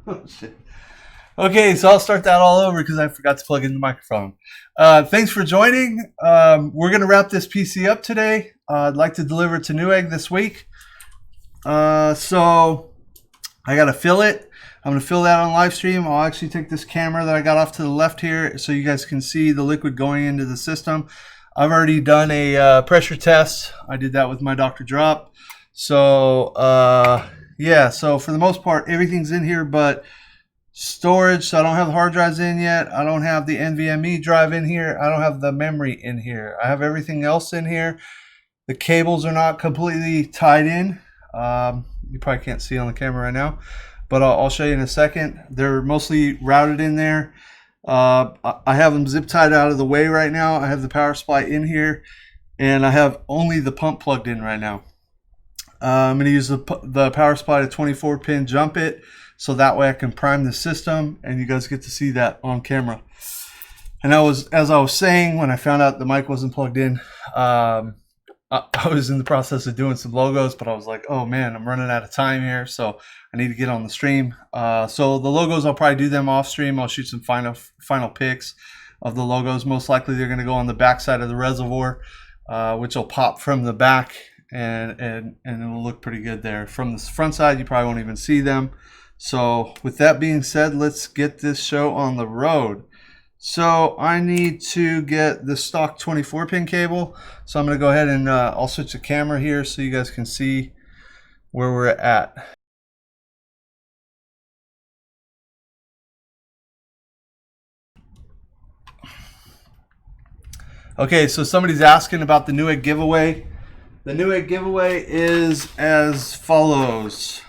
Oh, shit. Okay, so I'll start that all over because I forgot to plug in the microphone. Thanks for joining. We're going to wrap this PC up today. I'd like to deliver it to Newegg this week. So I got to fill it. I'm going to fill that on live stream. I'll actually take this camera that I got off to the left here so you guys can see the liquid going into the system. I've already done a pressure test. I did that with my Dr. Drop. So, yeah, so for the most part, everything's in here but storage. So I don't have the hard drives in yet. I don't have the NVMe drive in here. I don't have the memory in here. I have everything else in here. The cables are not completely tied in. You probably can't see on the camera right now, but I'll show you in a second. They're mostly routed in there. I have them zip tied out of the way right now. I have the power supply in here, and I have only the pump plugged in right now. I'm going to use the power supply to 24-pin jump it, so that way I can prime the system, and you guys get to see that on camera. And as I was saying, when I found out the mic wasn't plugged in, I was in the process of doing some logos, but I was like, oh man, I'm running out of time here, so I need to get on the stream. So the logos, I'll probably do them off stream. I'll shoot some final pics of the logos. Most likely they're going to go on the back side of the reservoir, which will pop from the back, and it will look pretty good there. From the front side, you probably won't even see them. So with that being said, let's get this show on the road. So I need to get the stock 24-pin cable. So I'm going to go ahead and I'll switch the camera here so you guys can see where we're at. Okay, so somebody's asking about the Newegg giveaway. The Newegg giveaway is as follows.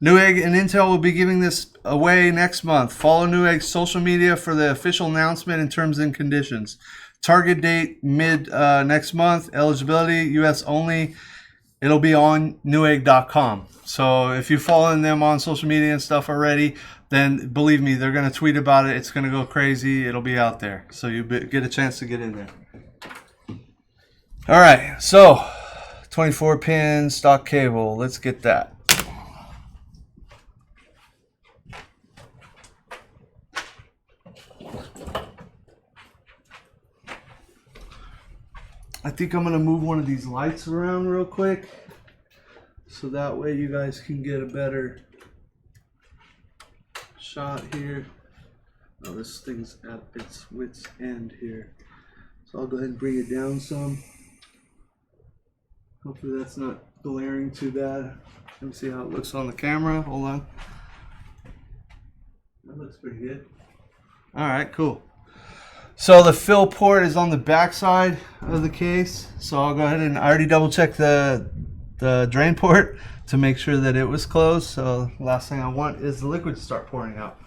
Newegg and Intel will be giving this away next month. Follow Newegg's social media for the official announcement and terms and conditions. Target date mid next month. Eligibility US only. It'll be on Newegg.com. So if you're following them on social media and stuff already, then believe me, they're going to tweet about it. It's going to go crazy. It'll be out there. So you get a chance to get in there. All right. So 24-pin stock cable. Let's get that. I think I'm going to move one of these lights around real quick so that way you guys can get a better shot here. Oh, this thing's at its wit's end here. So I'll go ahead and bring it down some. Hopefully that's not glaring too bad. Let me see how it looks on the camera. Hold on. That looks pretty good. All right, cool. So the fill port is on the back side of the case. So I'll go ahead and I already double checked the drain port to make sure that it was closed. So the last thing I want is the liquid to start pouring out.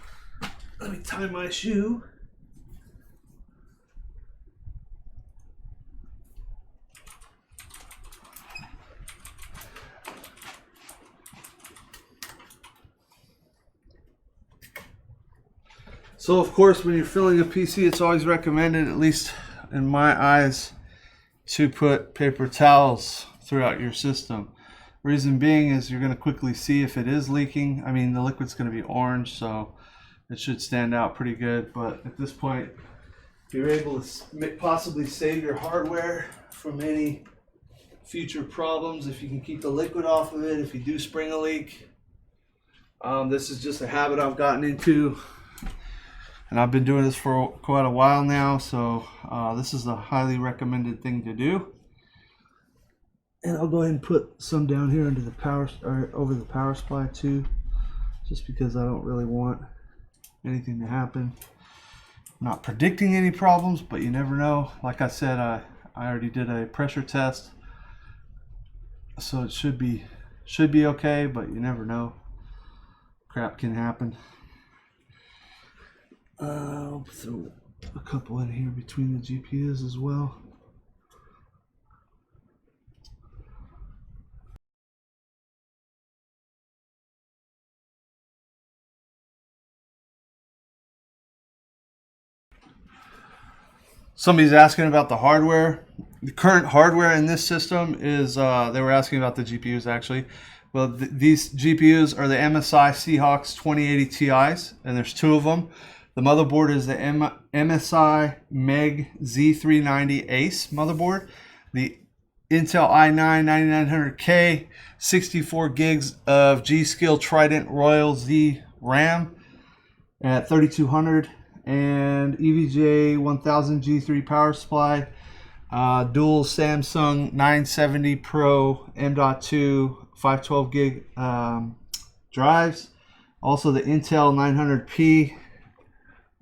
Let me tie my shoe. So of course, when you're filling a PC, it's always recommended, at least in my eyes, to put paper towels throughout your system. Reason being is you're going to quickly see if it is leaking. I mean, the liquid's going to be orange, so it should stand out pretty good. But at this point, you're able to possibly save your hardware from any future problems if you can keep the liquid off of it if you do spring a leak. This is just a habit I've gotten into, and I've been doing this for quite a while now, so this is a highly recommended thing to do. And I'll go ahead and put some down here under the power, or over the power supply too, just because I don't really want anything to happen. I'm not predicting any problems, but you never know. Like I said, I already did a pressure test, so it should be okay, but you never know. Crap can happen. I'll throw a couple in here between the GPUs as well. Somebody's asking about the hardware. The current hardware in this system is, they were asking about the GPUs actually, Well, these GPUs are the MSI Seahawks 2080 Ti's, and there's two of them. The motherboard is the MSI MEG Z390 ACE motherboard. The Intel i9 9900K, 64 gigs of G-Skill Trident Royal Z RAM at 3200, and EVGA 1000 G3 power supply, dual Samsung 970 Pro M.2 512 gig drives. Also the Intel 900p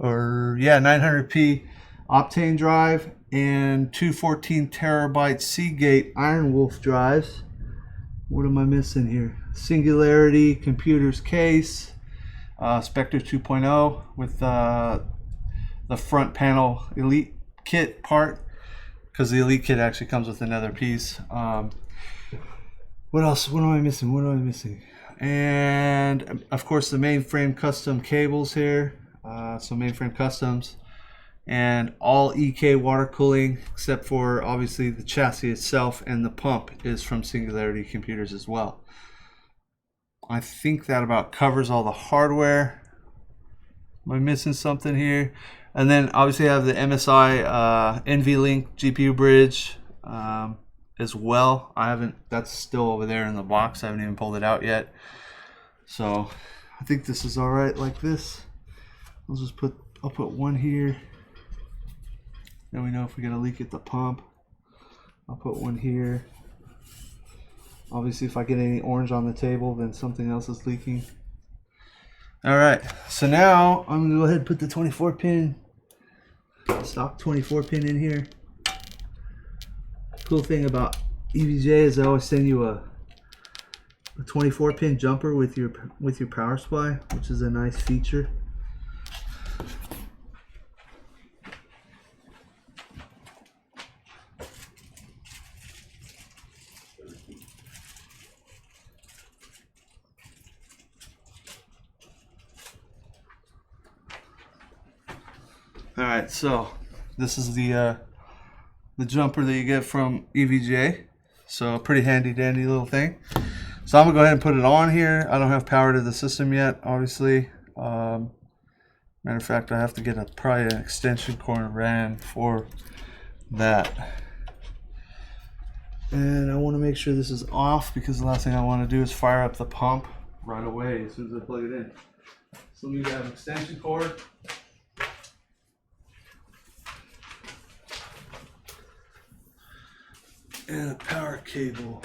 900p Optane drive, and two 14 terabyte Seagate IronWolf drives. What am I missing here? Singularity computers case, Spectre 2.0 with the front panel Elite kit part, because the Elite kit actually comes with another piece. What else? What am I missing? What am I missing? And of course the MainFRAME custom cables here. So MainFRAME customs, and all EK water cooling except for obviously the chassis itself, and the pump is from Singularity computers as well. I think that about covers all the hardware. Am I missing something here? And then obviously I have the MSI NVLink GPU bridge as well. That's still over there in the box. I haven't even pulled it out yet. So I think this is all right like this. I'll put one here. Then we know if we get a leak at the pump. I'll put one here. Obviously if I get any orange on the table, then something else is leaking. All right, so now I'm gonna go ahead and put the 24 pin, stock 24 pin in here. Cool thing about EVGA is they always send you a 24 pin jumper with your power supply, which is a nice feature. Alright, so this is the jumper that you get from EVGA. So a pretty handy dandy little thing. So I'm gonna go ahead and put it on here. I don't have power to the system yet, obviously. Matter of fact, I have to get probably an extension cord ran for that. And I want to make sure this is off, because the last thing I want to do is fire up the pump right away as soon as I plug it in. So we have an extension cord. And a power cable.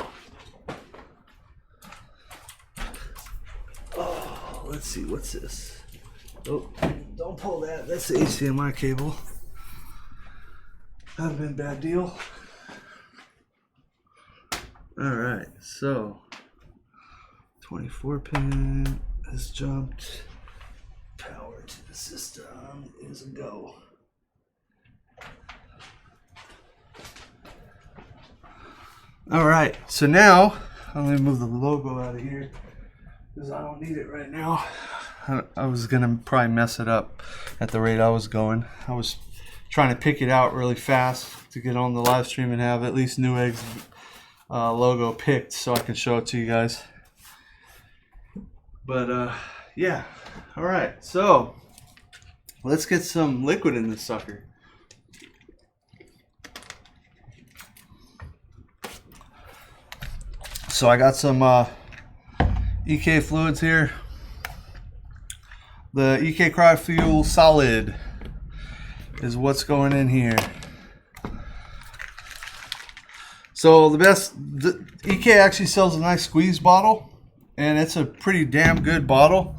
Oh, let's see, what's this? Oh, don't pull that. That's the HDMI cable. That'd have been a bad deal. Alright, so 24 pin has jumped. Power to the system is a go. Alright, so now I'm going to move the logo out of here because I don't need it right now. I was going to probably mess it up at the rate I was going. I was trying to pick it out really fast to get on the live stream and have at least Newegg's logo picked so I can show it to you guys. But yeah, alright, so let's get some liquid in this sucker. So I got some EK fluids here. The EKwb solid is what's going in here. So the EK actually sells a nice squeeze bottle, and it's a pretty damn good bottle.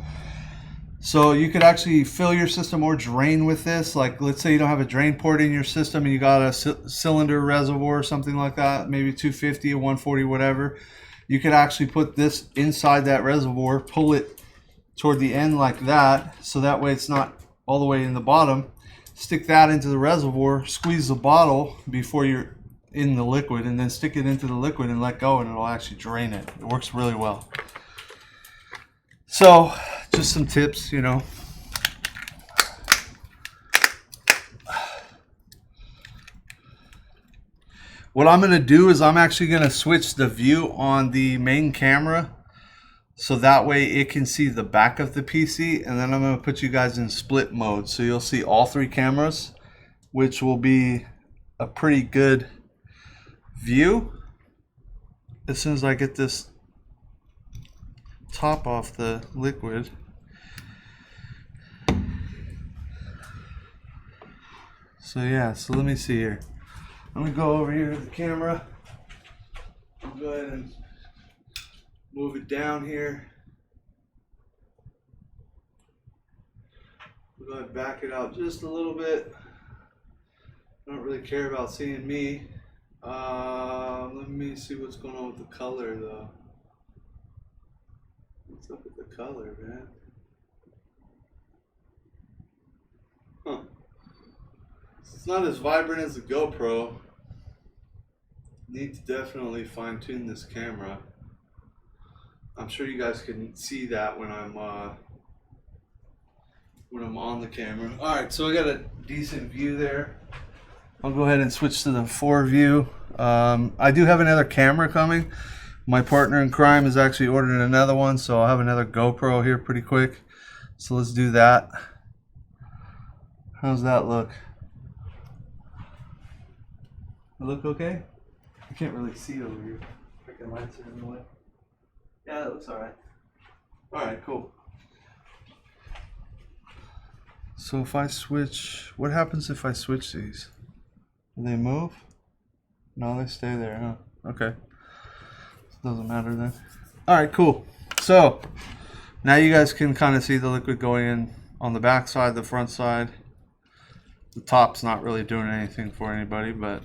So you could actually fill your system or drain with this. Like, let's say you don't have a drain port in your system and you got a cylinder reservoir or something like that, maybe 250 or 140, whatever. You could actually put this inside that reservoir, pull it toward the end like that, so that way it's not all the way in the bottom. Stick that into the reservoir, squeeze the bottle before you're in the liquid, and then stick it into the liquid and let go, and it'll actually drain it. It works really well. So, just some tips, you know. What I'm going to do is I'm actually going to switch the view on the main camera so that way it can see the back of the PC, and then I'm going to put you guys in split mode, so you'll see all 3 cameras, which will be a pretty good view. As soon as I get this top off the liquid. So yeah, so let me see here. I'm going to go over here to the camera. I'll go ahead and move it down here. We'll go ahead and back it out just a little bit. I don't really care about seeing me. Let me see what's going on with the color though. What's up with the color, man? Huh. It's not as vibrant as the GoPro. Need to definitely fine tune this camera. I'm sure you guys can see that when I'm on the camera. All right, so I got a decent view there. I'll go ahead and switch to the 4 view. I do have another camera coming. My partner in crime has actually ordered another one, so I'll have another GoPro here pretty quick. So let's do that. How's that look? It look okay? I can't really see over here. Freaking lights are in the way. Yeah, that looks alright. Alright, cool. So if I switch, what happens if I switch these? Do they move? No, they stay there, huh? Okay. Doesn't matter then. Alright, cool. So now you guys can kind of see the liquid going in on the back side, the front side. The top's not really doing anything for anybody, but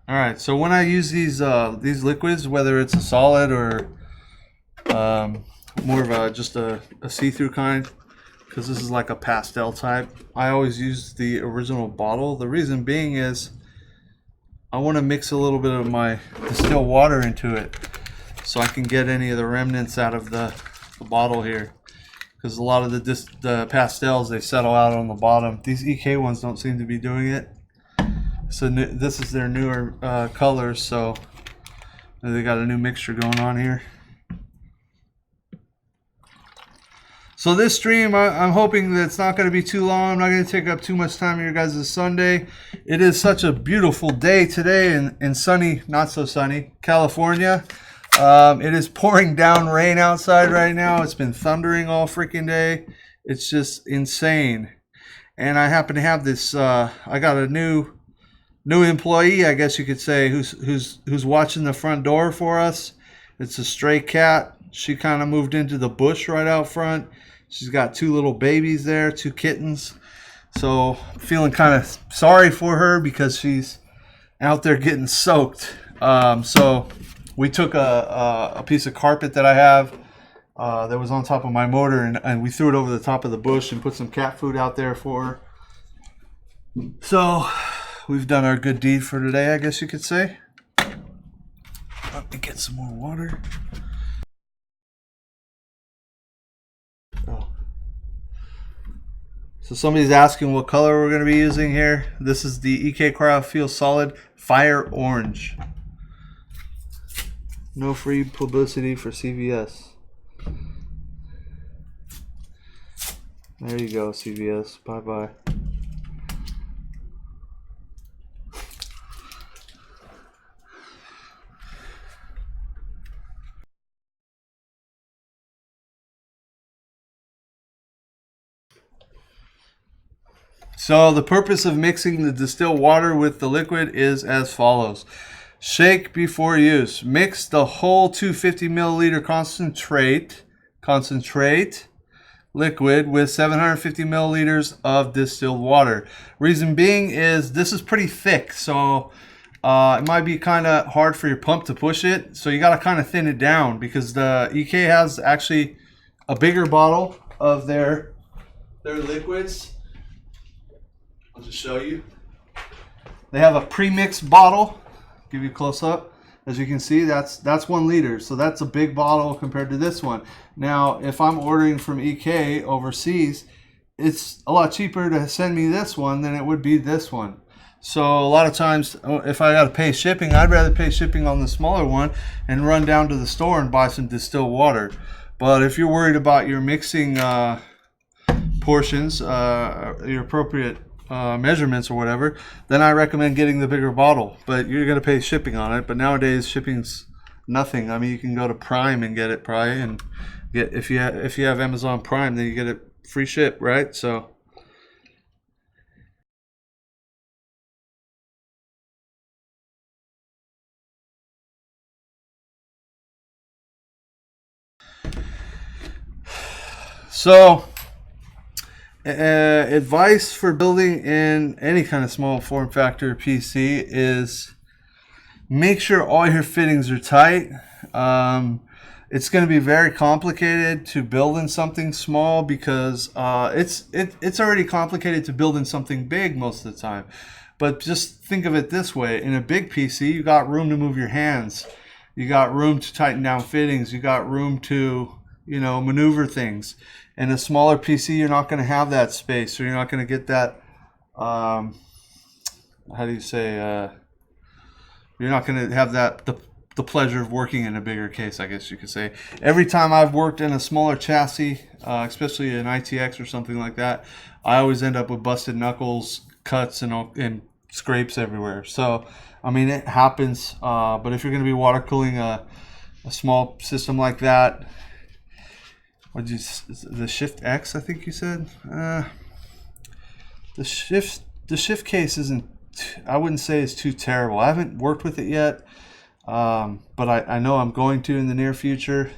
alright, so when I use these liquids, whether it's a solid or more of a just a see-through kind, because this is like a pastel type, I always use the original bottle. The reason being is I want to mix a little bit of my distilled water into it so I can get any of the remnants out of the bottle here, because a lot of the pastels, they settle out on the bottom. These EK ones don't seem to be doing it. So this is their newer colors, so they got a new mixture going on here. So this stream, I'm hoping that it's not going to be too long. I'm not going to take up too much time of your guys' Sunday. It is such a beautiful day today in sunny, not so sunny, California. It is pouring down rain outside right now. It's been thundering all freaking day. It's just insane. And I happen to have this, I got a new employee, I guess you could say, who's watching the front door for us. It's a stray cat. She kind of moved into the bush right out front. She's got 2 little babies there, 2 kittens. So I'm feeling kind of sorry for her because she's out there getting soaked. So we took a piece of carpet that I have that was on top of my motor, and we threw it over the top of the bush and put some cat food out there for her. So we've done our good deed for today, I guess you could say. Let me get some more water. Oh. So somebody's asking what color we're going to be using here. This is the EKwb Feel Solid Fire Orange. No free publicity for CVS. There you go, CVS. Bye-bye. So the purpose of mixing the distilled water with the liquid is as follows. Shake before use. Mix the whole 250 milliliter concentrate liquid with 750 milliliters of distilled water. Reason being is this is pretty thick, so it might be kind of hard for your pump to push it. So you got to kind of thin it down, because the EK has actually a bigger bottle of their liquids. I'll just show you. They have a pre-mixed bottle. Give you a close up. As you can see, that's 1 liter. So that's a big bottle compared to this one. Now, if I'm ordering from EK overseas, it's a lot cheaper to send me this one than it would be this one. So a lot of times, if I got to pay shipping, I'd rather pay shipping on the smaller one and run down to the store and buy some distilled water. But if you're worried about your mixing portions, your appropriate measurements or whatever, then I recommend getting the bigger bottle. But you're going to pay shipping on it. But nowadays, shipping's nothing. I mean, you can go to Prime and get it probably, and get if you have Amazon Prime, then you get it free ship, right? So. So, advice for building in any kind of small form factor PC is make sure all your fittings are tight. It's going to be very complicated to build in something small because it's already complicated to build in something big most of the time. But just think of it this way: in a big PC, you got room to move your hands, you got room to tighten down fittings, you got room to maneuver things. In a smaller PC, you're not going to have that space, so you're not going to get that. How do you say? You're not going to have that the pleasure of working in a bigger case, I guess you could say. Every time I've worked in a smaller chassis, especially an ITX or something like that, I always end up with busted knuckles, cuts, and scrapes everywhere. So, I mean, it happens. But if you're going to be water cooling a small system like that, the Shift X, I think you said? The shift case isn't, I wouldn't say it's too terrible. I haven't worked with it yet, but I know I'm going to in the near future.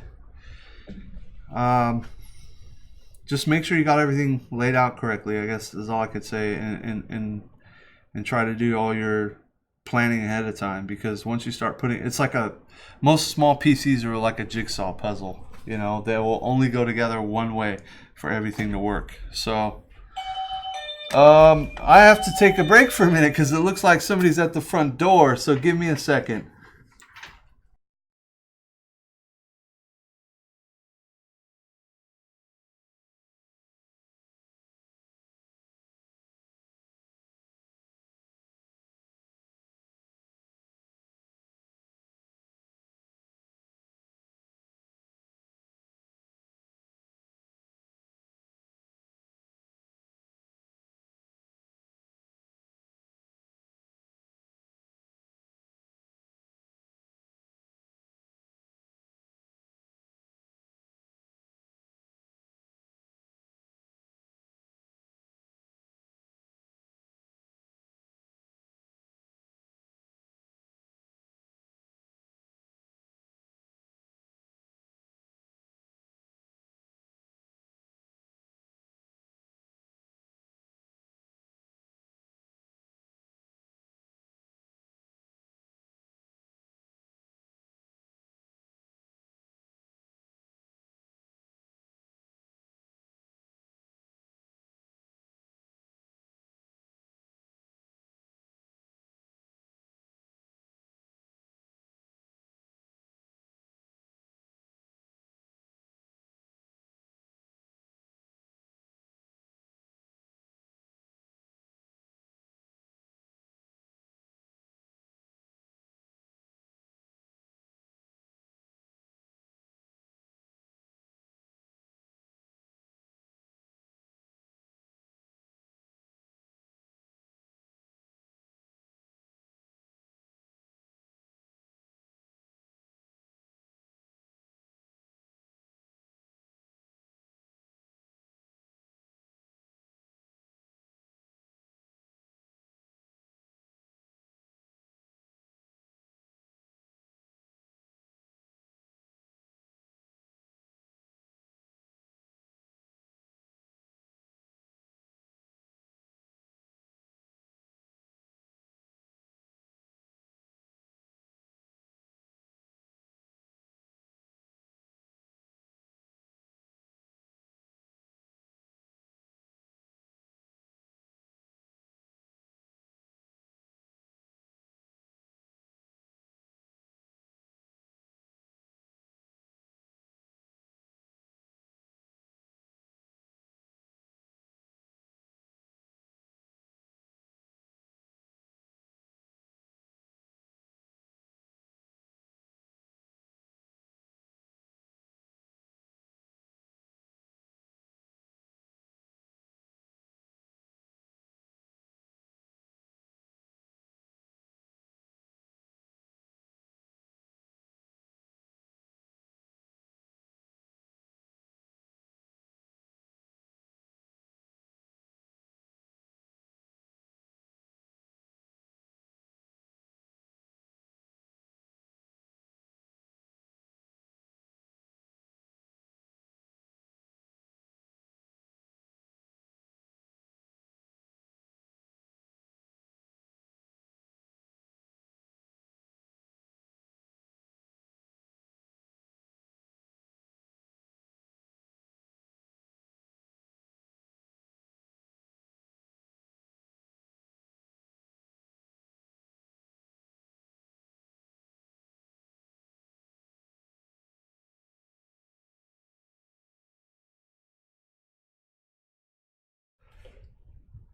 Just make sure you got everything laid out correctly, I guess is all I could say, and try to do all your planning ahead of time, because once you start putting, it's like most small PCs are like a jigsaw puzzle. They will only go together one way for everything to work. So I have to take a break for a minute because it looks like somebody's at the front door. So give me a second.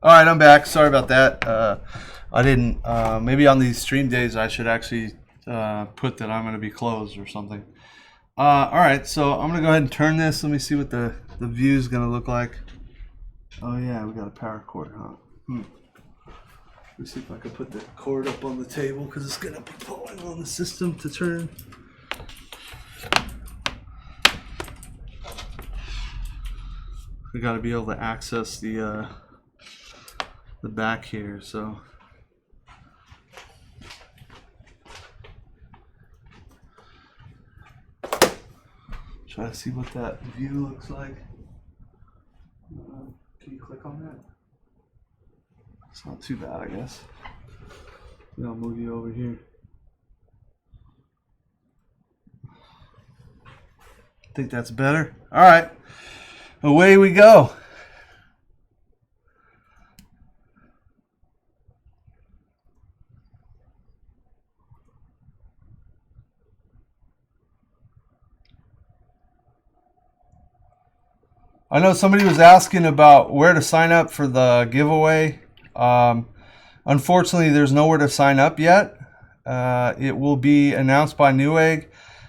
All right, I'm back. Sorry about that. I didn't. Maybe on these stream days, I should actually put that I'm going to be closed or something. All right, so I'm going to go ahead and turn this. Let me see what the view is going to look like. Oh, yeah, we got a power cord, huh? Let's see if I can put the cord up on the table because it's going to be pulling on the system to turn. We got to be able to access the back here, so. Try to see what that view looks like. Can you click on that? It's not too bad, I guess. I'll move you over here. I think that's better. All right, away we go. I know somebody was asking about where to sign up for the giveaway. Unfortunately, there's nowhere to sign up yet. It will be announced by Newegg,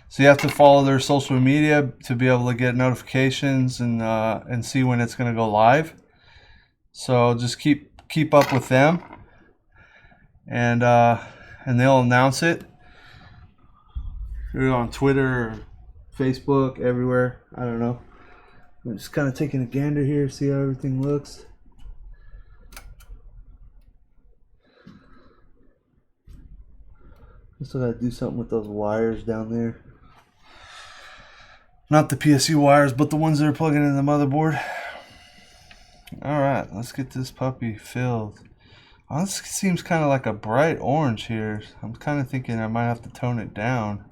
so you have to follow their social media to be able to get notifications and see when it's going to go live. So just keep up with them, and they'll announce it. They're on Twitter or Facebook, everywhere. I don't know. I'm just kind of taking a gander here, see how everything looks. I still got to do something with those wires down there. Not the PSU wires, but the ones that are plugging in the motherboard. Alright, let's get this puppy filled. Oh, this seems kind of like a bright orange here. I'm kind of thinking I might have to tone it down.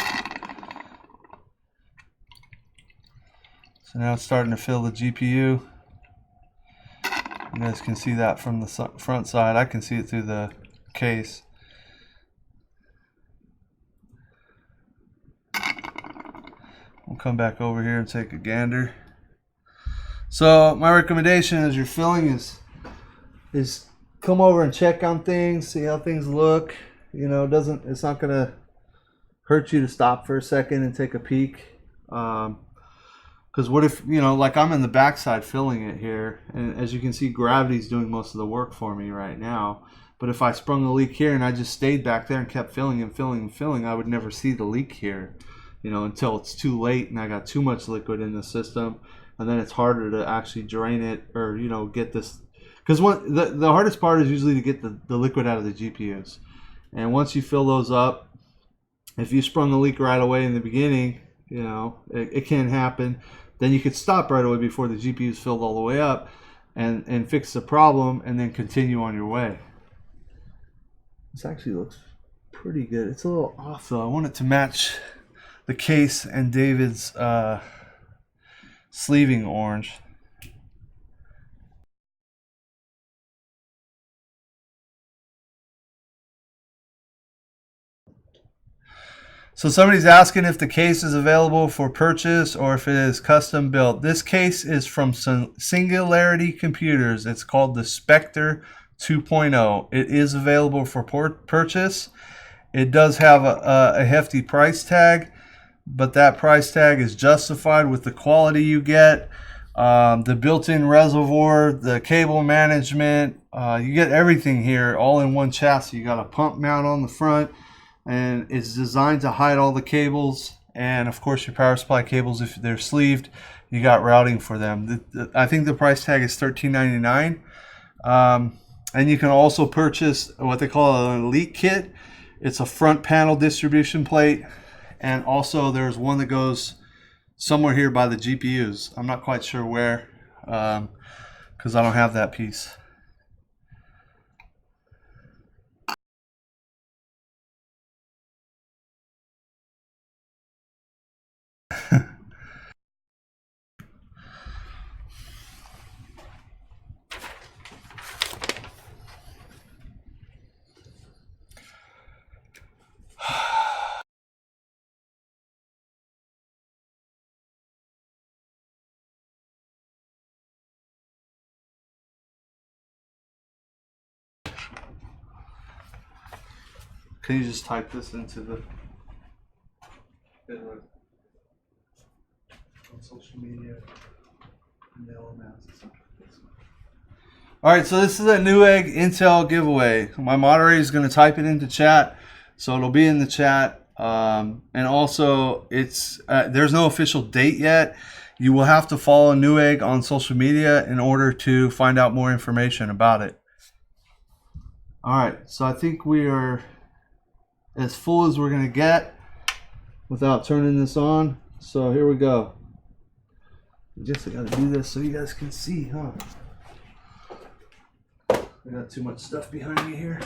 So now it's starting to fill the GPU. You guys can see that from the front side. I can see it through the case. We'll come back over here and take a gander. So my recommendation as you're filling is come over and check on things, see how things look. You know, it's not gonna hurt you to stop for a second and take a peek. Because what if, you know, like I'm in the backside filling it here, and as you can see, gravity's doing most of the work for me right now. But if I sprung a leak here and I just stayed back there and kept filling and filling and filling, I would never see the leak here, you know, until it's too late and I got too much liquid in the system, and then it's harder to actually drain it or, you know, get this. Because the hardest part is usually to get the liquid out of the GPUs. And once you fill those up, if you sprung a leak right away in the beginning, you know, it can happen. Then you could stop right away before the GPU is filled all the way up and fix the problem and then continue on your way. This actually looks pretty good. It's a little off though. I want it to match the case and David's sleeving orange. So somebody's asking if the case is available for purchase or if it is custom built. This case is from Singularity Computers. It's called the Spectre 2.0. It is available for purchase. It does have a hefty price tag, but that price tag is justified with the quality you get, the built-in reservoir, the cable management. You get everything here all in one chassis. You got a pump mount on the front, and it's designed to hide all the cables, and of course your power supply cables, if they're sleeved, you got routing for them. I think the price tag is $13.99, and you can also purchase what they call an elite kit. It's a front panel distribution plate, and also there's one that goes somewhere here by the GPUs. I'm not quite sure where, because I don't have that piece. Can you just type this into the on social media? All right, so this is a Newegg Intel giveaway. My moderator is going to type it into chat, so it'll be in the chat. And also, it's there's no official date yet. You will have to follow Newegg on social media in order to find out more information about it. All right, so I think we are as full as we're going to get without turning this on. So here we go. Just I got to do this so you guys can see, huh? I got too much stuff behind me here.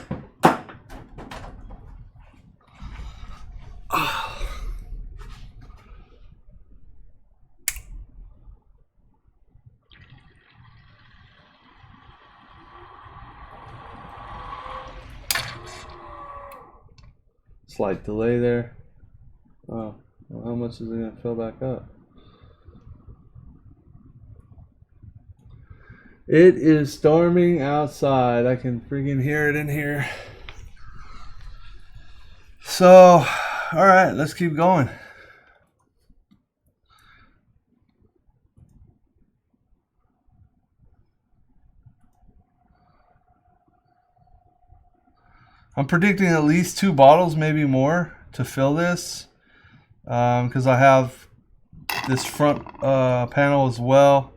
Slight delay there. Oh, well, how much is it going to fill back up? It is storming outside. I can freaking hear it in here. So, all right, let's keep going. I'm predicting at least 2 bottles, maybe more, to fill this, because I have this front panel as well.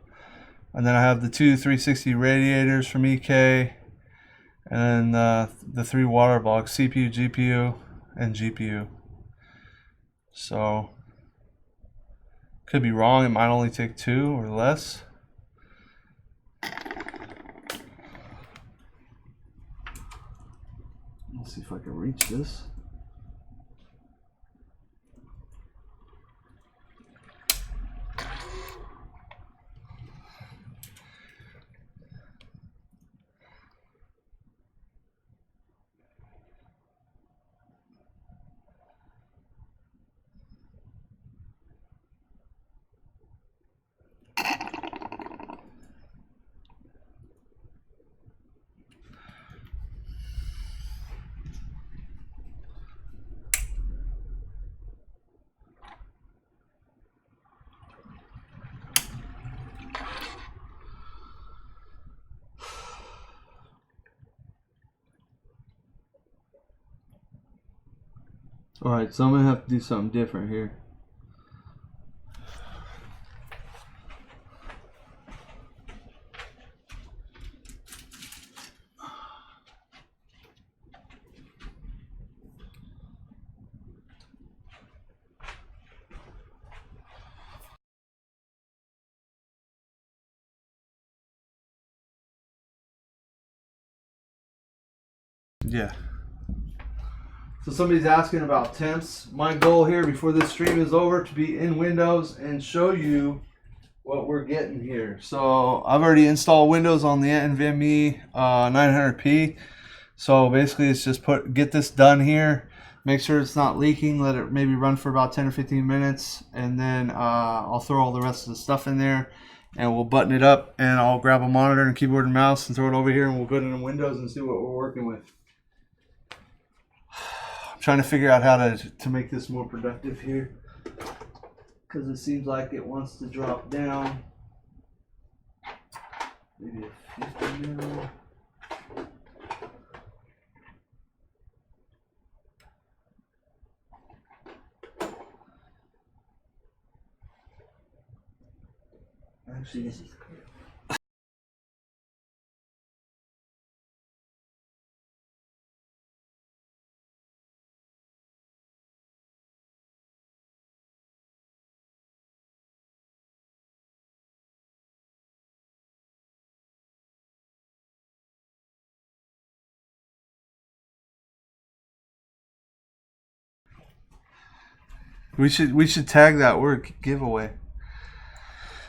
And then I have the 2 360 radiators from EK, and then the 3 water blocks, CPU, GPU, and GPU. So, could be wrong, it might only take 2 or less. Let's see if I can reach this. Alright, so I'm going to have to do something different here. Yeah. So somebody's asking about temps. My goal here before this stream is over to be in Windows and show you what we're getting here. So I've already installed Windows on the NVMe 900p. So basically it's just get this done here. Make sure it's not leaking. Let it maybe run for about 10 or 15 minutes. And then I'll throw all the rest of the stuff in there. And we'll button it up. And I'll grab a monitor and keyboard and mouse and throw it over here. And we'll put it in Windows and see what we're working with. Trying to figure out how to make this more productive here, because it seems like it wants to drop down. Maybe a 50 mil. Actually, this is clear. We should tag that word giveaway.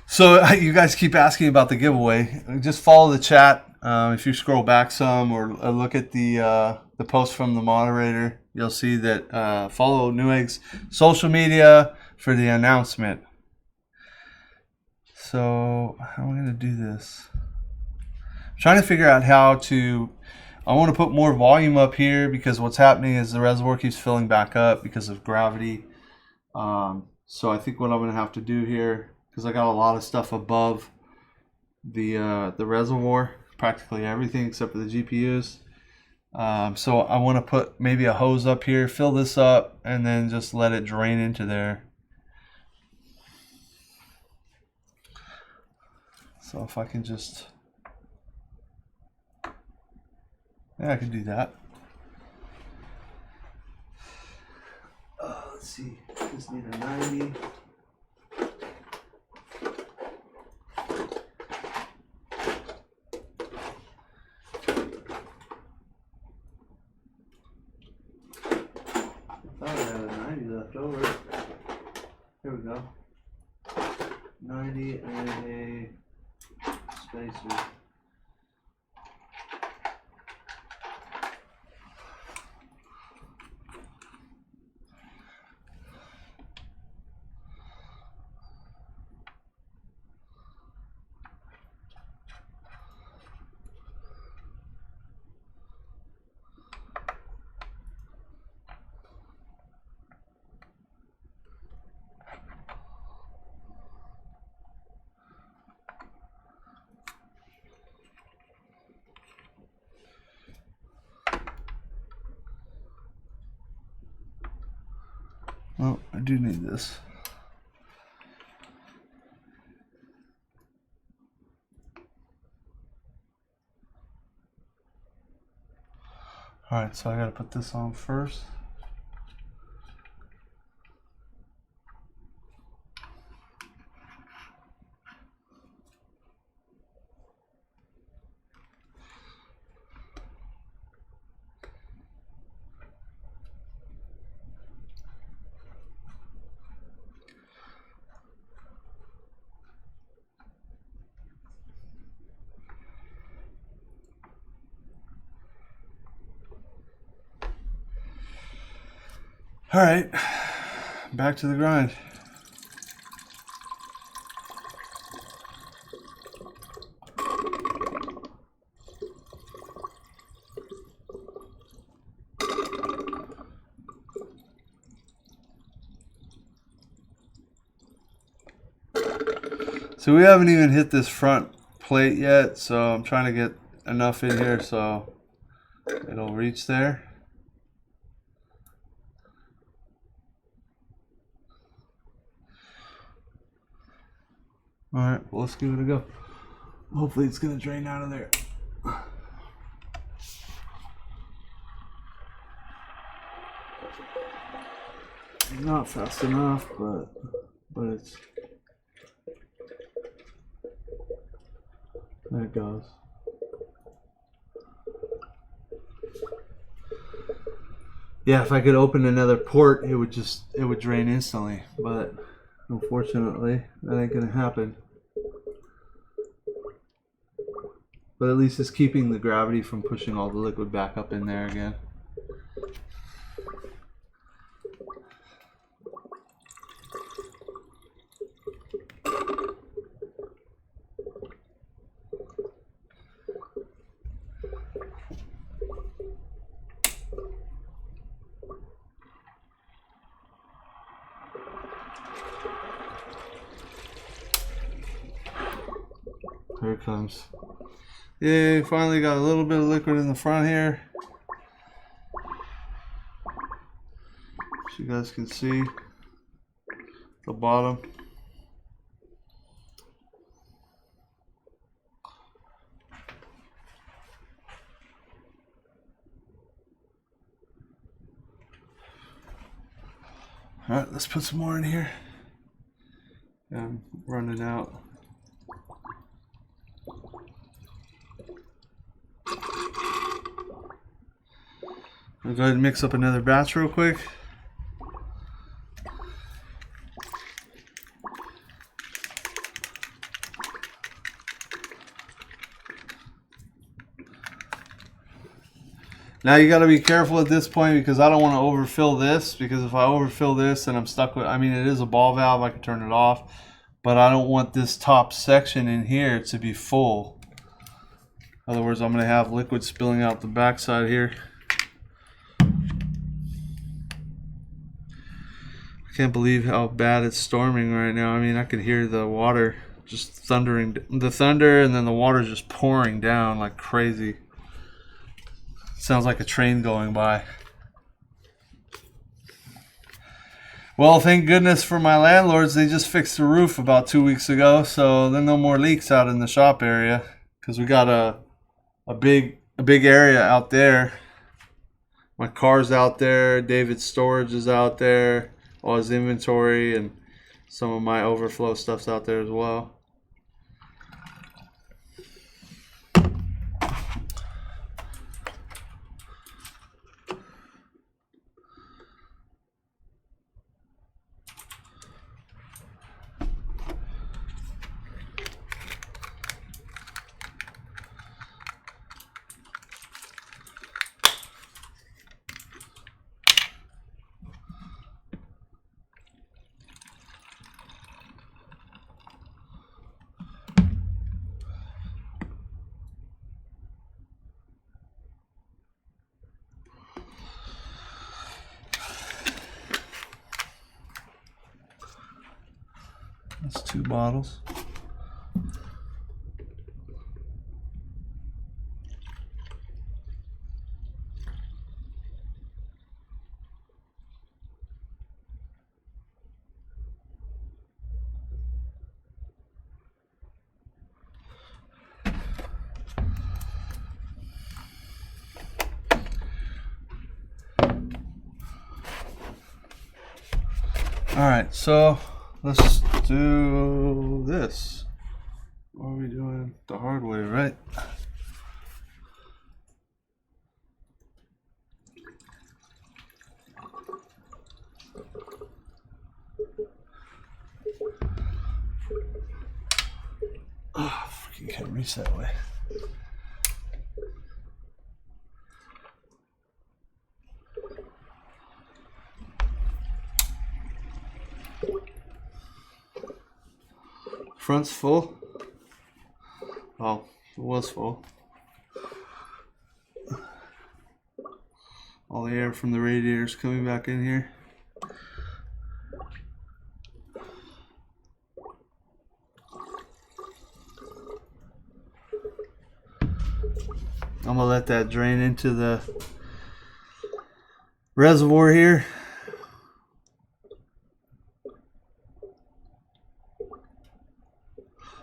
So you guys keep asking about the giveaway. Just follow the chat. If you scroll back some or look at the post from the moderator, you'll see that follow Newegg's social media for the announcement. So how am I going to do this? I'm trying to figure out how to I want to put more volume up here because what's happening is the reservoir keeps filling back up because of gravity. So I think what I'm going to have to do here, because I got a lot of stuff above the reservoir, practically everything except for the GPUs. So I want to put maybe a hose up here, fill this up, and then just let it drain into there. So if I can just, yeah, I can do that. Let's see, just need a 90. Left over. Here we go. 90 and a spacer. Oh, I do need this. All right, so I gotta put this on first. All right, back to the grind. So we haven't even hit this front plate yet, so I'm trying to get enough in here so it'll reach there. All right, well, let's give it a go. Hopefully it's gonna drain out of there. Not fast enough, but it's, there it goes. Yeah, if I could open another port, it would drain instantly, but unfortunately, that ain't gonna happen. But at least it's keeping the gravity from pushing all the liquid back up in there again. Here it comes. Yay, finally got a little bit of liquid in the front here. So you guys can see the bottom. All right, let's put some more in here. Yeah, I'm running out. I'll go ahead and mix up another batch real quick. Now you got to be careful at this point because I don't want to overfill this, because if I overfill this then I'm stuck with, I mean, it is a ball valve, I can turn it off, but I don't want this top section in here to be full. In other words, I'm going to have liquid spilling out the backside here. I can't believe how bad it's storming right now. I mean, I could hear the water just thundering, the thunder, and then the water just pouring down like crazy. Sounds like a train going by. Well, thank goodness for my landlords. They just fixed the roof about 2 weeks ago, so there's no more leaks out in the shop area, because we got a big area out there. My car's out there, David's storage is out there, all his inventory, and some of my overflow stuff's out there as well. That's 2 bottles. Alright, so let's do this. What are we doing the hard way, right? Oh, freaking can't reach that way. Front's full. Oh, it was full. All the air from the radiators coming back in here. I'm gonna let that drain into the reservoir here.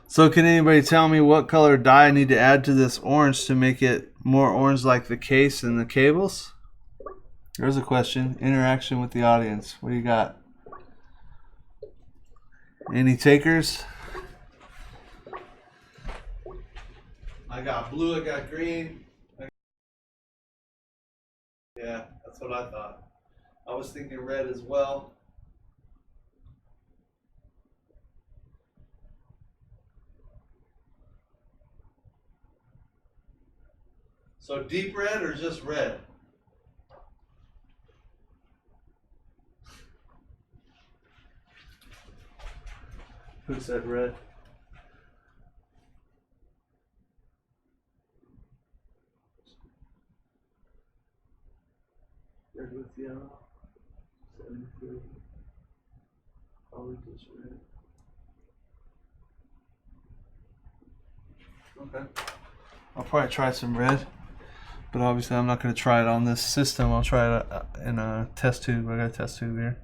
So can anybody tell me what color dye I need to add to this orange to make it more orange like the case and the cables? There's a question. Interaction with the audience. What do you got? Any takers? I got blue, I got green. Yeah, that's what I thought. I was thinking red as well. So deep red or just red? Who said red? Red with yellow. 73. Probably just red. Okay. I'll probably try some red. But obviously I'm not going to try it on this system. I'll try it in a test tube. I got a test tube here.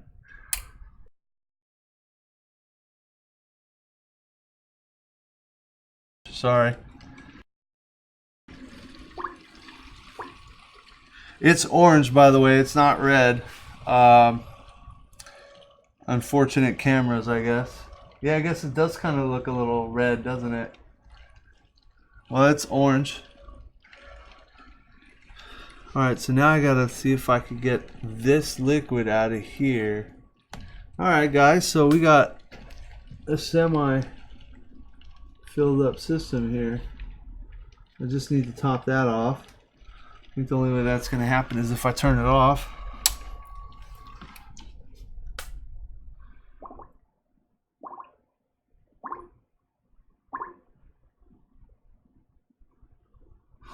Sorry. It's orange, by the way. It's not red. Unfortunate cameras, I guess. Yeah, I guess it does kind of look a little red, doesn't it? Well, it's orange. Alright, so now I gotta see if I could get this liquid out of here. Alright guys, so we got a semi filled up system here. I just need to top that off. I think the only way that's gonna happen is if I turn it off.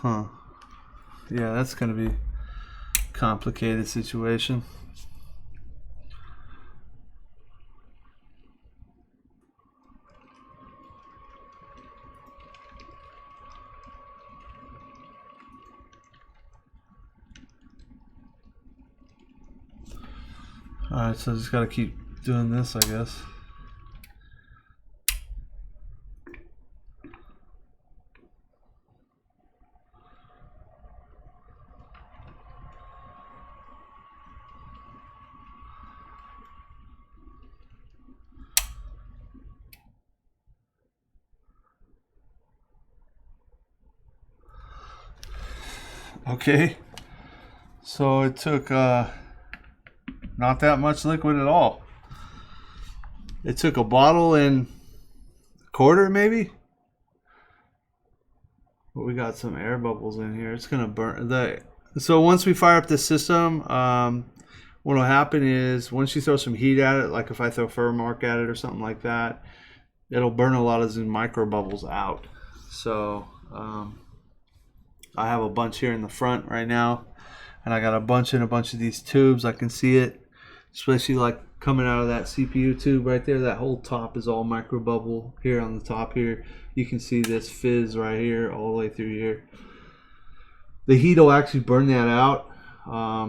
Huh. Yeah, that's going to be a complicated situation. Alright, so I just got to keep doing this, I guess. Okay, so it took not that much liquid at all. It took a bottle and a quarter, maybe. But we got some air bubbles in here. It's gonna burn. So once we fire up the system, what will happen is once you throw some heat at it, like if I throw Furmark at it or something like that, it'll burn a lot of the micro bubbles out. So I have a bunch here in the front right now, and I got a bunch in a bunch of these tubes. I can see it, especially like coming out of that CPU tube right there. That whole top is all micro bubble. Here on the top here, you can see this fizz right here all the way through here. The heat will actually burn that out.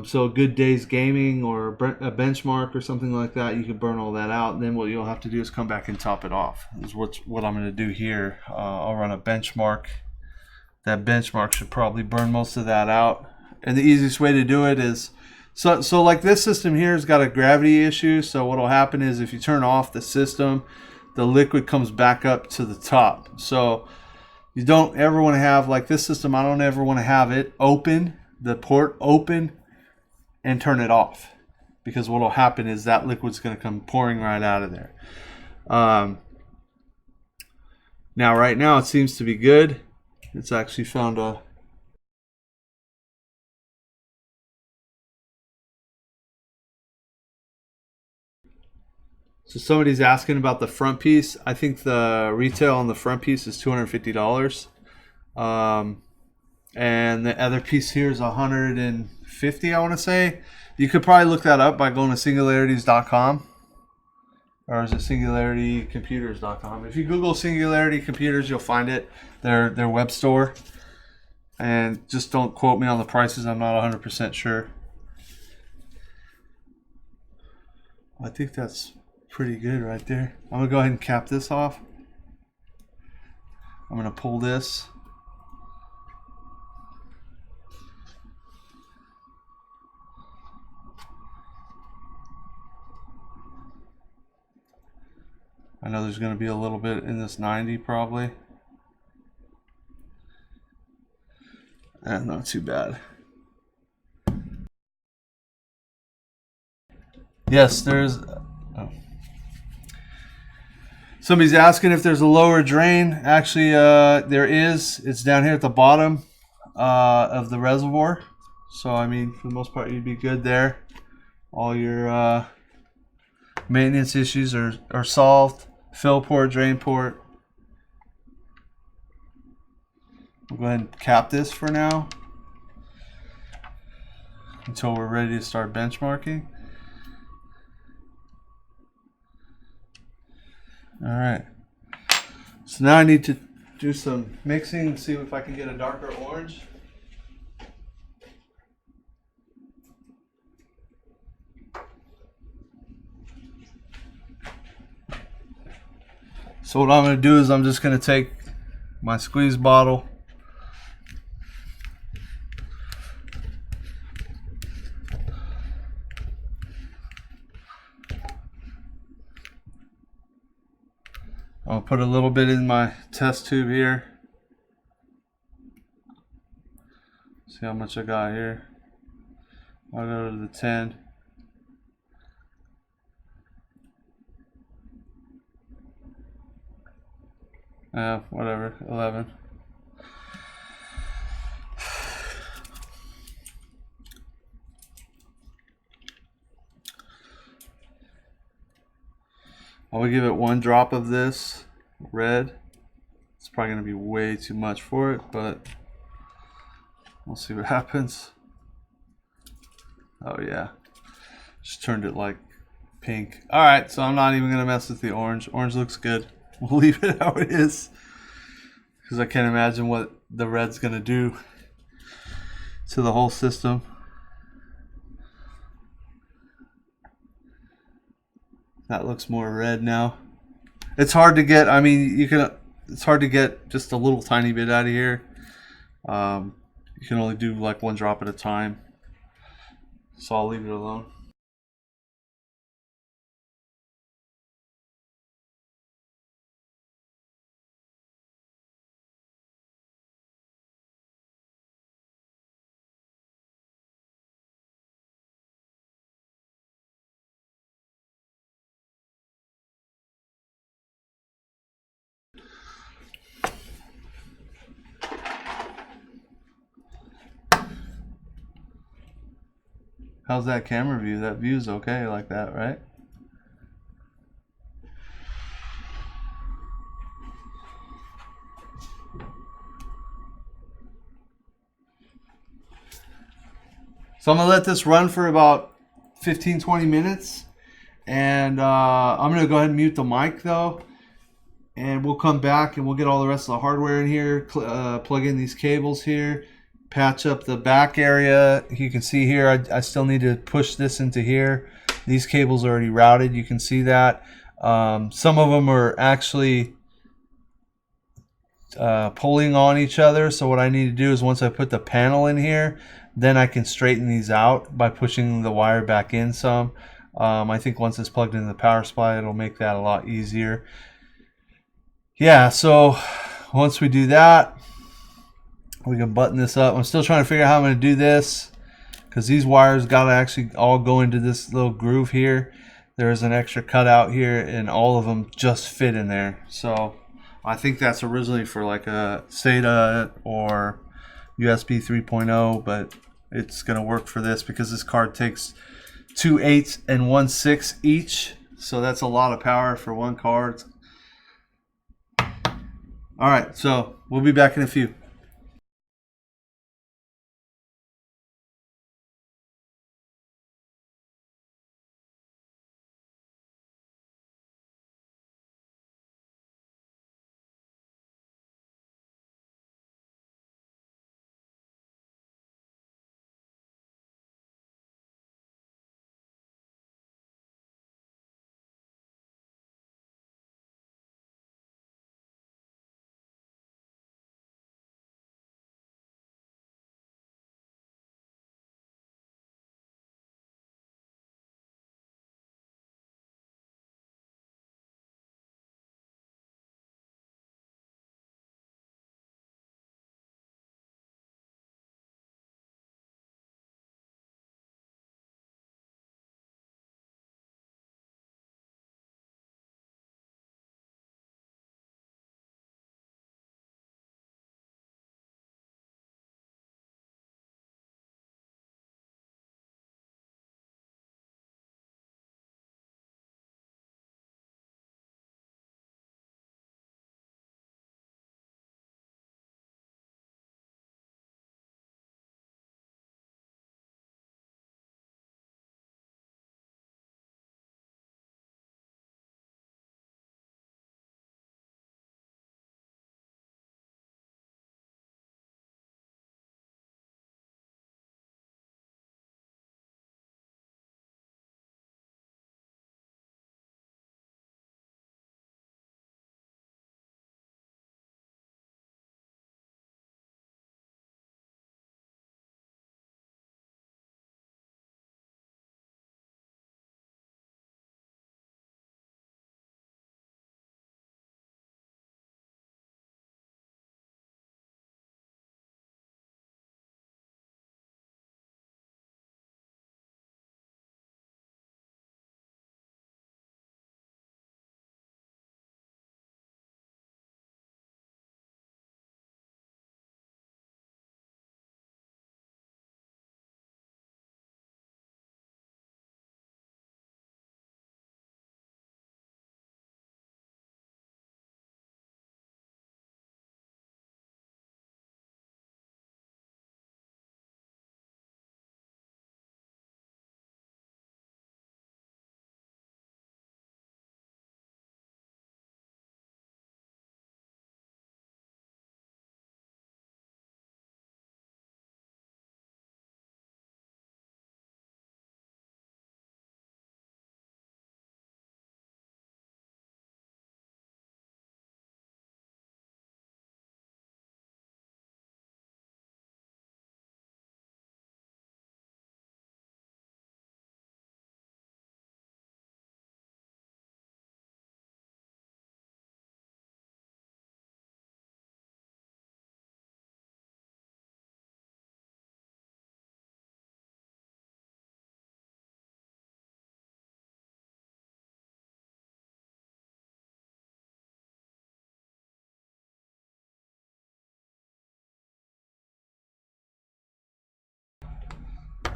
So a good day's gaming or a benchmark or something like that, you can burn all that out, and then what you'll have to do is come back and top it off. Is what I'm going to do here. I'll run a benchmark. That benchmark should probably burn most of that out. And the easiest way to do it is, so like this system here has got a gravity issue. So what will happen is if you turn off the system, the liquid comes back up to the top. So you don't ever want to have, like this system, I don't ever want to have it open, the port open, and turn it off. Because what will happen is that liquid's going to come pouring right out of there. Now right now it seems to be good. It's actually found a So somebody's asking about the front piece. I think the retail on the front piece is $250. And the other piece here is $150, I want to say. You could probably look that up by going to singularities.com. Or is it singularitycomputers.com? If you Google Singularity Computers, you'll find it. Their web store. And just don't quote me on the prices. I'm not 100% sure. I think that's pretty good right there. I'm going to go ahead and cap this off. I'm going to pull this. I know there's going to be a little bit in this 90 probably. Not too bad. Yes, there's... Oh. Somebody's asking if there's a lower drain. Actually, there is. It's down here at the bottom of the reservoir. So, I mean, for the most part, you'd be good there. All your maintenance issues are solved. Fill port, drain port. We'll go ahead and cap this for now until we're ready to start benchmarking. All right. So now I need to do some mixing and see if I can get a darker orange. So what I'm going to do is I'm just going to take my squeeze bottle, I'll put a little bit in my test tube here. See how much I got here. I'll go to the 10. Whatever, 11. I will give it one drop of this red. It's probably going to be way too much for it, but We'll see what happens. Oh yeah, just turned it like pink. All right, so I'm not even gonna mess with the orange. Orange looks good. We'll leave it how it is because I can't imagine what the red's gonna do to the whole system. That looks more red now. It's hard to get. I mean, it's hard to get just a little tiny bit out of here. You can only do like one drop at a time. So I'll leave it alone. How's that camera view? That view's okay like that, right? So I'm gonna let this run for about 15-20 minutes, and I'm gonna go ahead and mute the mic though, and we'll come back and we'll get all the rest of the hardware in here, plug in these cables here, patch up the back area. You can see here I still need to push this into here. These cables are already routed, you can see that. Some of them are actually pulling on each other, so what I need to do is once I put the panel in here, then I can straighten these out by pushing the wire back in some. I think once it's plugged into the power supply, it'll make that a lot easier. Yeah, so once we do that, we can button this up. I'm still trying to figure out how I'm going to do this because these wires got to actually all go into this little groove here. There's an extra cutout here and all of them just fit in there. So I think that's originally for like a SATA or USB 3.0, but it's going to work for this because this card takes 2 8s and 1 6 each. So that's a lot of power for one card. All right, so we'll be back in a few.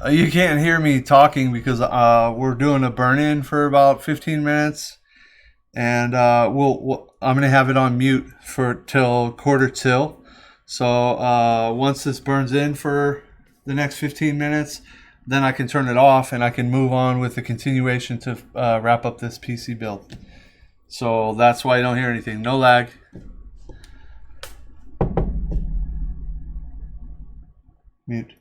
You can't hear me talking because we're doing a burn-in for about 15 minutes, and I'm gonna have it on mute for till quarter till. So once this burns in for the next 15 minutes, then I can turn it off and I can move on with the continuation to wrap up this PC build. So that's why you don't hear anything. No lag. Mute.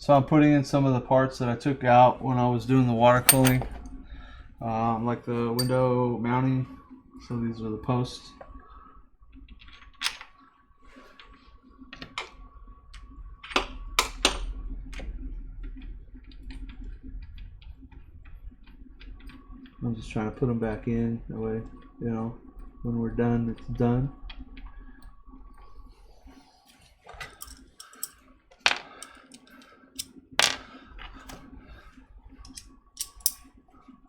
So I'm putting in some of the parts that I took out when I was doing the water cooling, like the window mounting. So these are the posts. I'm just trying to put them back in, that way, you know, when we're done, it's done.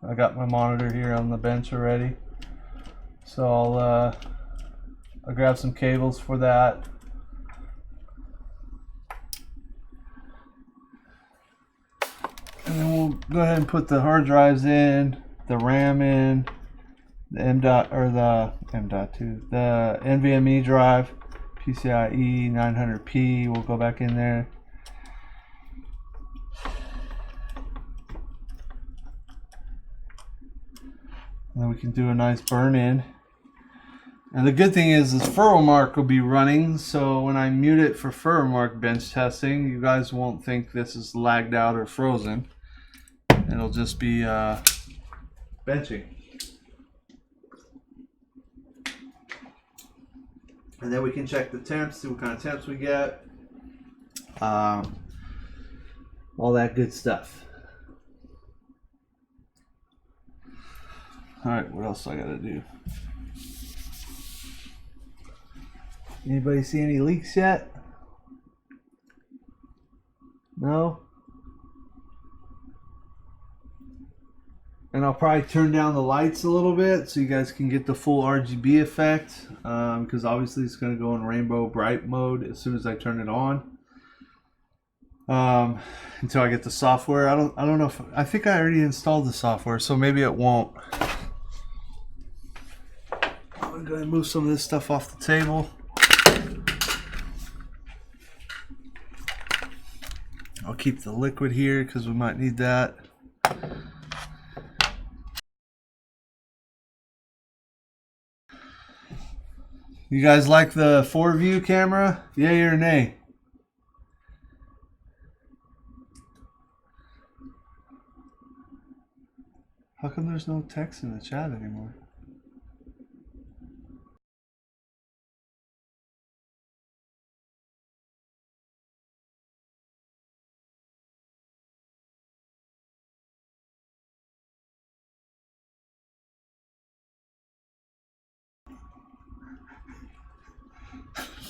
I got my monitor here on the bench already, so I'll grab some cables for that. And then we'll go ahead and put the hard drives in, the RAM in, the the NVMe drive, PCIe 900p will go back in there. And then we can do a nice burn in. And the good thing is this FurrowMark will be running, so when I mute it for FurrowMark bench testing, you guys won't think this is lagged out or frozen. It'll just be benching. And then we can check the temps, see what kind of temps we get. All that good stuff. Alright, what else I gotta do? Anybody see any leaks yet? No? And I'll probably turn down the lights a little bit so you guys can get the full RGB effect, because obviously it's going to go in rainbow bright mode as soon as I turn it on. Until I get the software. I don't know if I think I already installed the software, so maybe it won't. I'm going to go ahead and move some of this stuff off the table. I'll keep the liquid here because we might need that. You guys like the 4-view camera? Yay or nay? How come there's no text in the chat anymore?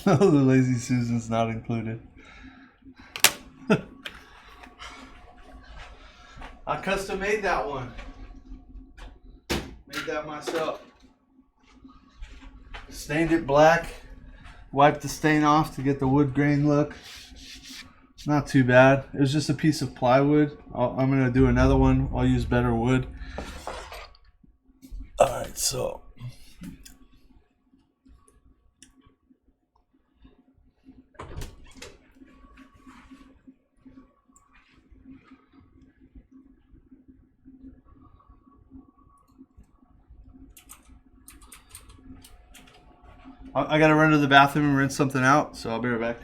No, the Lazy Susan's not included. I custom made that one. Made that myself. Stained it black. Wiped the stain off to get the wood grain look. Not too bad. It was just a piece of plywood. I'm going to do another one. I'll use better wood. Alright, so. I got to run to the bathroom and rinse something out, so I'll be right back.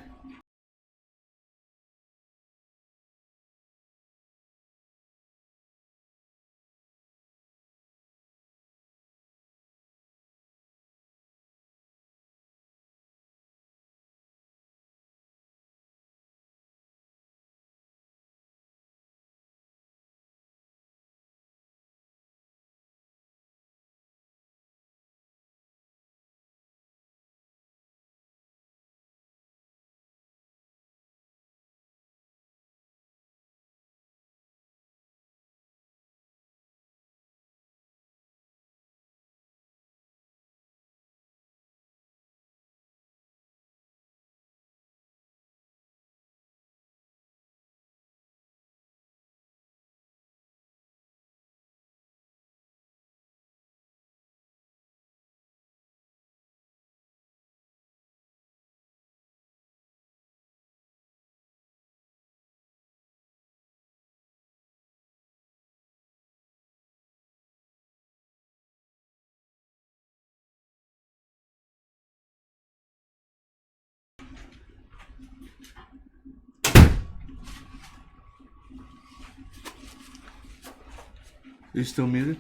Are you still muted?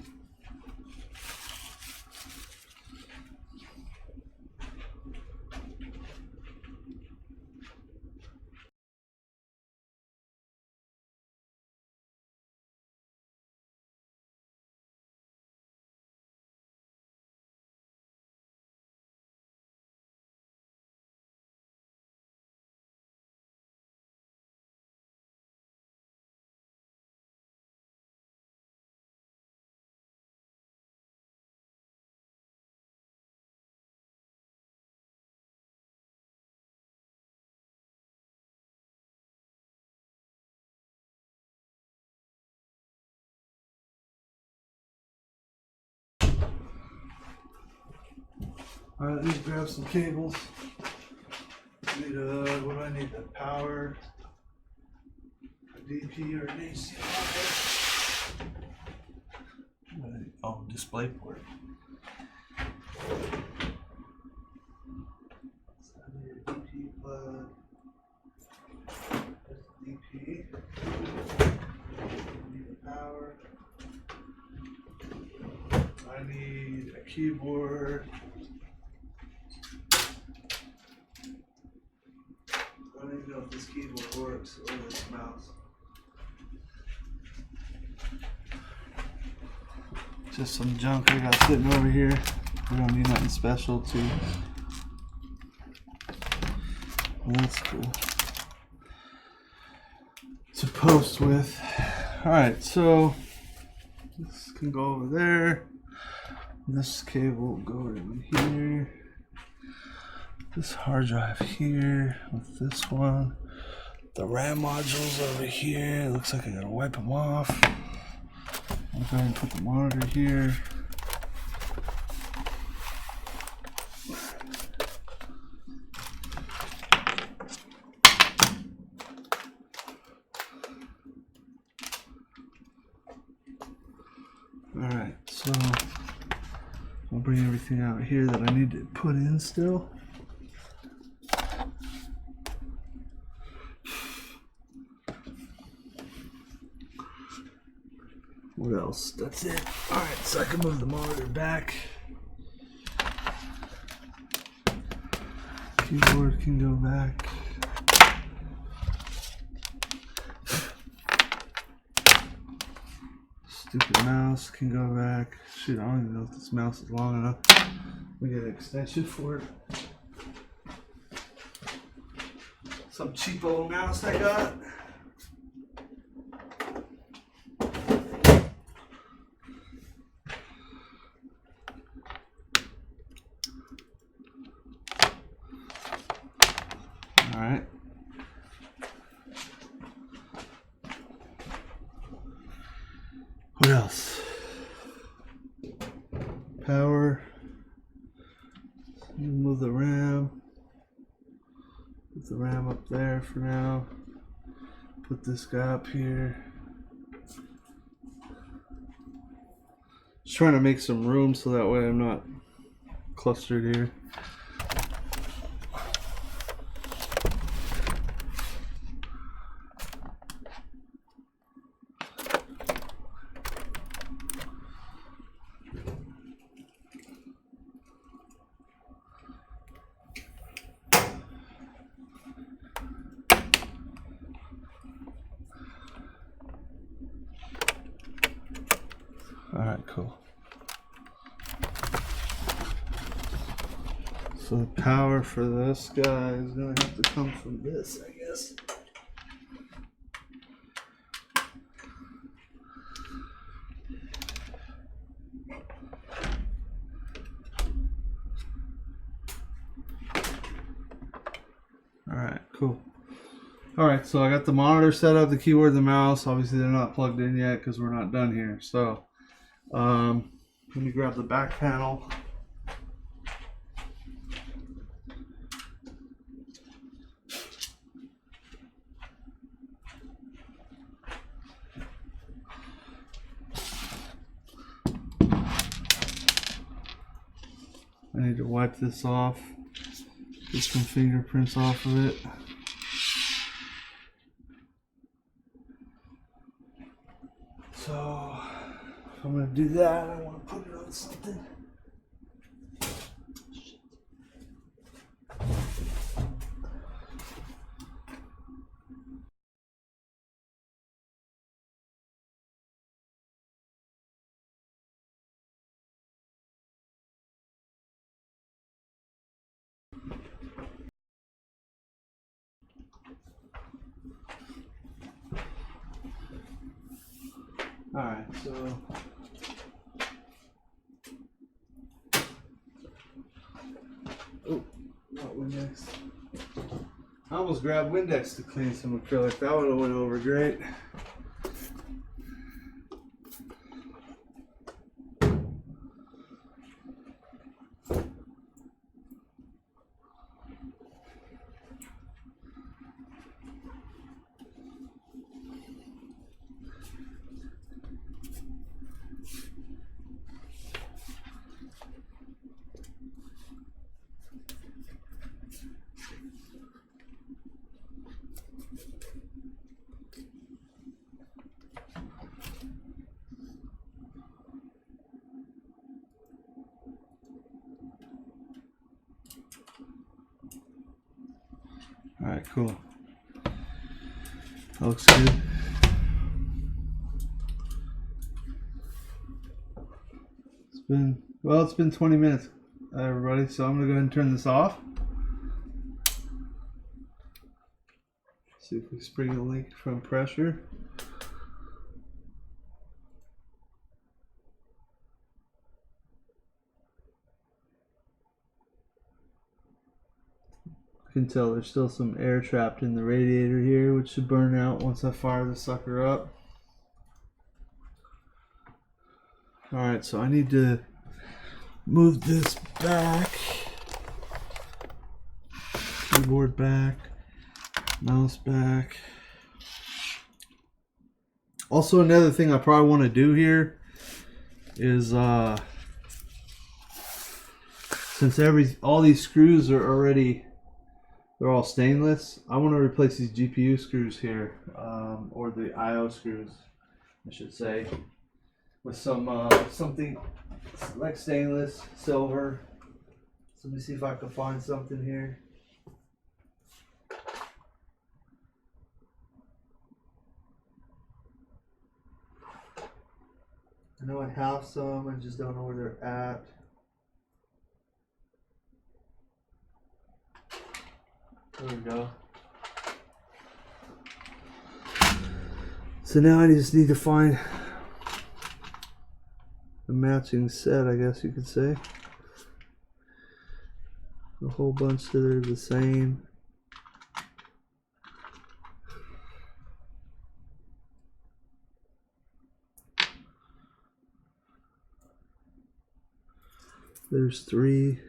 Alright, let me grab some cables. Need what do I need? The power, a DP or an AC outlet. Oh, display port. So I need a DP plug. There's the DP. I need the power. I need a keyboard. I don't even know if this keyboard works or this mouse. Just some junk I got sitting over here. We don't need nothing special to. Well, that's cool to post with. Alright, so this can go over there. This cable will go in here. This hard drive here with this one. The RAM modules over here. It looks like I gotta wipe them off. I'll go ahead and put the monitor here. Alright, so I'll bring everything out here that I need to put in still. What else? That's it. Alright, so I can move the monitor back. Keyboard can go back. Stupid mouse can go back. Shoot, I don't even know if this mouse is long enough. We get an extension for it. Some cheapo mouse I got. Alright. What else? Power. Move the RAM. Put the RAM up there for now. Put this guy up here. Just trying to make some room so that way I'm not clustered here. Alright, cool. So the power for this guy is going to have to come from this, I guess. Alright, cool. Alright, so I got the monitor set up, the keyboard, the mouse. Obviously they're not plugged in yet because we're not done here. So let me grab the back panel. I need to wipe this off, get some fingerprints off of it. So if I'm going to do that, I want to put it on something. Alright, so oh, not Windex. I almost grabbed Windex to clean some acrylic. That would have went over great. All right, cool. That looks good. It's been 20 minutes, everybody. So I'm gonna go ahead and turn this off. See if we spring a leak from pressure. You can tell there's still some air trapped in the radiator here, which should burn out once I fire the sucker up. Alright, so I need to move this back. Keyboard back. Mouse back. Also, another thing I probably want to do here is since all these screws are already, they're all stainless, I want to replace these GPU screws here, or the IO screws, I should say, with some something like stainless, silver. So let me see if I can find something here. I know I have some, I just don't know where they're at. There we go. So now I just need to find a matching set, I guess you could say. A whole bunch that are the same. There's 3.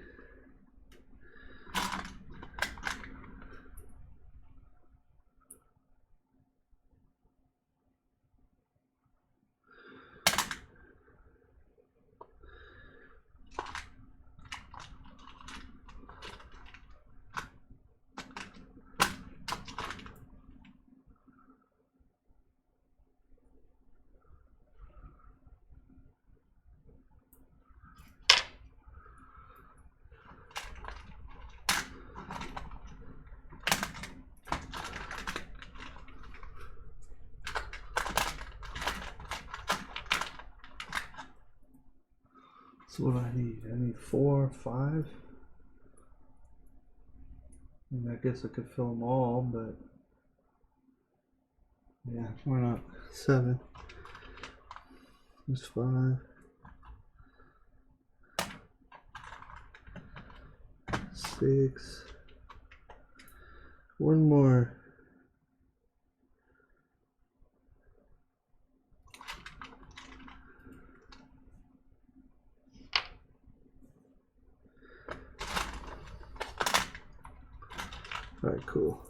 So what do I need? I need 4 or 5. And I guess I could fill them all, but yeah, why not? 7. There's 5. 6. 1 more. Alright, cool.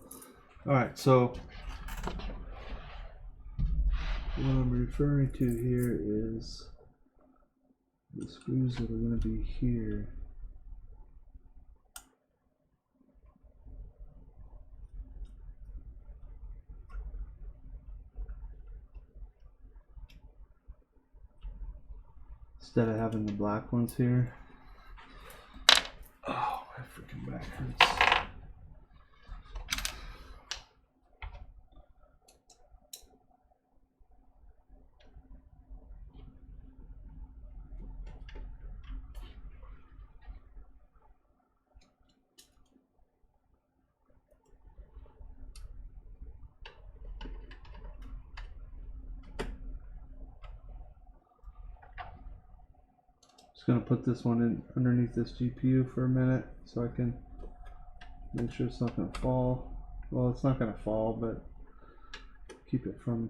Alright, so what I'm referring to here is the screws that are going to be here. instead of having the black ones here. Oh, my freaking back hurts. Going to put this one in underneath this GPU for a minute so I can make sure it's not going to fall. Well, it's not going to fall, but keep it from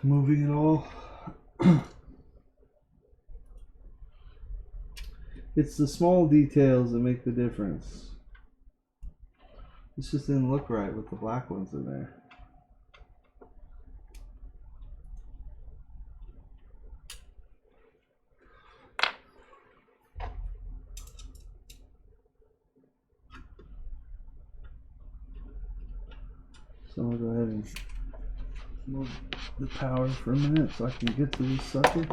moving at all. It's the small details that make the difference. This just didn't look right with the black ones in there. So I'll go ahead and move the power for a minute so I can get to this sucker.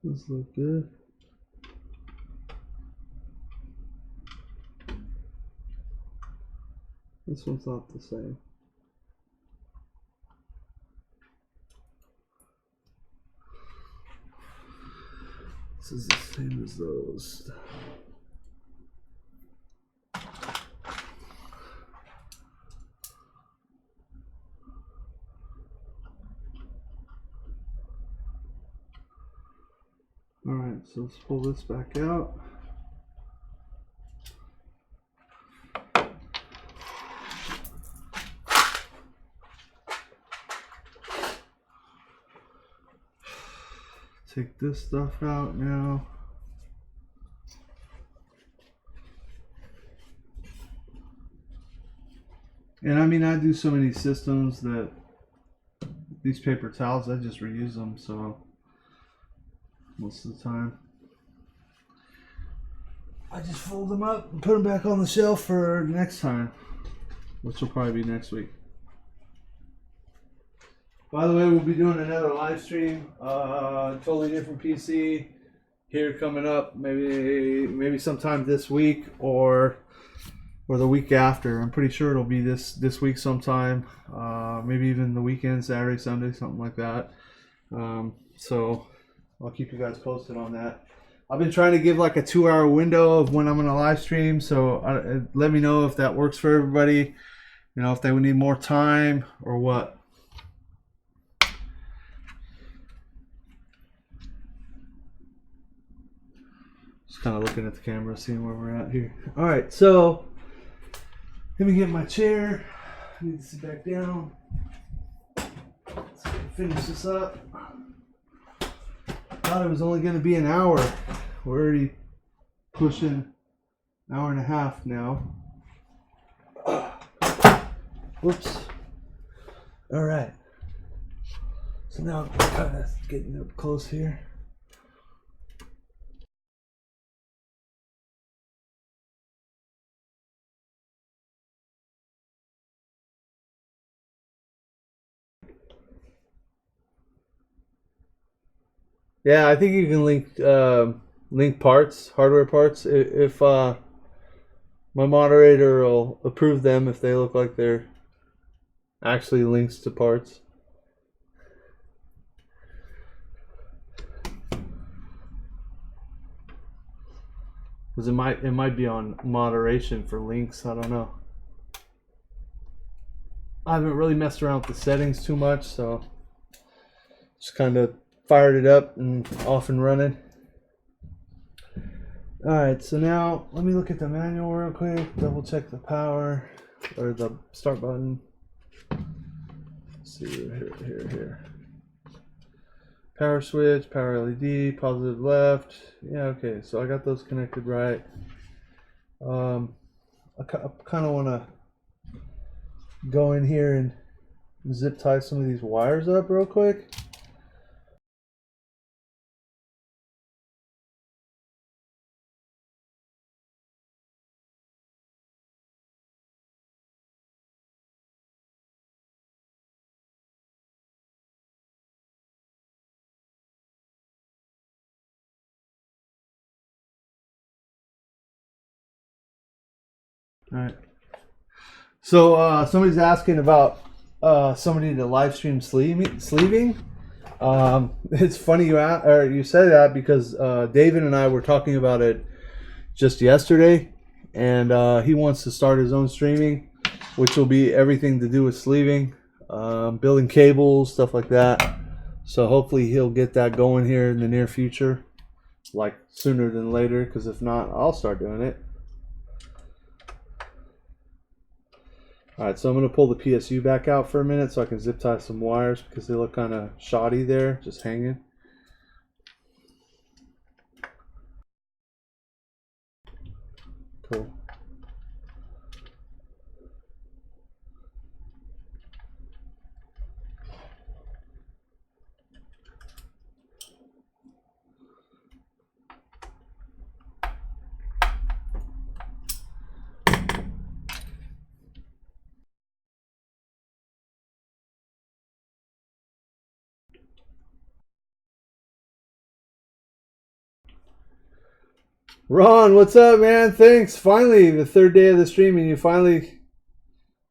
This look good. This one's not the same. This is the same as those. Alright, so let's pull this back out. Take this stuff out now. And I mean, I do so many systems that these paper towels, I just reuse them, so most of the time I just fold them up and put them back on the shelf for next time, which will probably be next week. By the way, we'll be doing another live stream, totally different PC here coming up, maybe sometime this week or the week after. I'm pretty sure it'll be this week sometime, maybe even the weekend, Saturday, Sunday, something like that. So I'll keep you guys posted on that. I've been trying to give like a 2-hour window of when I'm going to live stream, so let me know if that works for everybody. You know, if they would need more time or what. Just kind of looking at the camera, seeing where we're at here. All right, so let me get my chair. I need to sit back down. Let's finish this up. Thought it was only going to be an hour. We're already pushing an hour and a half now. Whoops. All right. So now I'm kind of getting up close here. Yeah, I think you can link parts, hardware parts, if my moderator will approve them if they look like they're actually links to parts. Because it might be on moderation for links. I don't know. I haven't really messed around with the settings too much, so just kind of fired it up and off and running. Alright, so now let me look at the manual real quick, double check the power or the start button. Let's see, here. Power switch, power LED, positive left. Yeah, okay, so I got those connected right. I kind of want to go in here and zip tie some of these wires up real quick. All right. So somebody's asking about somebody to live stream sleeving. It's funny you say that because David and I were talking about it just yesterday, and he wants to start his own streaming, which will be everything to do with sleeving, building cables, stuff like that. So hopefully he'll get that going here in the near future, like sooner than later, because if not, I'll start doing it. Alright, so I'm going to pull the PSU back out for a minute so I can zip tie some wires because they look kind of shoddy there, just hanging. Cool. Ron, what's up, man? Thanks. Finally, the third day of the streaming, you finally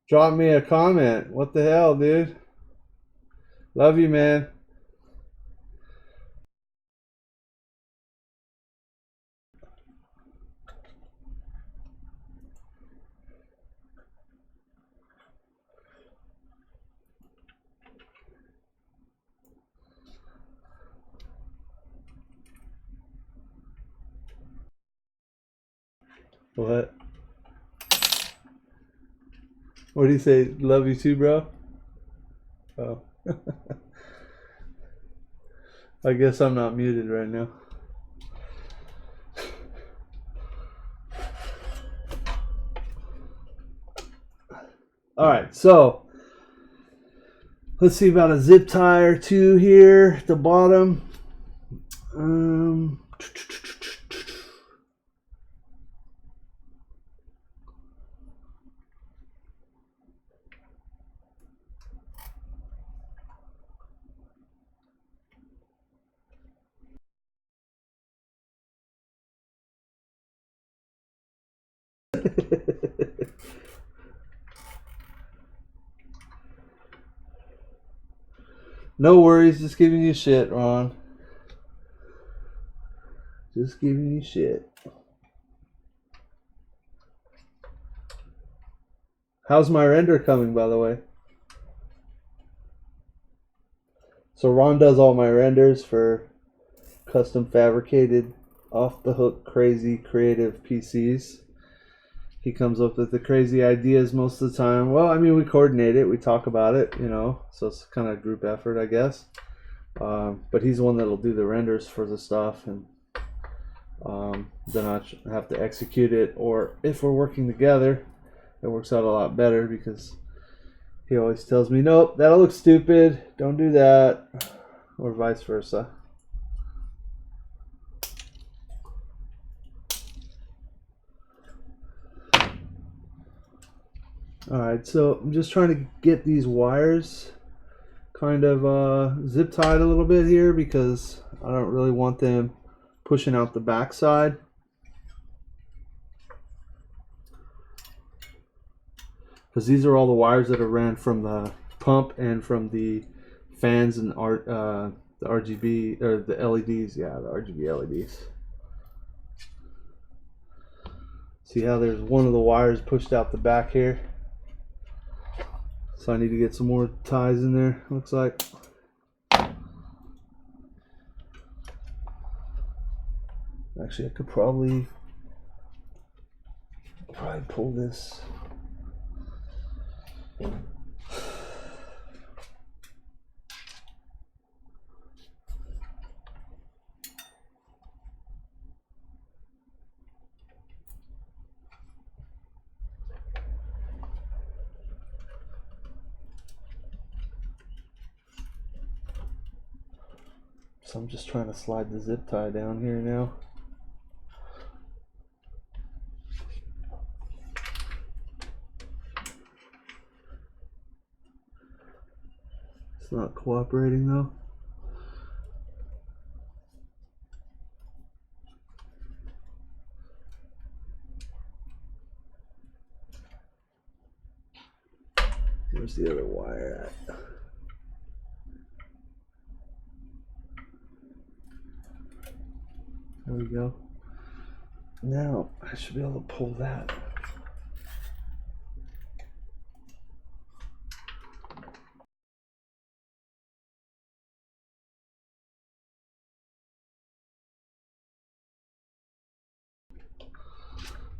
dropped me a comment. What the hell, dude? Love you, man. What? What do you say? Love you too, bro? Oh. I guess I'm not muted right now. Alright, so let's see about a zip tie or two here at the bottom. No worries, just giving you shit, Ron. Just giving you shit. How's my render coming, by the way? So Ron does all my renders for custom fabricated, off-the-hook, crazy, creative PCs. He comes up with the crazy ideas most of the time. Well, I mean, we coordinate it. We talk about it, you know. So it's kind of a group effort, I guess. But he's the one that'll do the renders for the stuff. And then I have to execute it. Or if we're working together, it works out a lot better because he always tells me, nope, that'll look stupid. Don't do that. Or vice versa. Alright, so I'm just trying to get these wires kind of zip tied a little bit here because I don't really want them pushing out the backside. Because these are all the wires that are ran from the pump and from the fans and the RGB, or the LEDs, yeah, the RGB LEDs. See how there's one of the wires pushed out the back here? So I need to get some more ties in there, looks like. Actually, I could probably pull this. So I'm just trying to slide the zip tie down here now. It's not cooperating though. Where's the other wire at? There we go. Now I should be able to pull that.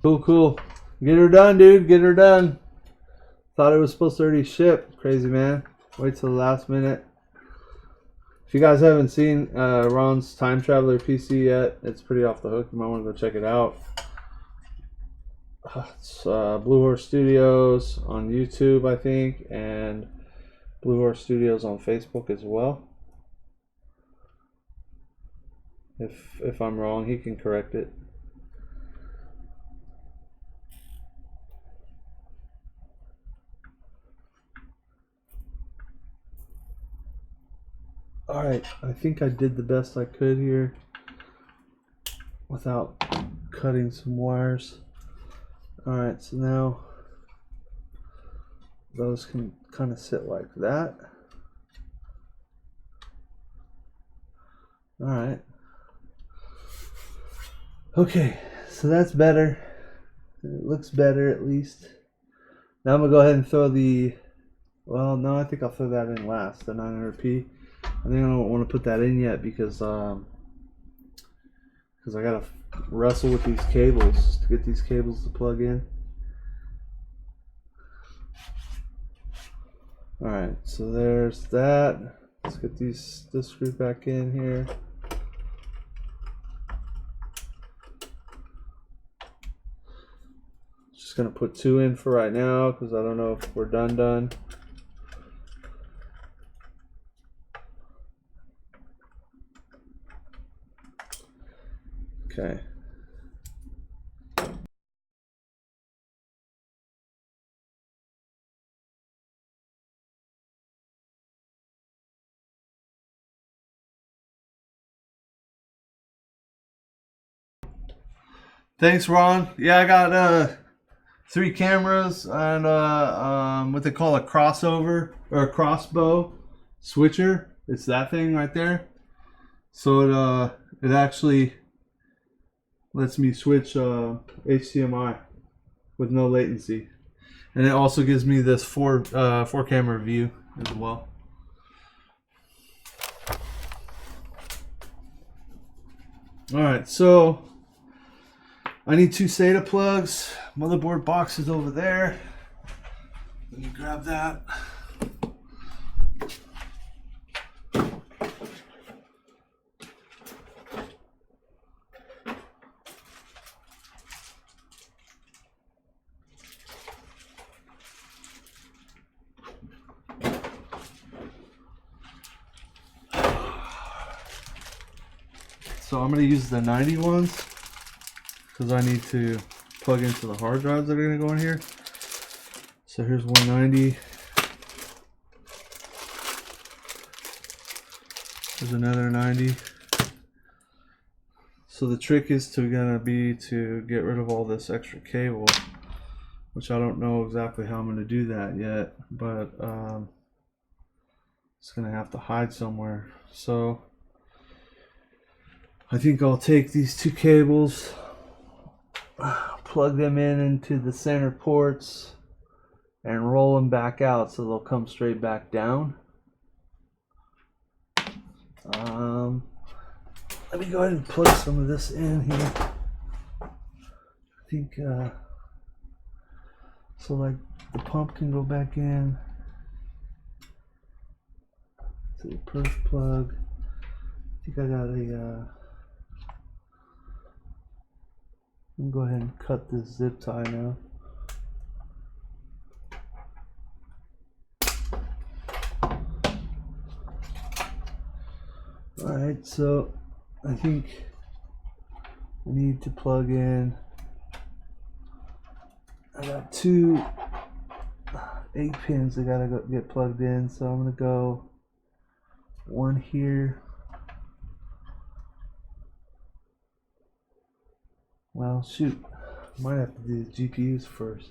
Cool, cool. Get her done, dude. Get her done. Thought it was supposed to already ship. Crazy, man. Wait till the last minute. If you guys haven't seen Ron's Time Traveler PC yet, it's pretty off the hook. You might want to go check it out. It's Blue Horse Studios on YouTube, I think, and Blue Horse Studios on Facebook as well. If I'm wrong, he can correct it. Alright, I think I did the best I could here without cutting some wires. Alright, so now those can kind of sit like that. Alright. Okay, so that's better. It looks better at least. Now I'm going to go ahead and throw the, well, no, I think I'll throw that in last, the 900p. I think I don't want to put that in yet because I gotta wrestle with these cables to get these cables to plug in. Alright, so there's that. Let's get this screw back in here. Just gonna put 2 in for right now because I don't know if we're done. Okay. Thanks, Ron. Yeah, I got 3 cameras and what they call a crossover or a crossbow switcher. It's that thing right there. So it actually lets me switch HDMI with no latency, and it also gives me this 4 camera view as well. All right, so I need 2 SATA plugs. Motherboard box is over there. Let me grab that. So I'm going to use the 90 ones because I need to plug into the hard drives that are going to go in here. So here's 190. There's another 90. So the trick is gonna be to get rid of all this extra cable, which I don't know exactly how I'm going to do that yet, but it's going to have to hide somewhere. So I think I'll take these 2 cables, plug them into the center ports, and roll them back out so they'll come straight back down. Let me go ahead and plug some of this in here. I think so, like the pump can go back in to the perf plug. I think I got a I'm going to go ahead and cut this zip tie now. Alright, Alright, so I think I need to plug in. I got two 8 pins that gotta get plugged in, so I'm gonna go one here. Well, shoot, might have to do the GPUs first.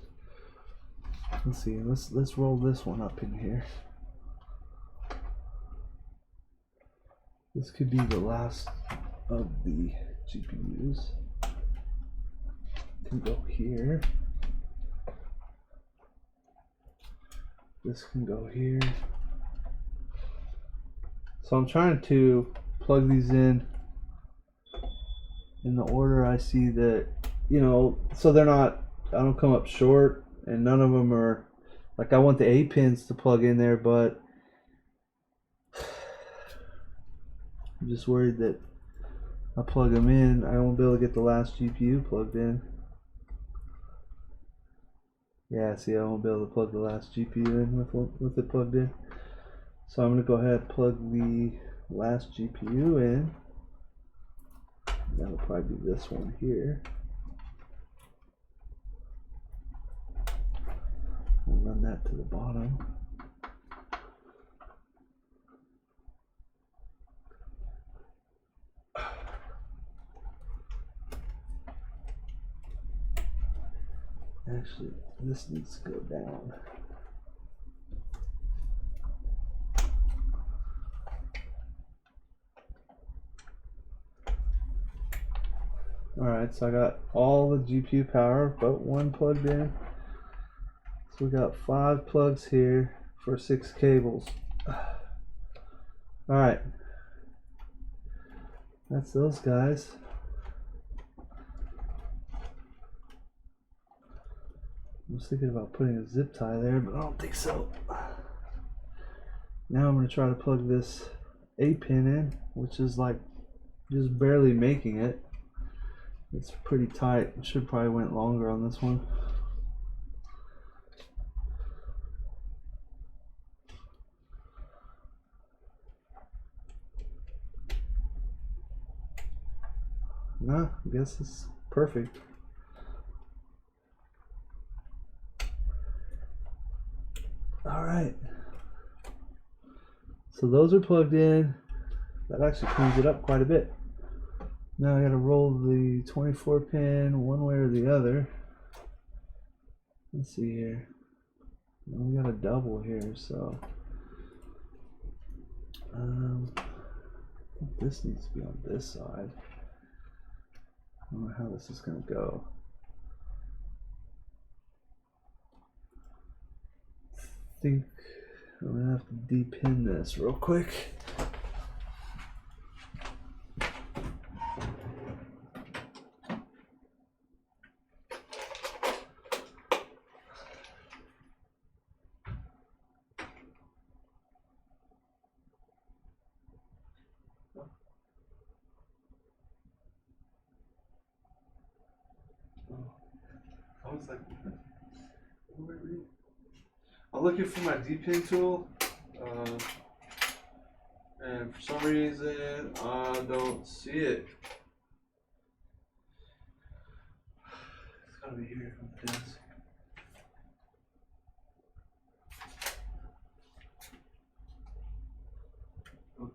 Let's see. Let's roll this one up in here. This could be the last of the GPUs. Can go here. This can go here. So I'm trying to plug these in the order I see that, you know, so they're not, I don't come up short, and none of them are, like, I want the 8 pins to plug in there, but I'm just worried that I plug them in, I won't be able to get the last GPU plugged in. Yeah, see, I won't be able to plug the last GPU in with it plugged in. So I'm going to go ahead and plug the last GPU in. That'll probably be this one here. We'll run that to the bottom. Actually, this needs to go down. Alright, so I got all the GPU power but one plugged in. So we got 5 plugs here for 6 cables. Alright, that's those guys. I was thinking about putting a zip tie there, but I don't think so. Now I'm going to try to plug this 8 pin in, which is like just barely making it. It's pretty tight. It should probably went longer on this one. No, I guess it's perfect. Alright, so those are plugged in. That actually cleans it up quite a bit. Now I gotta roll the 24 pin one way or the other. Let's see here. We got a double here, so I think this needs to be on this side. I don't know how this is gonna go. I think I'm gonna have to de-pin this real quick. I was like, I'm looking for my D-pin tool, and for some reason I don't see it. It's gotta be here on the desk. Okay.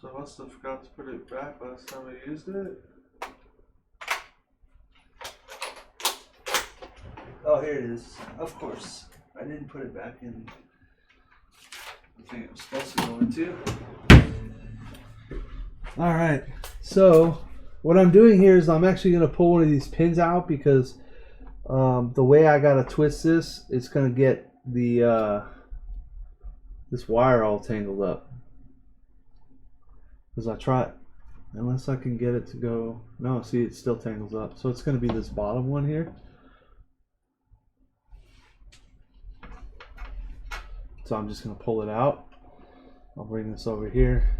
So I must have forgot to put it back last time I used it. Oh, here it is. Of course. I didn't put it back in the thing it was supposed to go into. Alright, so what I'm doing here is I'm actually going to pull one of these pins out because the way I got to twist this, it's going to get the this wire all tangled up. Because I try, unless I can get it to go, no, see, it still tangles up. So it's going to be this bottom one here. So I'm just going to pull it out. I'll bring this over here.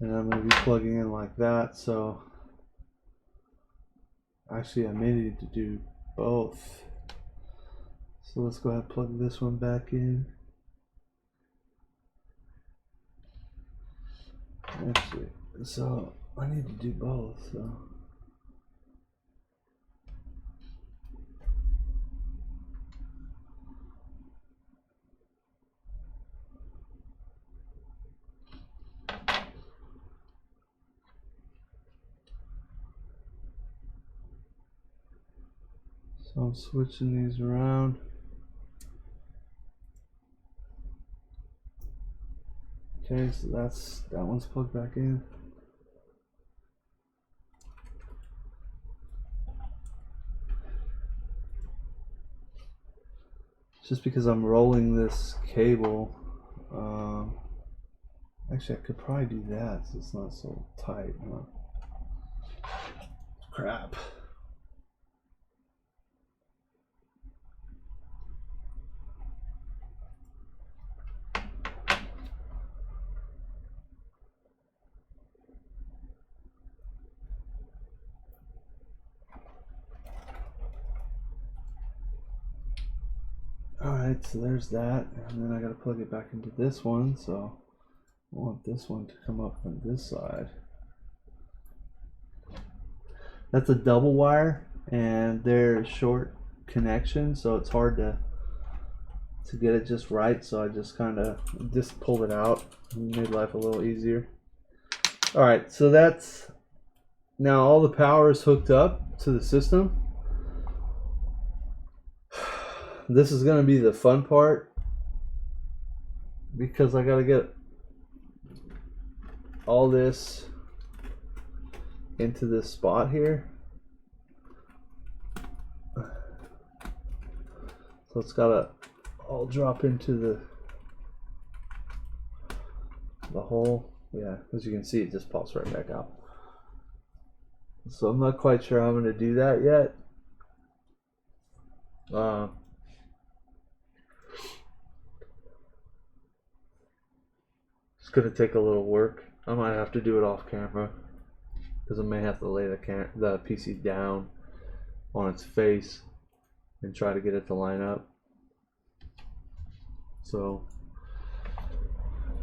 And I'm going to be plugging in like that. So actually I may need to do both. So let's go ahead and plug this one back in. Actually, so I need to do both. So I'm switching these around. Okay, so that one's plugged back in. Just because I'm rolling this cable, actually I could probably do that so it's not so tight, huh? Crap. Alright, so there's that, and then I gotta plug it back into this one, so I want this one to come up on this side. That's a double wire, and they're short connection, so it's hard to get it just right, so I just kind of just pulled it out and made life a little easier. Alright, so that's now all the power is hooked up to the system. This is going to be the fun part because I got to get all this into this spot here. So it's got to all drop into the hole. Yeah, as you can see, it just pops right back out. So I'm not quite sure how I'm going to do that yet. It's going to take a little work. I might have to do it off camera because I may have to lay the PC down on its face and try to get it to line up. So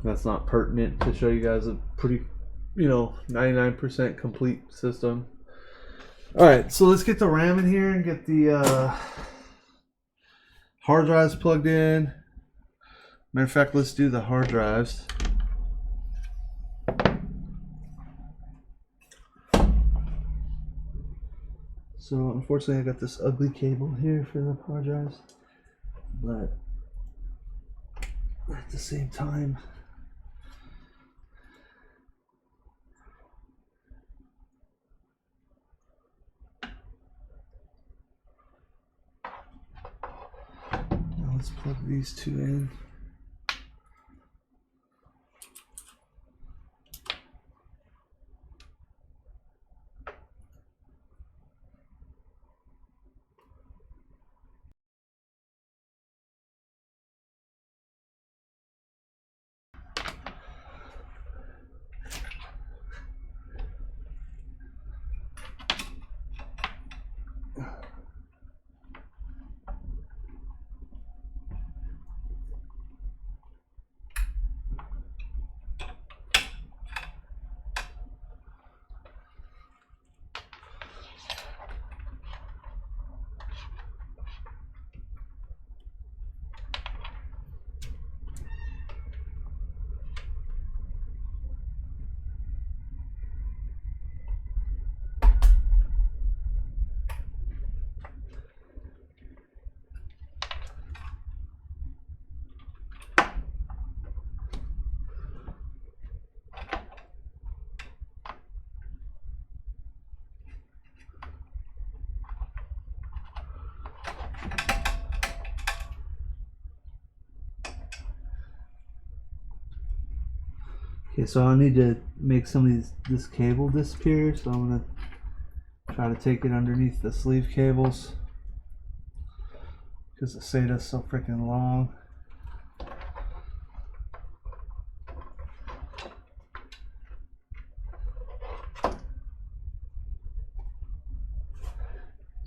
that's not pertinent to show you guys a pretty, 99% complete system. All right, so let's get the RAM in here and get the hard drives plugged in. Matter of fact, let's do the hard drives. So unfortunately I got this ugly cable here for the hard drives, but at the same time now let's plug these two in. Okay, so I need to make some of this cable disappear, so I'm going to try to take it underneath the sleeve cables because the SATA's so freaking long.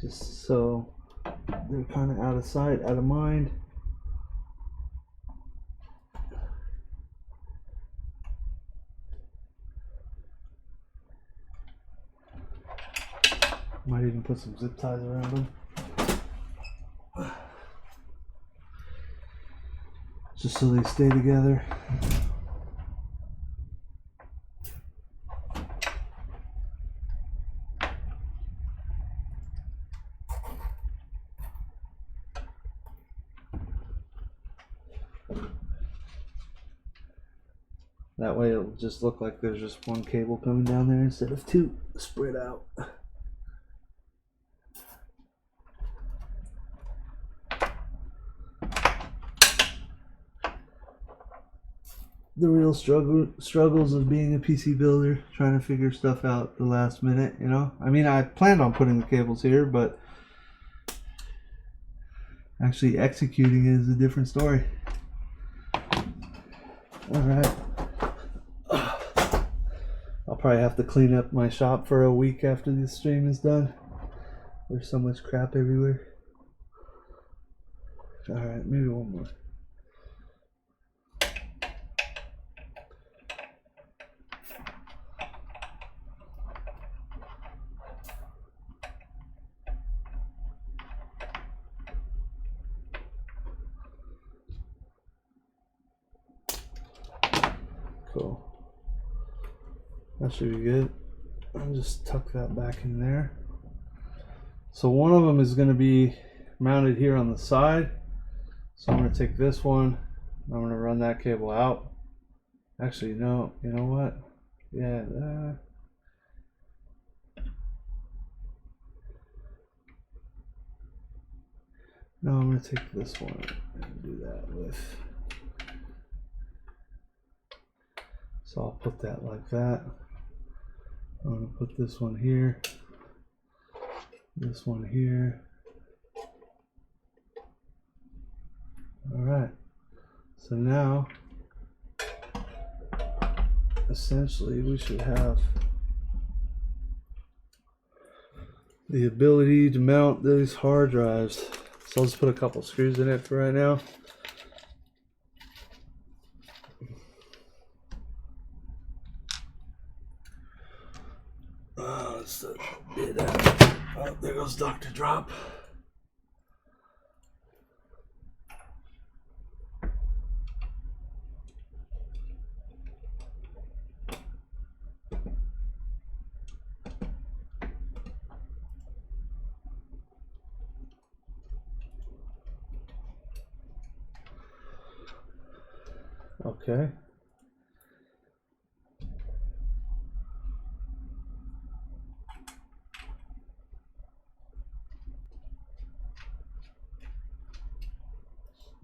just so they're kind of out of sight, out of mind. Might even put some zip ties around them, just so they stay together. That way it'll just look like there's just one cable coming down there instead of two spread out. The real struggles of being a PC builder, trying to figure stuff out the last minute, you know? I mean, I planned on putting the cables here, but actually executing it is a different story. Alright. I'll probably have to clean up my shop for a week after this stream is done. There's so much crap everywhere. Alright, maybe one more. Cool. That should be good. I'll just tuck that back in there. So one of them is going to be mounted here on the side. So I'm going to take this one. I'm going to run that cable out. Actually, no. You know what? Yeah. No, I'm going to take this one and do that with. So I'll put that like that. I'm going to put this one here, this one here. All right. So now, essentially, we should have the ability to mount these hard drives. So I'll just put a couple screws in it for right now. Oh, there goes Dr. Drop. Okay.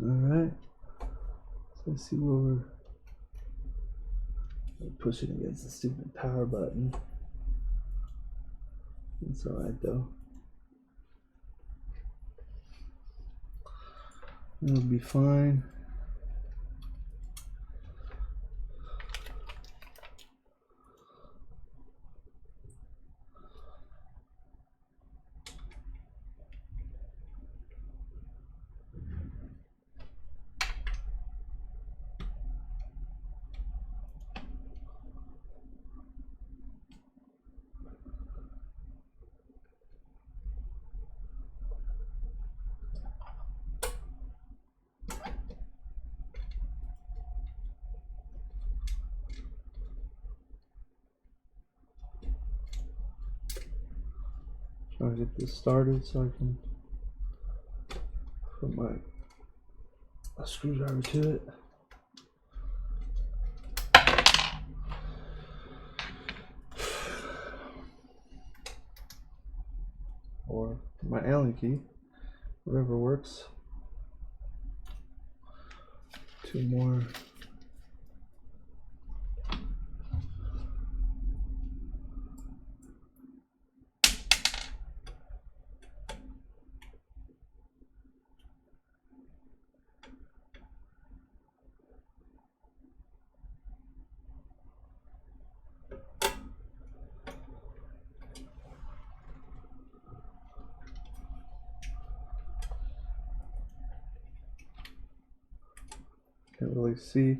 All right. So let's see where we're pushing against the stupid power button. It's all right though. It'll be fine. Trying to get this started so I can put a screwdriver to it. Or my Allen key, whatever works. Two more. Can't really see.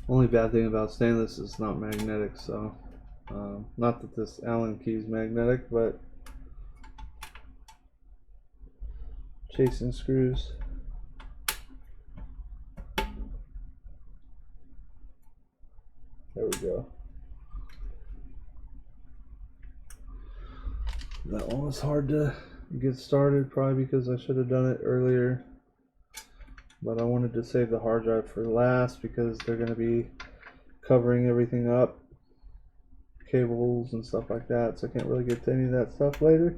Only bad thing about stainless is it's not magnetic, so not that this Allen key is magnetic, but chasing screws. There we go. That one was hard to get started, probably because I should have done it earlier. But I wanted to save the hard drive for last because they're going to be covering everything up, cables and stuff like that, so I can't really get to any of that stuff later.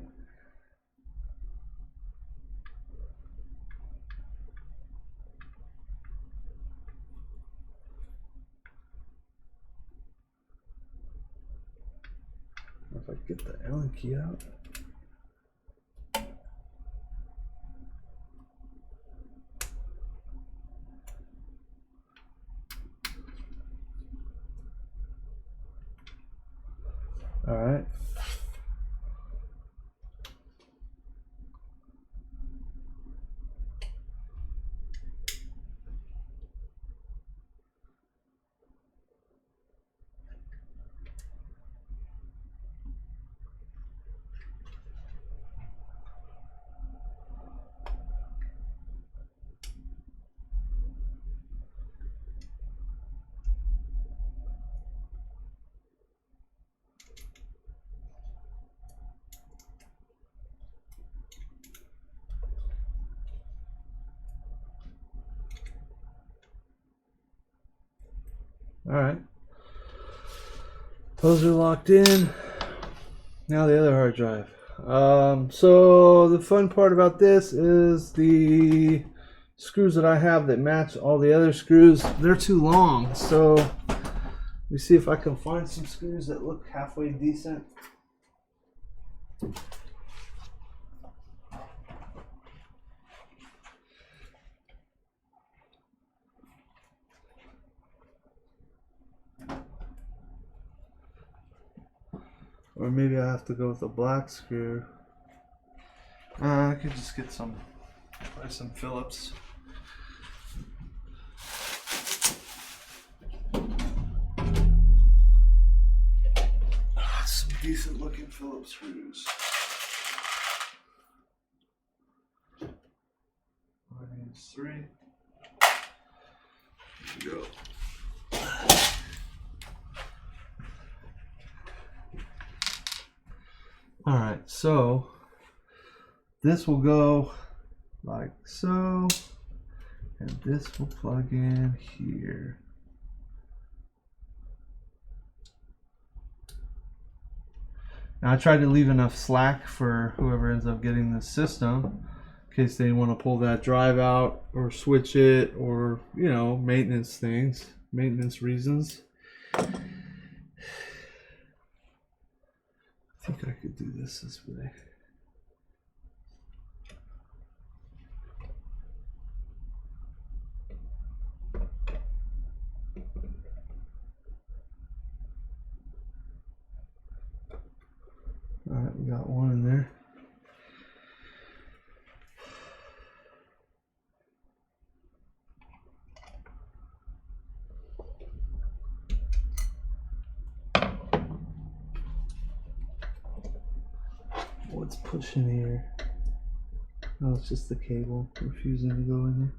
If I get the Allen key out. All right. All right, those are locked in. Now the other hard drive. So the fun part about this is the screws that I have that match all the other screws. They're too long, so let me see if I can find some screws that look halfway decent. Or maybe I have to go with a black screw. I could just get some Phillips. Some decent looking Phillips screws. -3. There you go. All right, so this will go like so, and this will plug in here. Now I tried to leave enough slack for whoever ends up getting the system in case they want to pull that drive out or switch it, or, you know, maintenance things, maintenance reasons. I think I could do this way. All right, we got one in there. What's pushing here? Oh, it's just the cable refusing to go in there.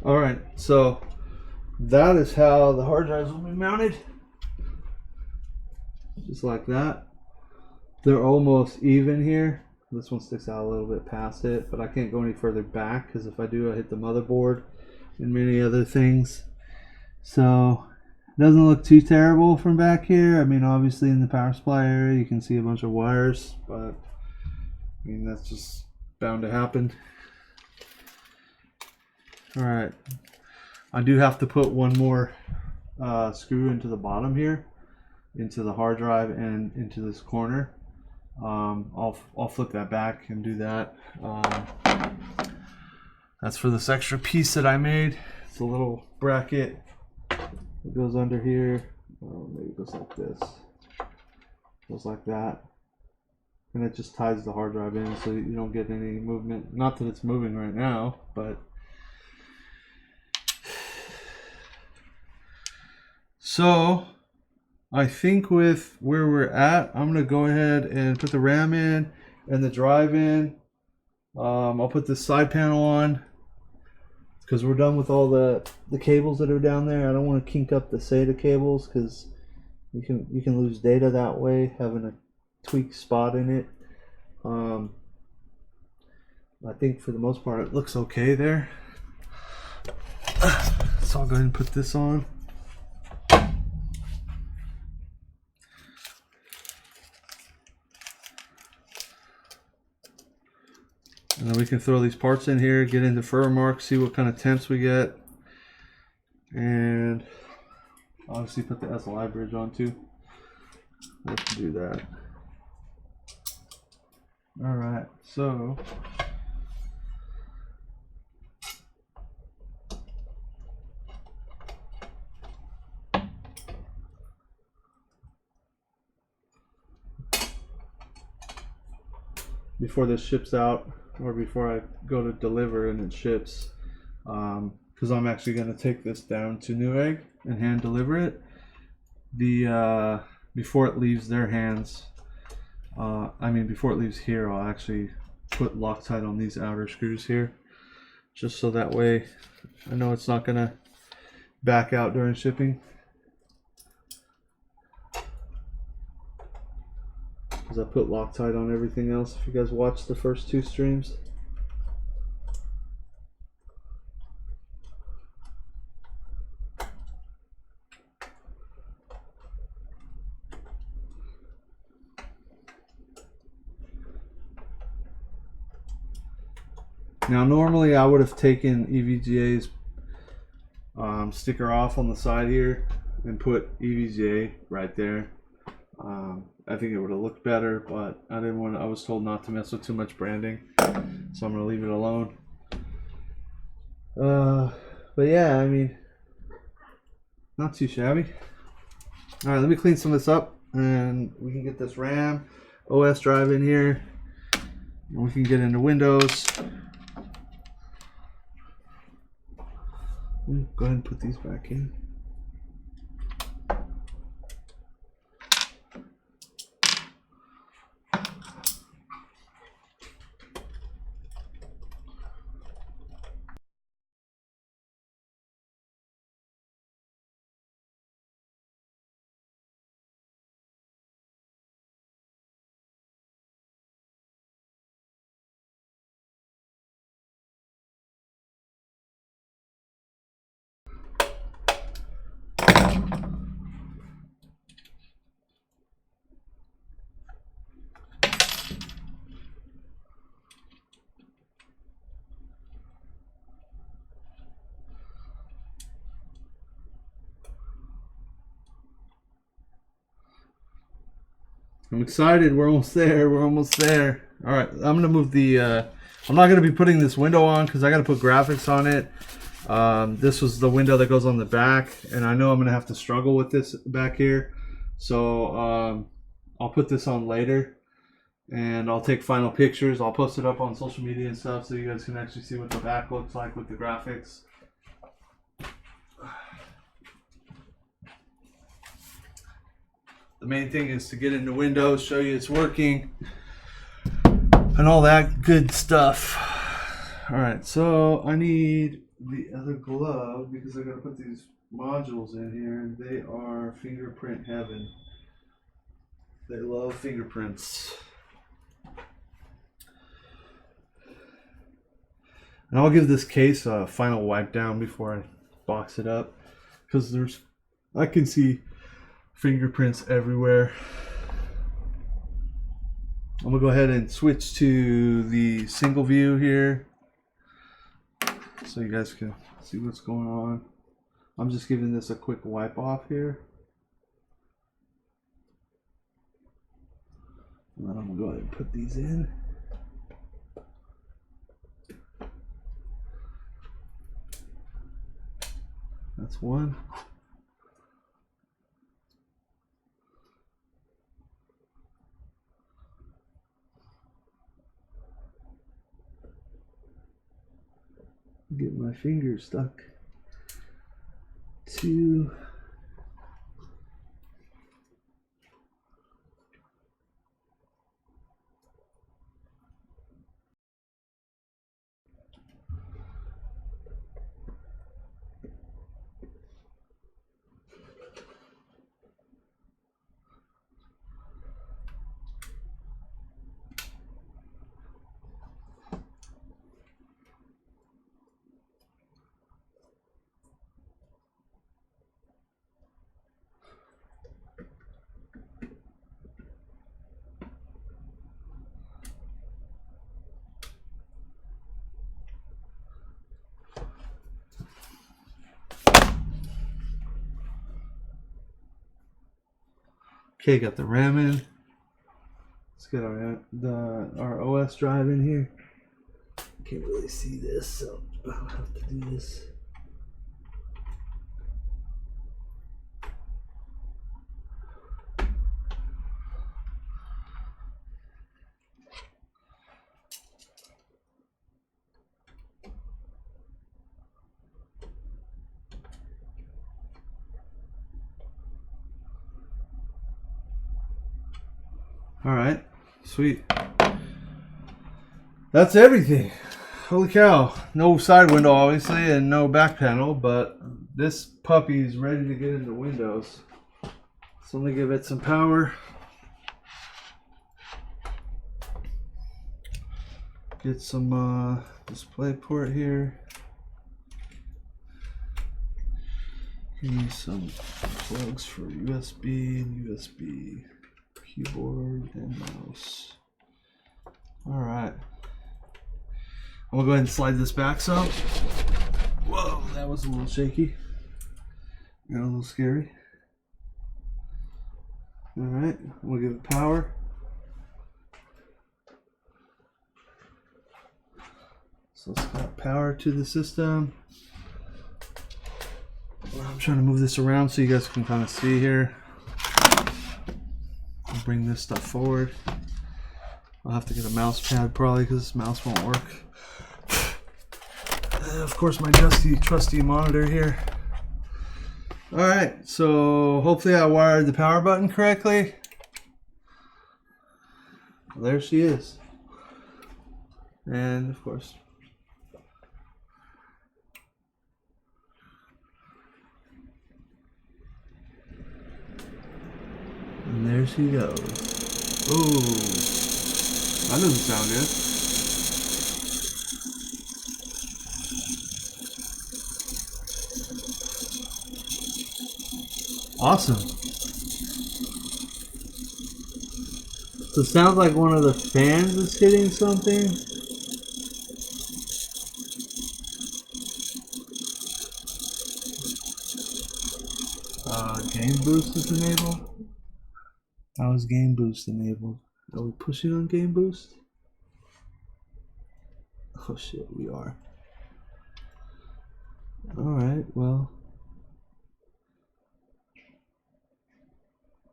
All right, so that is how the hard drives will be mounted. Just like that. They're almost even here. This one sticks out a little bit past it, but I can't go any further back because if I do, I hit the motherboard and many other things. So it doesn't look too terrible from back here. I mean, obviously in the power supply area, you can see a bunch of wires, but I mean, that's just bound to happen. All right, I do have to put one more screw into the bottom here, into the hard drive and into this corner. I'll flip that back and do that. That's for this extra piece that I made. It's a little bracket that goes under here. Maybe it goes like this. Goes like that. And it just ties the hard drive in so you don't get any movement. Not that it's moving right now, but so I think with where we're at, I'm going to go ahead and put the RAM in and the drive in. I'll put this side panel on because we're done with all the cables that are down there. I don't want to kink up the SATA cables because you can lose data that way, having a tweaked spot in it. I think for the most part it looks okay there. So I'll go ahead and put this on. And then we can throw these parts in here, get into Furmark, see what kind of temps we get. And obviously put the SLI bridge on too. Let's do that. Alright, so before this ships out, or before I go to deliver and it ships, because I'm actually going to take this down to Newegg and hand deliver it. Before it leaves their hands, before it leaves here, I'll actually put Loctite on these outer screws here, just so that way I know it's not going to back out during shipping. Because I put Loctite on everything else. If you guys watched the first 2 streams. Now normally I would have taken EVGA's sticker off on the side here and put EVGA right there. I think it would have looked better, but I didn't want. I was told not to mess with too much branding, so I'm gonna leave it alone. But yeah, I mean, not too shabby. All right, let me clean some of this up, and we can get this RAM OS drive in here, and we can get into Windows. Go ahead and put these back in. I'm excited. We're almost there. We're almost there. All right, I'm gonna move the. I'm not gonna be putting this window on because I gotta put graphics on it. This was the window that goes on the back, and I know I'm gonna have to struggle with this back here. So I'll put this on later, and I'll take final pictures. I'll post it up on social media and stuff so you guys can actually see what the back looks like with the graphics. The main thing is to get into Windows, show you it's working, and all that good stuff. All right, so I need the other glove because I gotta put these modules in here, and they are fingerprint heaven. They love fingerprints. And I'll give this case a final wipe down before I box it up, because I can see fingerprints everywhere. I'm gonna go ahead and switch to the single view here so you guys can see what's going on. I'm just giving this a quick wipe off here. And then I'm gonna go ahead and put these in. That's one. Get my finger stuck. Two. Okay, got the RAM in. Let's get our OS drive in here. Can't really see this, so I'll have to do this. All right, sweet. That's everything. Holy cow. No side window, obviously, and no back panel, but this puppy is ready to get into Windows. So let me give it some power. Get some display port here. Need some plugs for USB and USB. Keyboard and mouse. All right. I'm gonna go ahead and slide this back some. Whoa, that was a little shaky. Got a little scary. All right, I'm gonna give it power. So it's got power to the system. I'm trying to move this around so you guys can kind of see here. Bring this stuff forward. I'll have to get a mouse pad probably because this mouse won't work. Of course, my trusty monitor here. All right, so hopefully I wired the power button correctly. Well, there she is. And of course, and there she goes. Ooh, that doesn't sound good. Awesome. So it sounds like one of the fans is hitting something. Game boost is enabled. How is game boost enabled? Are we pushing on game boost? Oh shit, we are. Alright, well.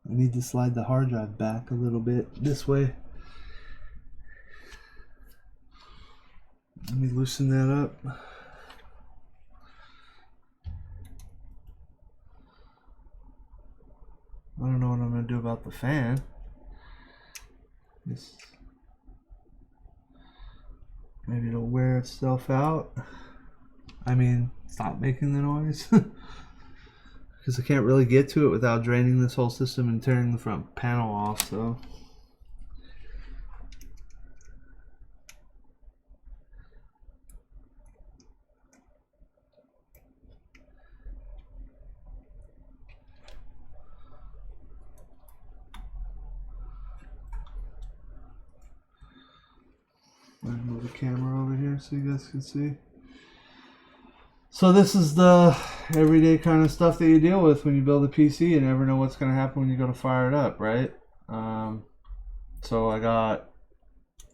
I need to slide the hard drive back a little bit this way. Let me loosen that up. I don't know what I'm going to do about the fan. Maybe it'll wear itself out. I mean, stop making the noise. Because I can't really get to it without draining this whole system and tearing the front panel off, so. I'm gonna move the camera over here so you guys can see. So this is the everyday kind of stuff that you deal with when you build a PC. You never know what's going to happen when you go to fire it up, right? So I got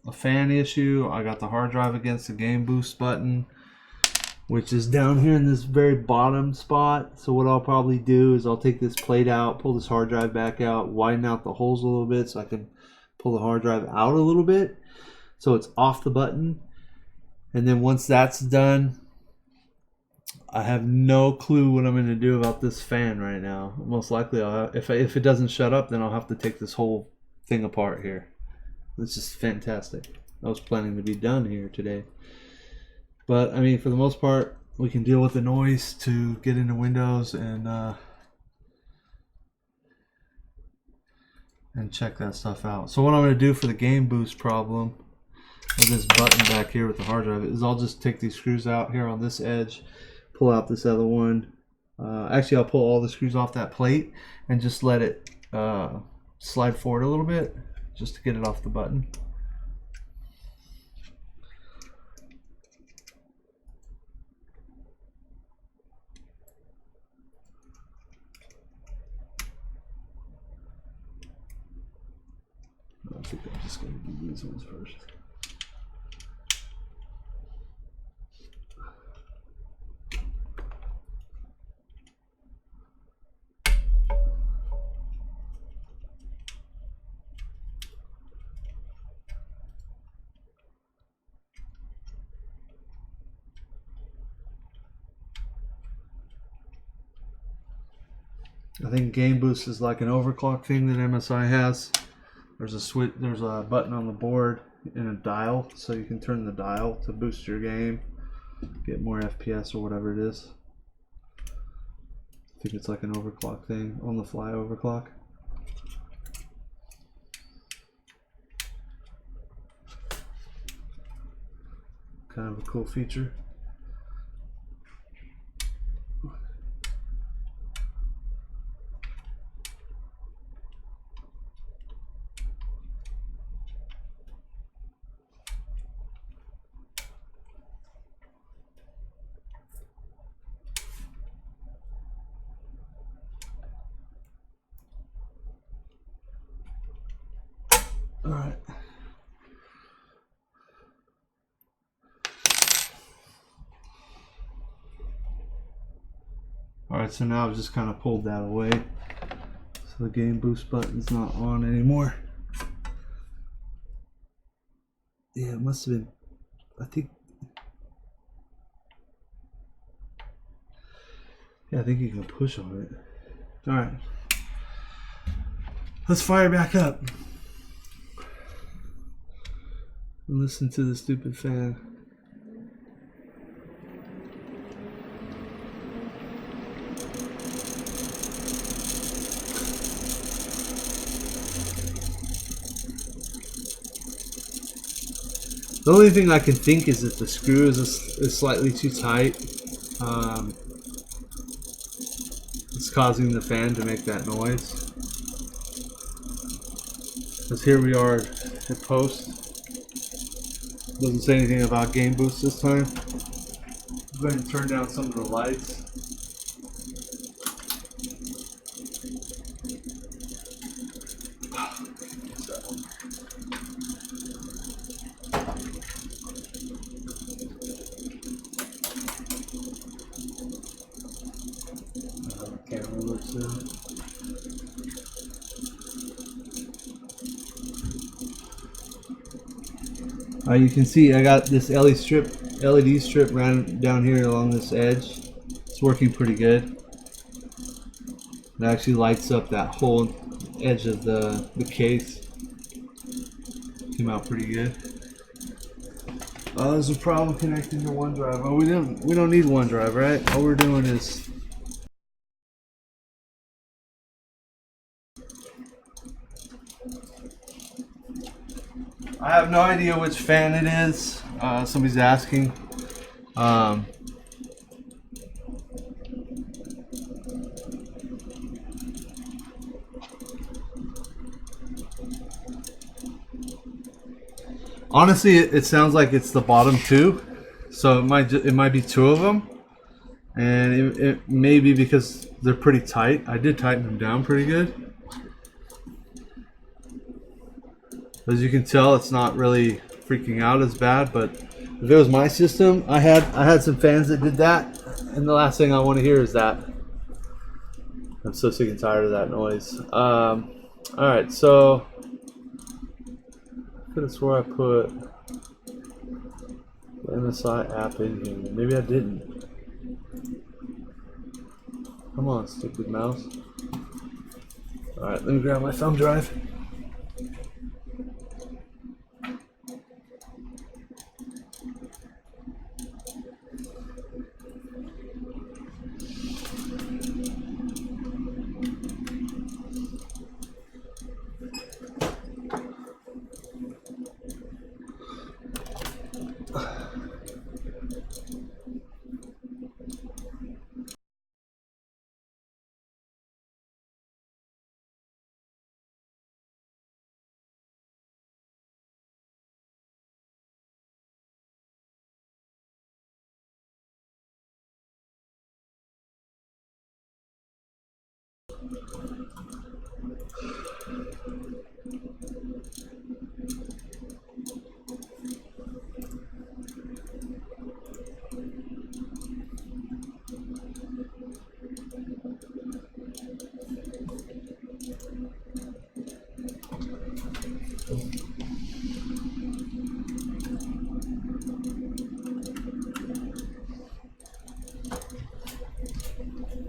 a fan issue. I got the hard drive against the game boost button, which is down here in this very bottom spot. So what I'll probably do is I'll take this plate out, pull this hard drive back out, widen out the holes a little bit so I can pull the hard drive out a little bit so it's off the button. And then once that's done, I have no clue what I'm going to do about this fan right now. Most likely, if it doesn't shut up, then I'll have to take this whole thing apart here. This is fantastic. I was planning to be done here today. But, I mean, for the most part, we can deal with the noise to get into Windows and check that stuff out. So what I'm going to do for the game boost problem with this button back here with the hard drive is I'll just take these screws out here on this edge, pull out this other one. Actually, I'll pull all the screws off that plate and just let it slide forward a little bit just to get it off the button. I think I'm just going to do these ones first. I think Game Boost is like an overclock thing that MSI has. There's a switch, there's a button on the board and a dial, so you can turn the dial to boost your game, get more FPS or whatever it is. I think it's like an overclock thing, on the fly overclock. Kind of a cool feature. Alright. Alright, so now I've just kind of pulled that away. So the game boost button's not on anymore. Yeah, it must have been, I think, yeah, I think you can push on it. Alright. Let's fire back up. And listen to the stupid fan. The only thing I can think is that the screw is slightly too tight. It's causing the fan to make that noise. Because here we are at post. Doesn't say anything about game boost this time. Go ahead and turn down some of the lights. The camera looks in. You can see I got this LED strip ran down here along this edge. It's working pretty good. It actually lights up that whole edge of the case. Came out pretty good. There's a problem connecting to OneDrive. Oh, we don't need OneDrive, right? All we're doing is I have no idea which fan it is. Somebody's asking. Honestly, it sounds like it's the bottom two, so it might be two of them, and it may be because they're pretty tight. I did tighten them down pretty good. As you can tell, it's not really freaking out as bad, but if it was my system, I had some fans that did that, and the last thing I want to hear is that. I'm so sick and tired of that noise. All right, so I could have swore I put the MSI app in here. Maybe I didn't. Come on, stupid mouse. All right, let me grab my thumb drive.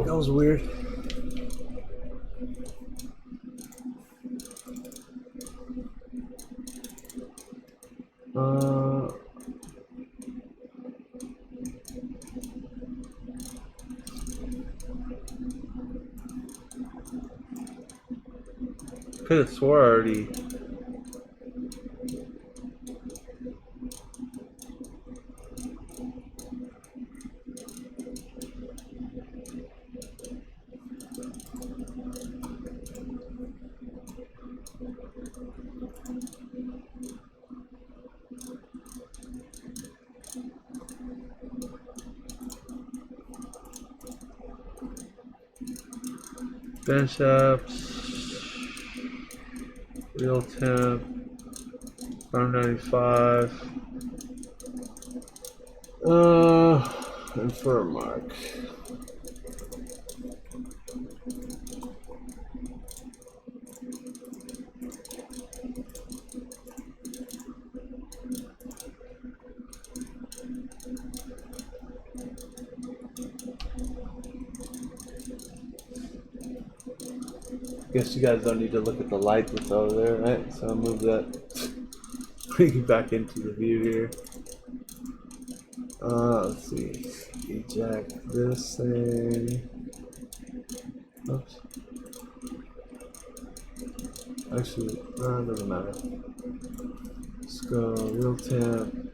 That was weird. Could have swore I already. Bench apps, real temp, 595, and for a mark. Guess you guys don't need to look at the light that's over there, right? So I'll move that, bring it back into the view here. Let's see, eject this thing. Oops. Actually, it doesn't matter. Let's go real temp.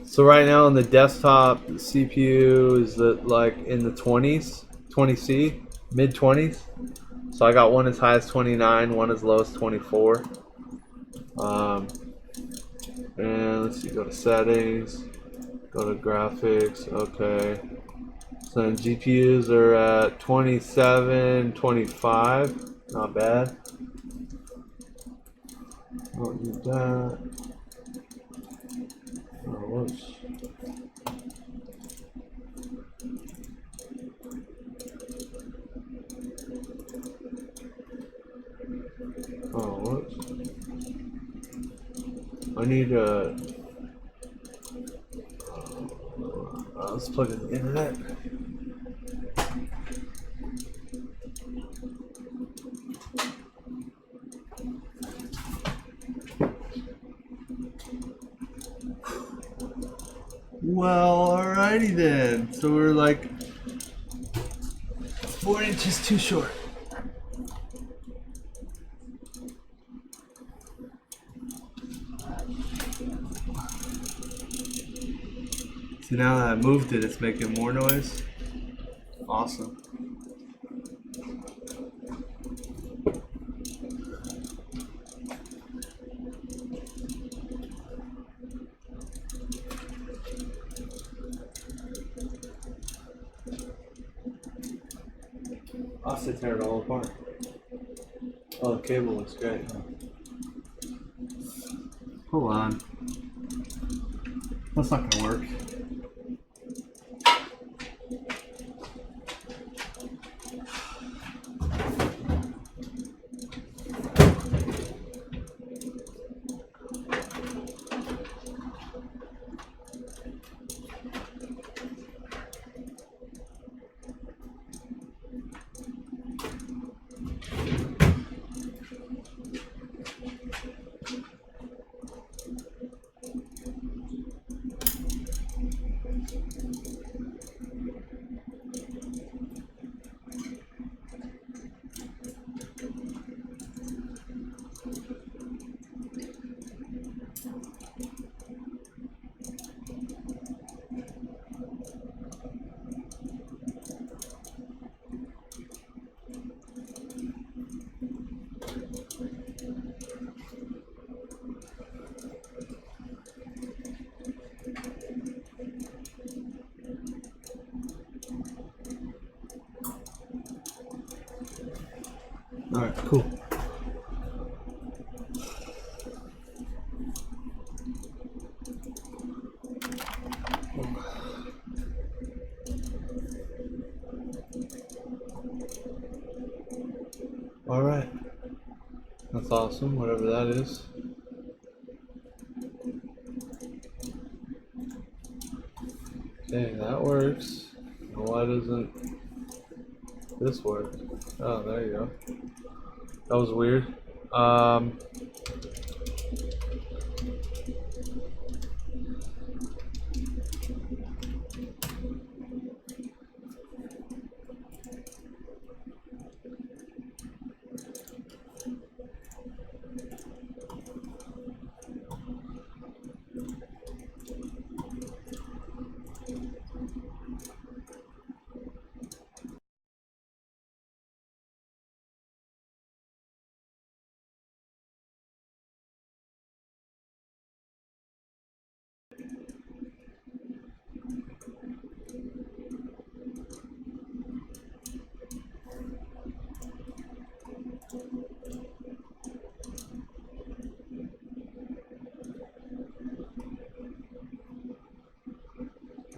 So right now on the desktop, the CPU is like in the 20s, 20C, mid 20s. So I got one as high as 29, one as low as 24. And let's see, go to settings, go to graphics, okay. So then GPUs are at 27, 25, not bad. Don't need that. Oh, whoops. Oh, whoops. I need a. Let's plug in the internet. Well, alrighty then. So we're like 4 inches too short. See, now that I moved it, it's making more noise. Awesome. I'll have to tear it all apart. Oh, the cable looks great. Hold on. That's not gonna work. Alright, cool. Alright. That's awesome, whatever that is. Okay, that works. Why doesn't this work? Oh, there you go. That was weird.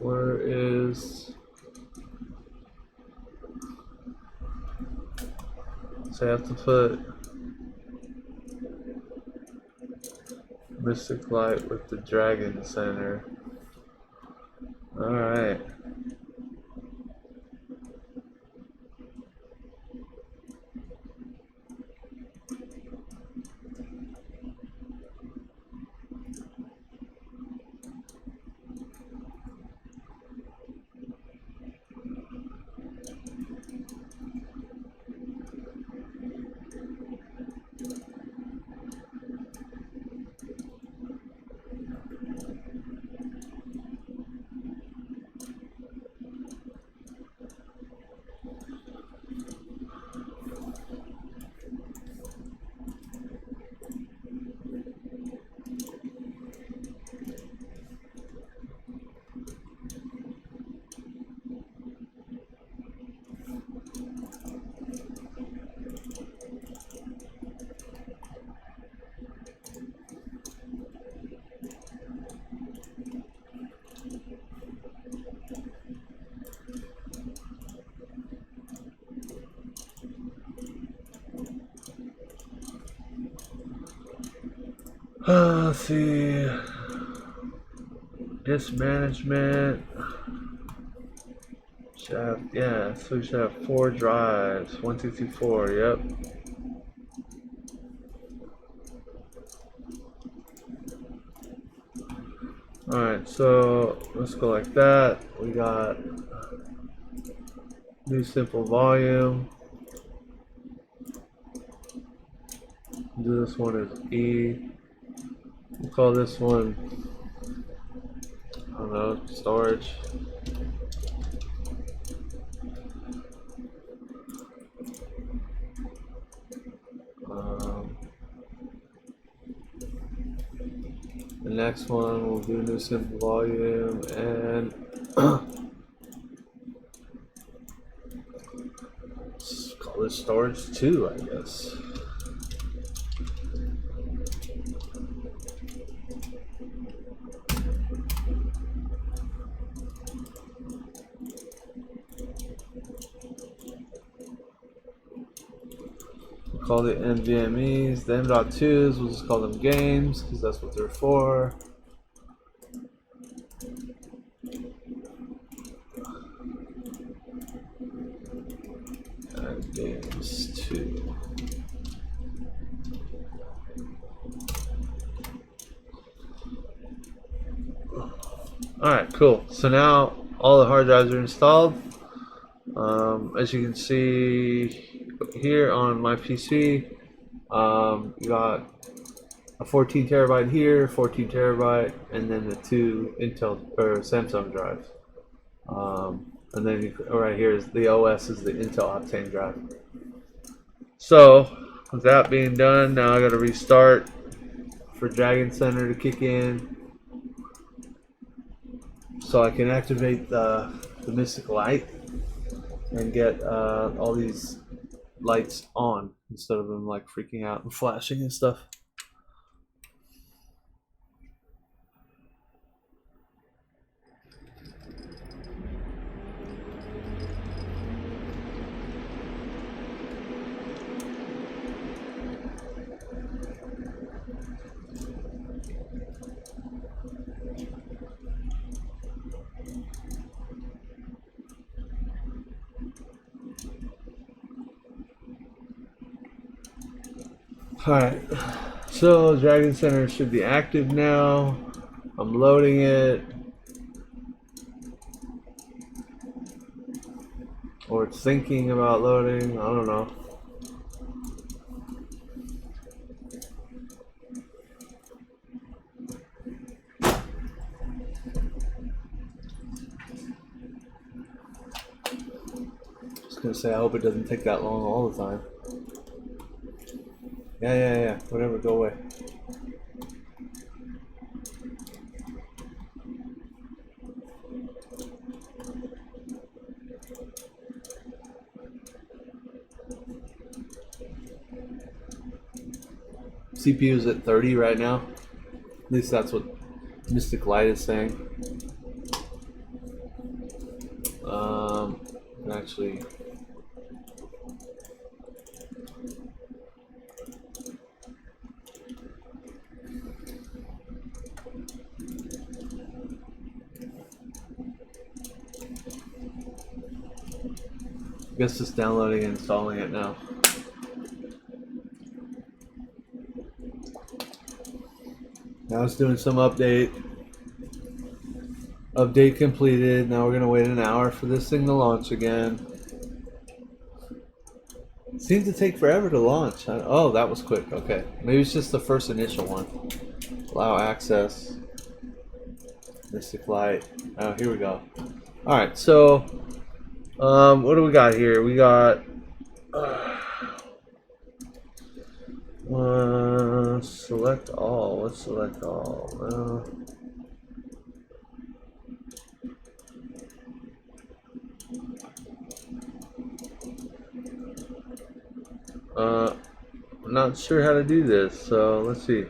Where is... So I have to put Mystic Light with the Dragon Center. Alright. Let's see. Disk management. Should have, yeah, so we should have 4 drives. 1, 2, 3, 4, yep. Alright, so let's go like that. We got new simple volume. Do this one as E. We'll call this one, I don't know, storage. The next one we'll do new simple volume and let's call this storage 2, I guess. We'll call the NVMEs, the M.2s, we'll just call them games because that's what they're for. And games 2. Alright, cool. So now all the hard drives are installed. As you can see here on my PC, you got a 14 terabyte here, 14 terabyte, and then the 2 Intel or Samsung drives. And then right here is the OS is the Intel Optane drive. So with that being done, now I got to restart for Dragon Center to kick in, so I can activate the Mystic Light and get all these lights on instead of them like freaking out and flashing and stuff. Alright, so Dragon Center should be active now. I'm loading it. Or it's thinking about loading, I don't know. Just gonna say I hope it doesn't take that long all the time. Yeah, whatever, go away. CPU is at 30 right now. At least that's what Mystic Light is saying. Actually, I guess just downloading and installing it now. Now it's doing some update. Update completed. Now we're gonna wait an hour for this thing to launch again. It seems to take forever to launch. Oh, that was quick. Okay, maybe it's just the first initial one. Allow access. Mystic Light. Oh, here we go. All right, so what do we got here? We got select all. Let's select all. I'm not sure how to do this, so let's see.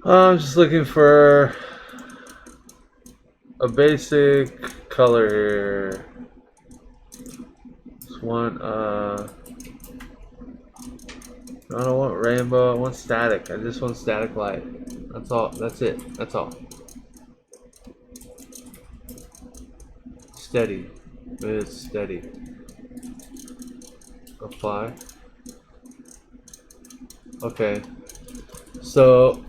I'm just looking for a basic color here. Just want I don't want rainbow, I want static. I just want static light. That's all. That's it. That's all. Steady. It's steady. Apply. Okay. So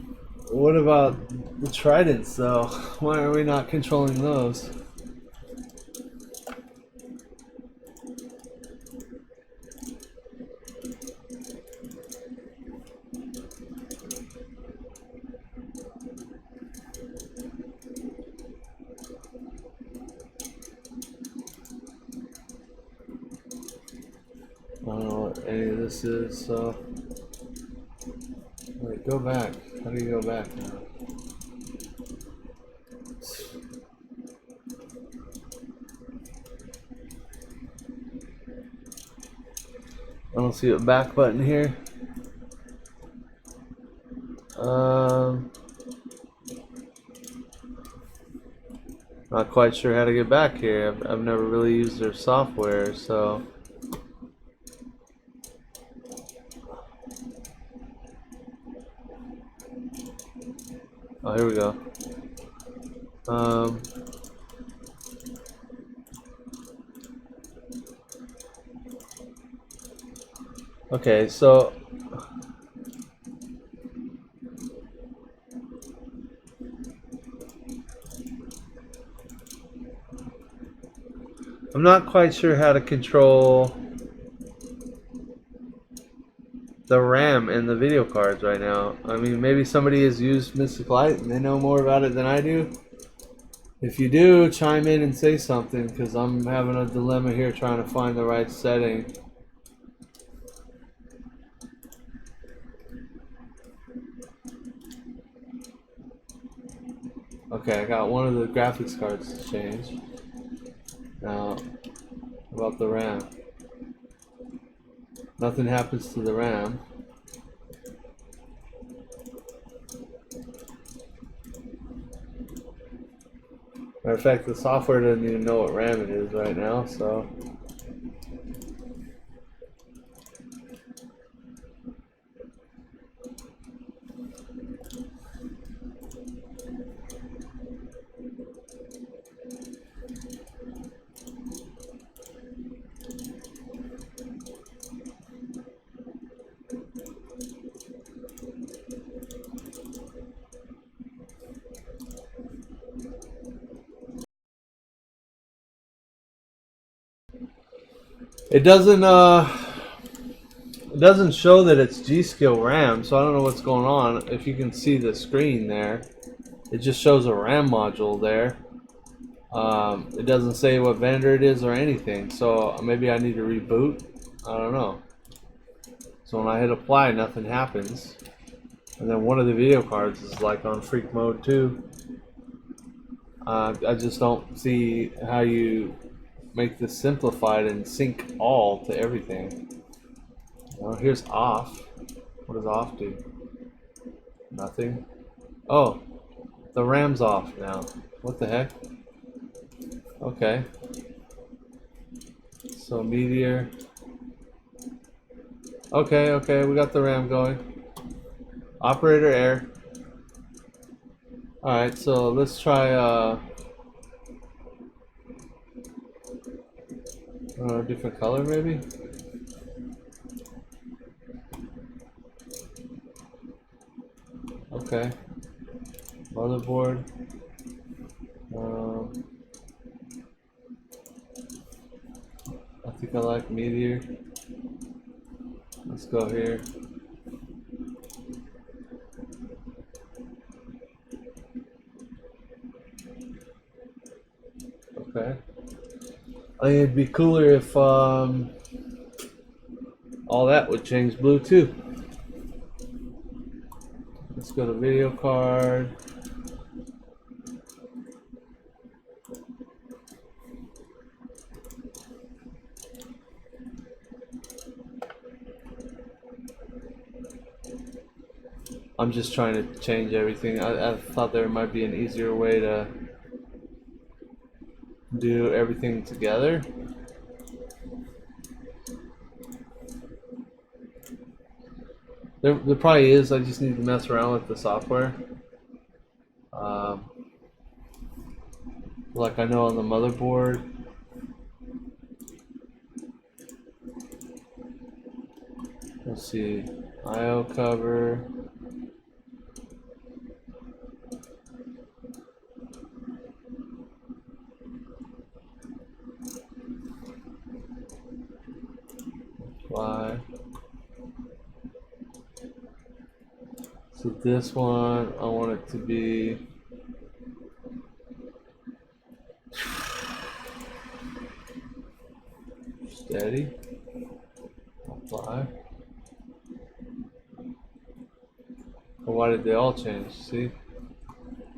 what about the Tridents though? Why are we not controlling those? I don't know what any of this is, so wait, go back. How do you go back now? I don't see a back button here. Not quite sure how to get back here. I've never really used their software, so. Oh, here we go. Okay, so I'm not quite sure how to control the RAM in the video cards right now. I mean, maybe somebody has used Mystic Light and they know more about it than I do. If you do, chime in and say something, because I'm having a dilemma here trying to find the right setting. Okay, I got one of the graphics cards to change. Now, about the RAM. Nothing happens to the RAM. Matter of fact, the software doesn't even know what RAM it is right now, so. It doesn't show that it's G-Skill RAM, so I don't know what's going on. If you can see the screen there, it just shows a RAM module there. It doesn't say what vendor it is or anything, so maybe I need to reboot. I don't know. So when I hit apply, nothing happens. And then one of the video cards is like on freak mode too. I just don't see how you make this simplified and sync all to everything. Well, here's off. What does off do? Nothing. Oh, the RAM's off now. What the heck? Okay. So Meteor. Okay, we got the RAM going. Operator error. Alright, so let's try a different color maybe? Okay. Motherboard. I think I like Meteor. Let's go here. Okay. I think it'd be cooler if all that would change blue too. Let's go to video card. I'm just trying to change everything. I thought there might be an easier way to do everything together. There probably is. I just need to mess around with the software. Like I know on the motherboard, let's see, I/O cover. Apply. So this one, I want it to be steady. Apply. Well, why did they all change? See?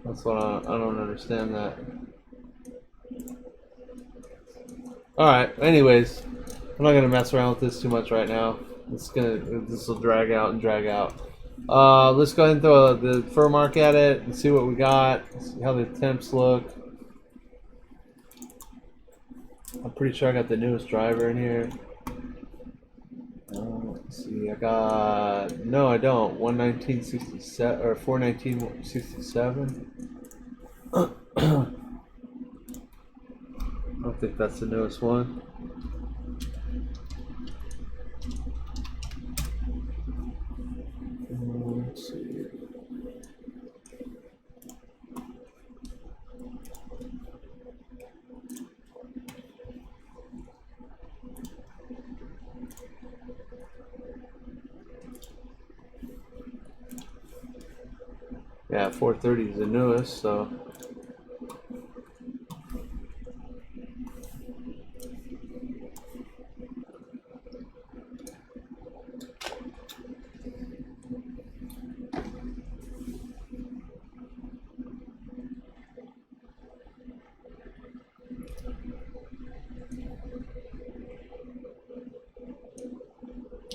That's what I don't understand that. Alright, anyways, I'm not gonna mess around with this too much right now. This will drag out and drag out. Let's go ahead and throw the fur mark at it and see what we got. See how the temps look. I'm pretty sure I got the newest driver in here. Let's see, I got, no I don't, 11967 or 41967. I don't think that's the newest one. Let's see. Yeah, 430 is the newest, so.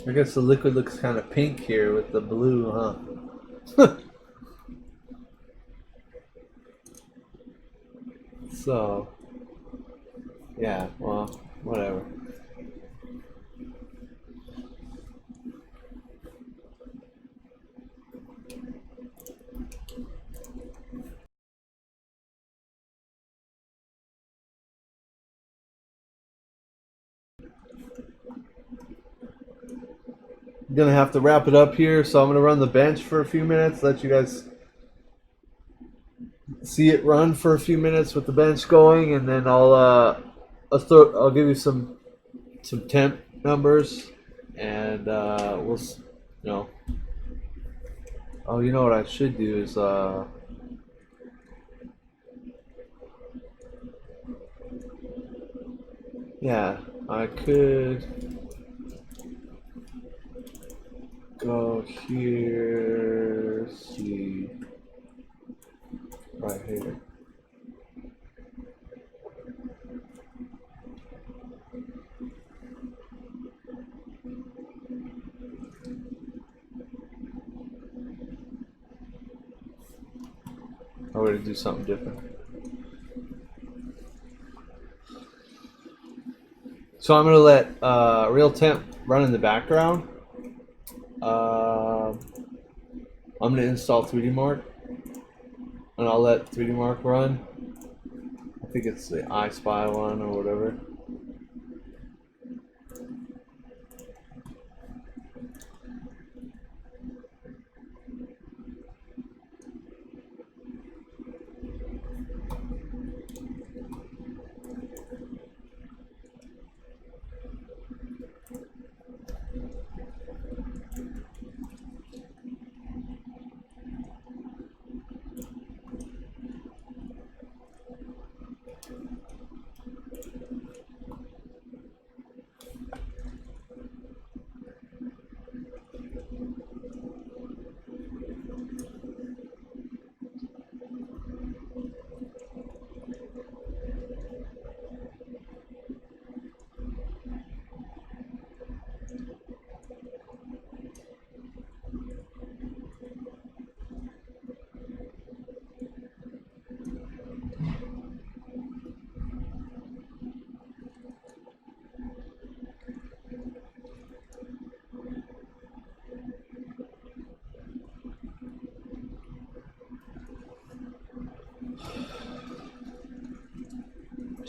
I guess the liquid looks kind of pink here with the blue, huh? So, yeah, well, whatever. I'm gonna have to wrap it up here, so I'm gonna run the bench for a few minutes, let you guys see it run for a few minutes with the bench going, and then I'll give you some temp numbers, and we'll, you know. Oh, you know what I should do is yeah, I could go here, see, right here. I'm going to do something different. So I'm going to let real temp run in the background. I'm going to install 3D Mark, and I'll let 3D Mark run. I think it's the iSpy one or whatever.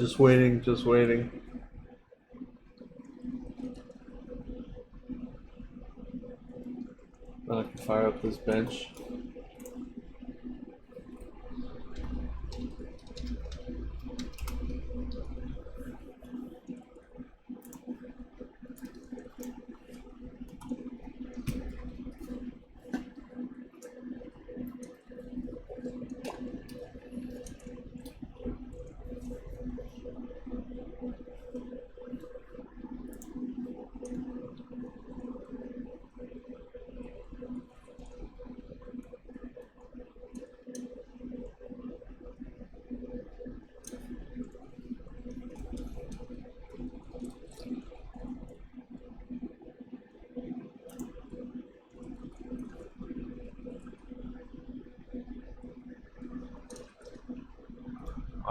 Just waiting, just waiting. I can fire up this bench.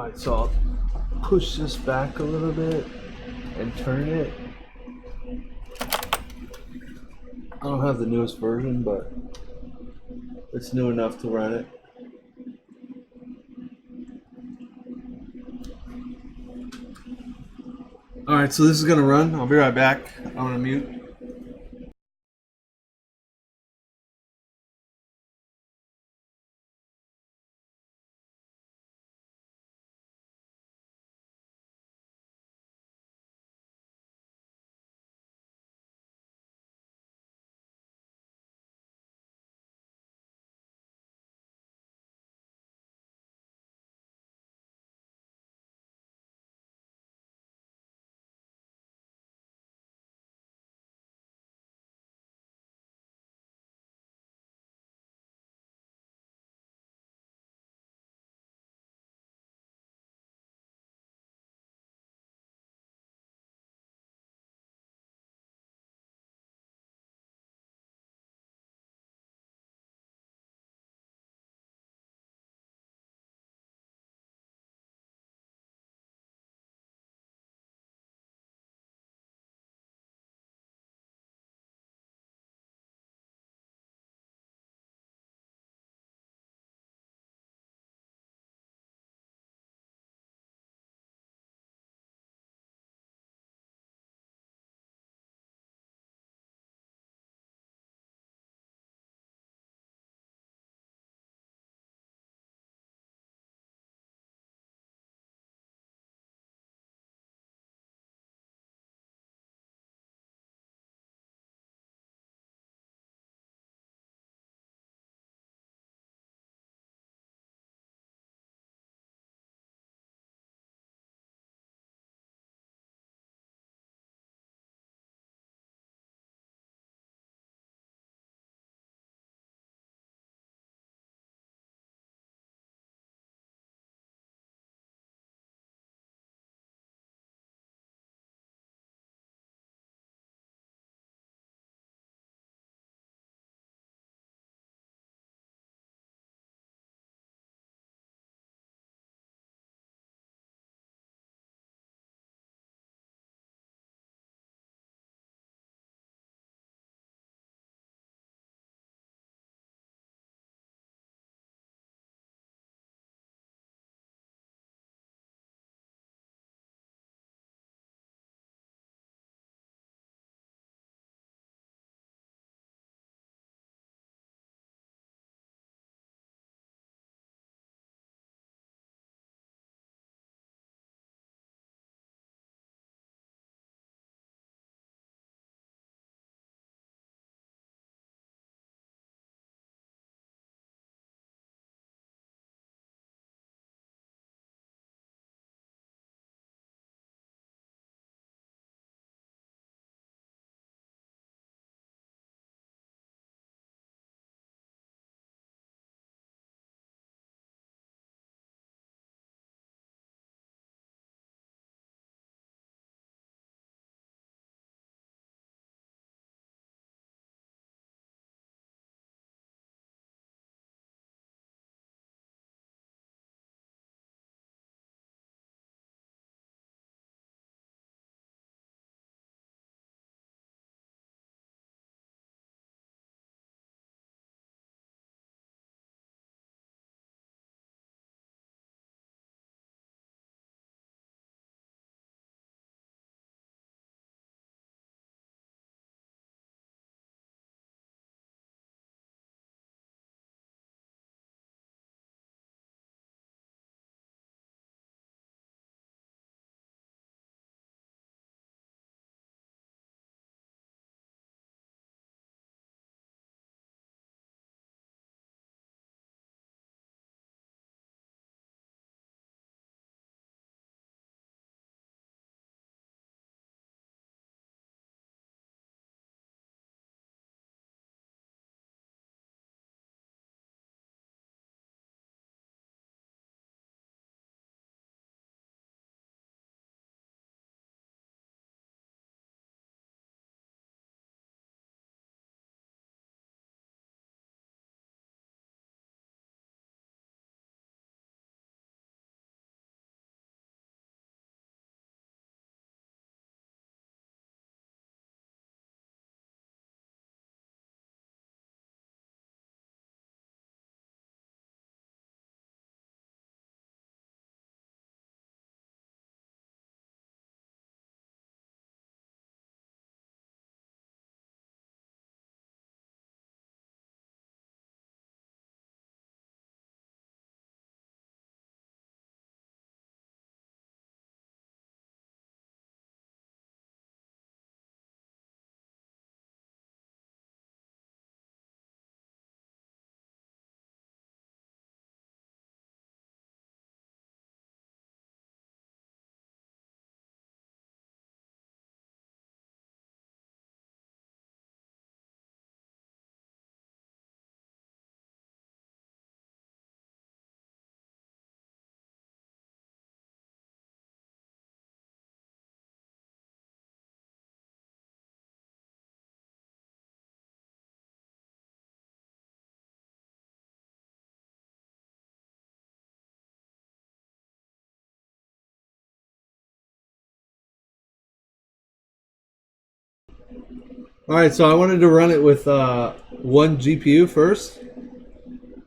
Alright, so I'll push this back a little bit and turn it. I don't have the newest version, but it's new enough to run it. Alright, so this is gonna run. I'll be right back. I'm gonna mute. All right, so I wanted to run it with one GPU first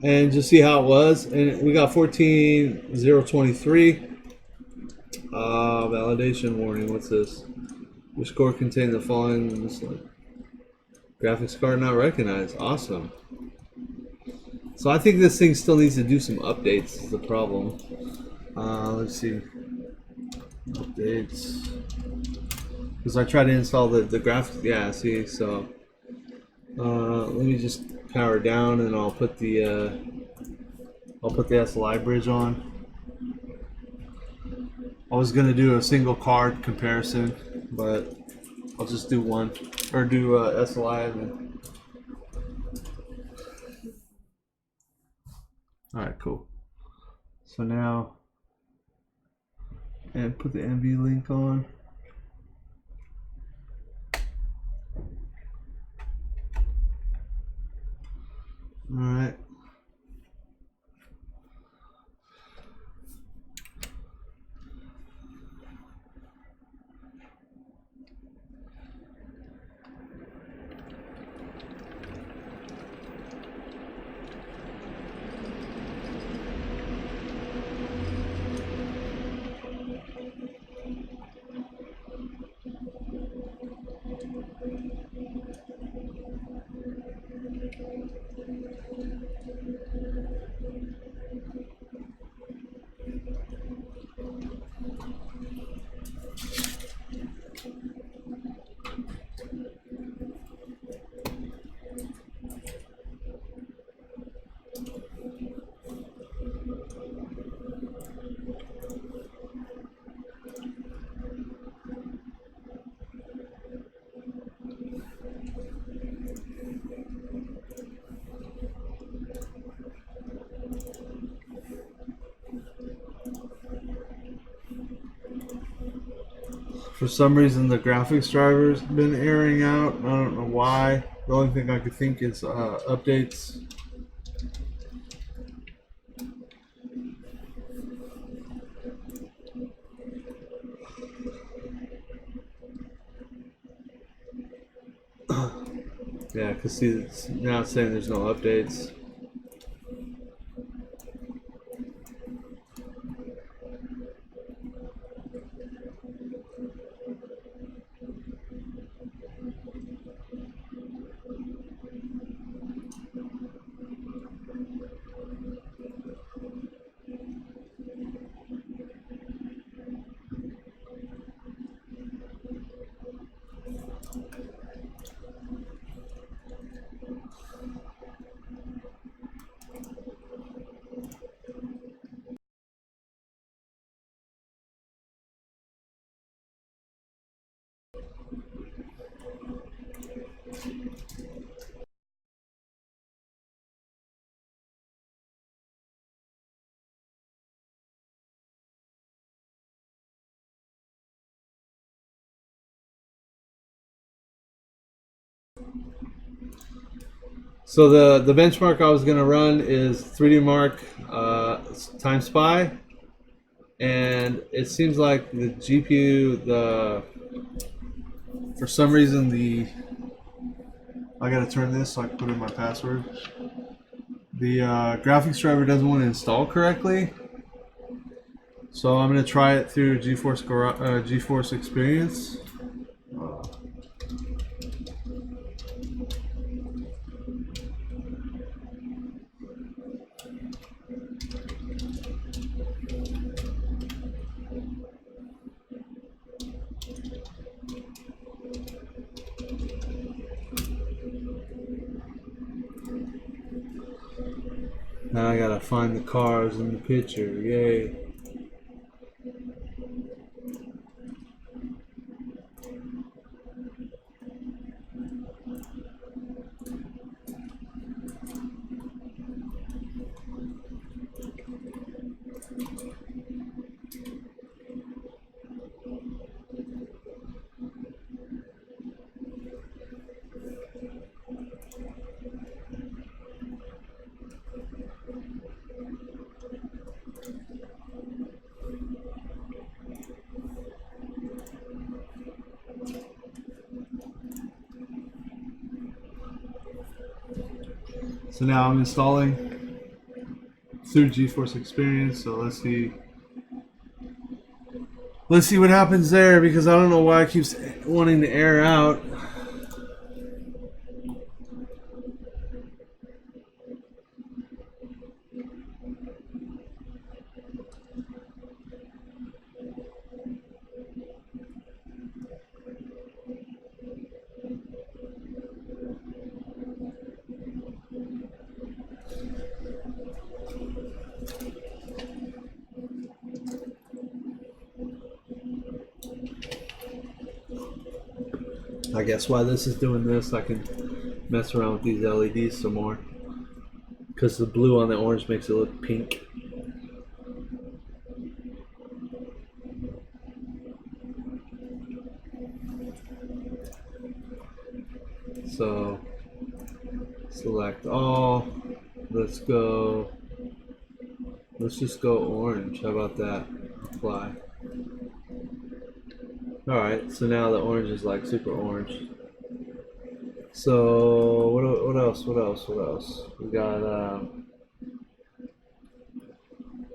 and just see how it was. And we got 14.023. Validation warning. What's this? Your score contains the following. Graphics card not recognized. Awesome. So I think this thing still needs to do some updates. Is the problem. Let's see. Updates. Because I tried to install the graphics. Yeah, see. So let me just power down, and I'll put the SLI bridge on. I was gonna do a single card comparison, but I'll just do one, or do SLI and then. All right, cool. So now, and put the NV link on. All right. For some reason, the graphics driver's been airing out. I don't know why. The only thing I could think is updates. Yeah, because see, now it's saying there's no updates. So the benchmark I was gonna run is 3D Mark times Pi, and it seems like the GPU, for some reason I gotta turn this so I can put in my password. The graphics driver doesn't want to install correctly, so I'm gonna try it through GeForce Experience. Now I gotta find the cars in the picture. Yay. So now I'm installing through GeForce Experience. So let's see. Let's see what happens there, because I don't know why it keeps wanting to air out. I guess why this is doing this, I can mess around with these LEDs some more, because the blue on the orange makes it look pink. So select all. Let's just go orange. How about that? Apply. Alright, so now the orange is like super orange. So what else? We got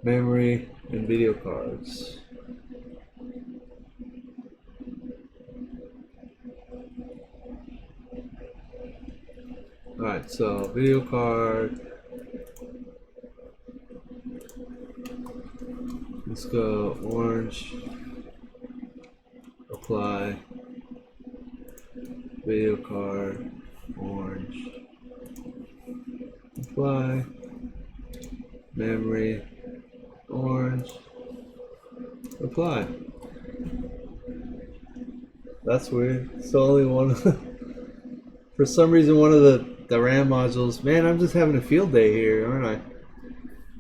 memory and video cards. Alright, so video card. Let's go orange. Apply. Video card. Orange. Apply. Memory. Orange. Apply. That's weird. It's only one. For some reason, one of the RAM modules. Man, I'm just having a field day here, aren't I?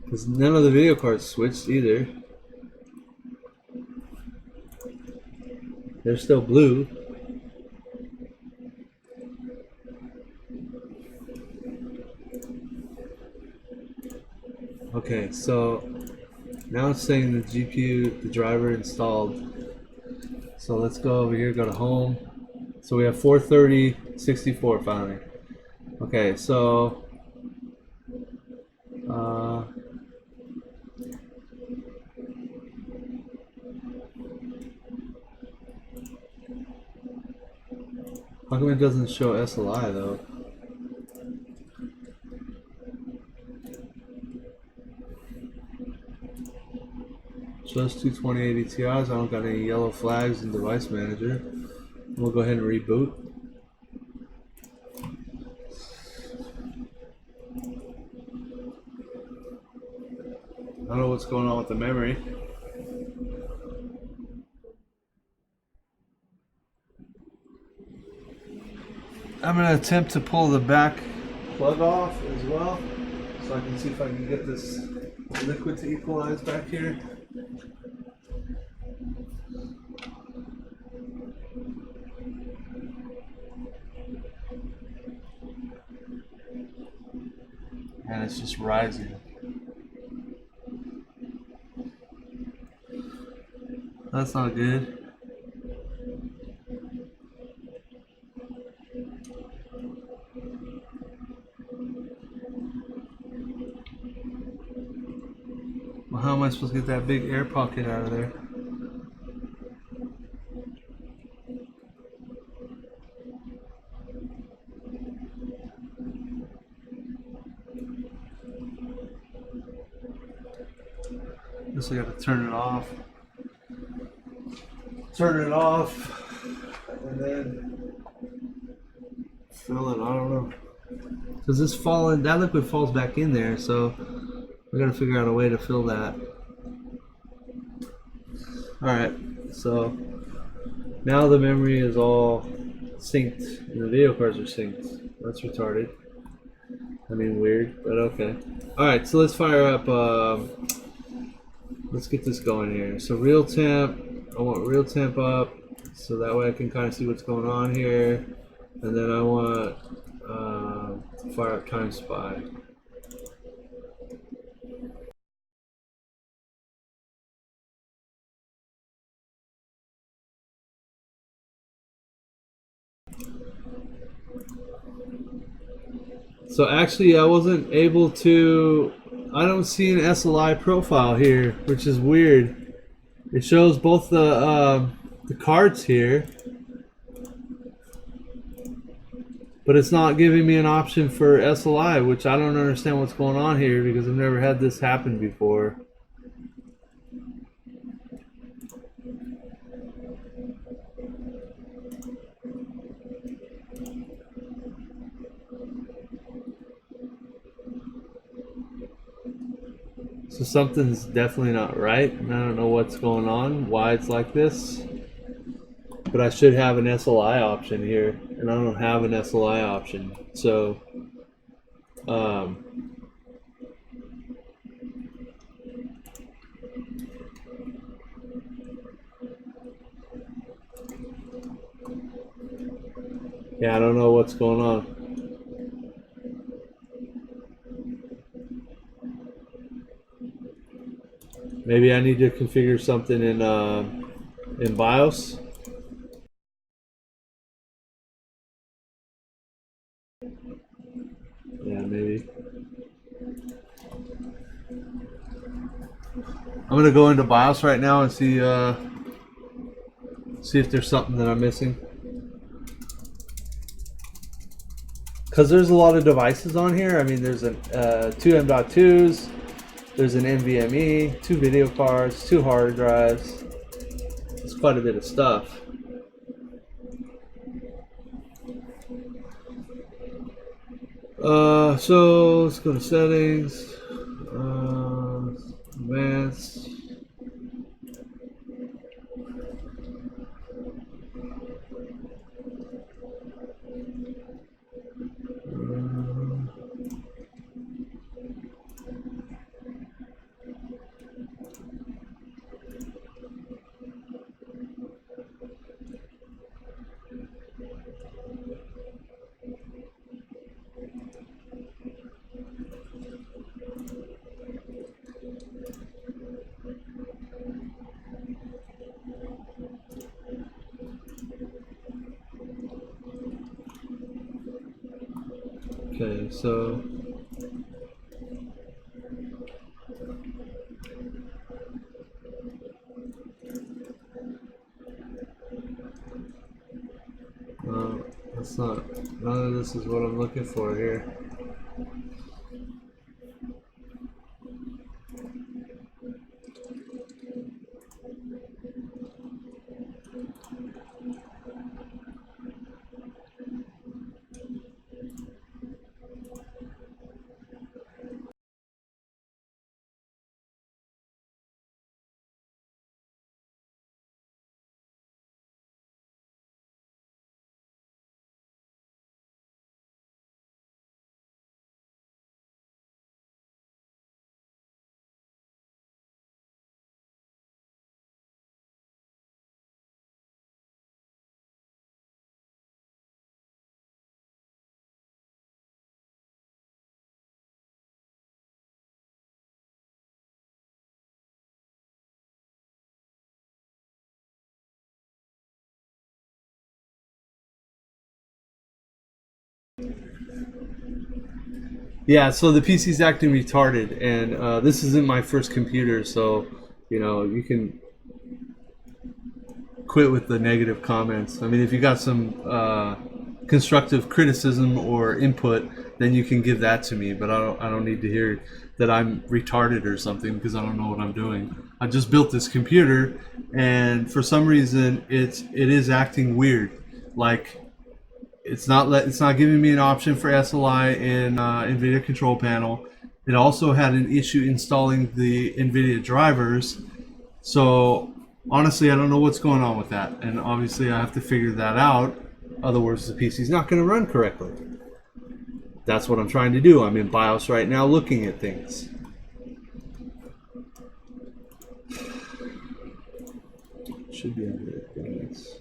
Because none of the video cards switched either. They're still blue. Okay, so now it's saying the GPU, the driver installed. So let's go over here, go to home. So we have 430/64 finally. Okay, so how come it doesn't show SLI though? Just two 2080 Ti's. I don't got any yellow flags in device manager. We'll go ahead and reboot. I don't know what's going on with the memory. I'm going to attempt to pull the back plug off as well, so I can see if I can get this liquid to equalize back here. And it's just rising. That's not good. Well, how am I supposed to get that big air pocket out of there? Guess I gotta turn it off. Turn it off, and then fill it. I don't know. Does this fall in? That liquid falls back in there, so we gotta figure out a way to fill that. Alright, so now the memory is all synced, and the video cards are synced. That's retarded. I mean, weird, but okay. Alright, so let's fire up. Let's get this going here. So real temp. I want real temp up, so that way I can kind of see what's going on here. And then I want to fire up time spy. So actually I wasn't able to, I don't see an SLI profile here, which is weird. It shows both the cards here, but it's not giving me an option for SLI, which I don't understand what's going on here because I've never had this happen before. So something's definitely not right, and I don't know what's going on, why it's like this. But I should have an SLI option here, and I don't have an SLI option. So, yeah, I don't know what's going on. Maybe I need to configure something in BIOS. Yeah, maybe. I'm gonna go into BIOS right now and see if there's something that I'm missing. Because there's a lot of devices on here. I mean, there's two M.2s, there's an NVMe, 2 video cards, 2 hard drives. It's quite a bit of stuff. So let's go to settings, advanced. Okay, so that's not, none of this is what I'm looking for here. Yeah, so the PC's acting retarded, and this isn't my first computer, so you know, you can quit with the negative comments. I mean, if you got some constructive criticism or input, then you can give that to me. But I don't need to hear that I'm retarded or something because I don't know what I'm doing. I just built this computer, and for some reason, it is acting weird. Like it's not giving me an option for SLI in NVIDIA Control Panel. It also had an issue installing the NVIDIA drivers. So honestly, I don't know what's going on with that, and obviously I have to figure that out. Otherwise, the PC is not going to run correctly. That's what I'm trying to do. I'm in BIOS right now looking at things. Should be under it. Yes.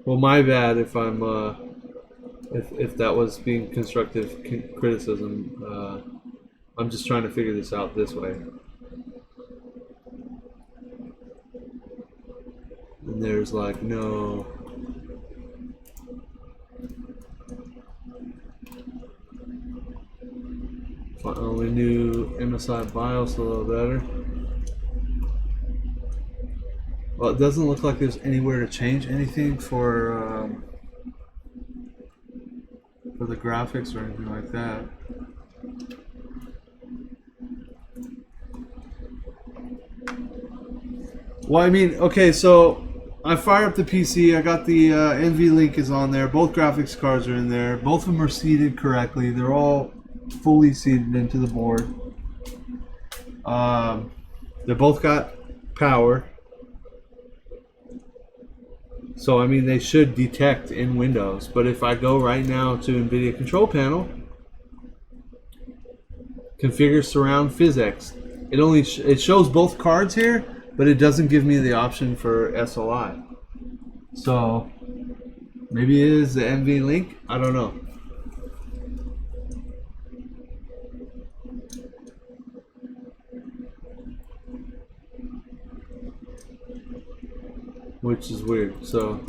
Well, my bad if I'm if that was being constructive criticism. I'm just trying to figure this out this way. And there's like no. If I only knew MSI BIOS a little better. Well, it doesn't look like there's anywhere to change anything for the graphics or anything like that. Well, I mean, okay, so I fire up the PC. I got the NVLink is on there. Both graphics cards are in there. Both of them are seated correctly. They're all fully seated into the board. They both got power. So, I mean, they should detect in Windows. But if I go right now to NVIDIA Control Panel, configure surround PhysX, it shows both cards here, but it doesn't give me the option for SLI. So, maybe it is the NVLink. I don't know. Which is weird. So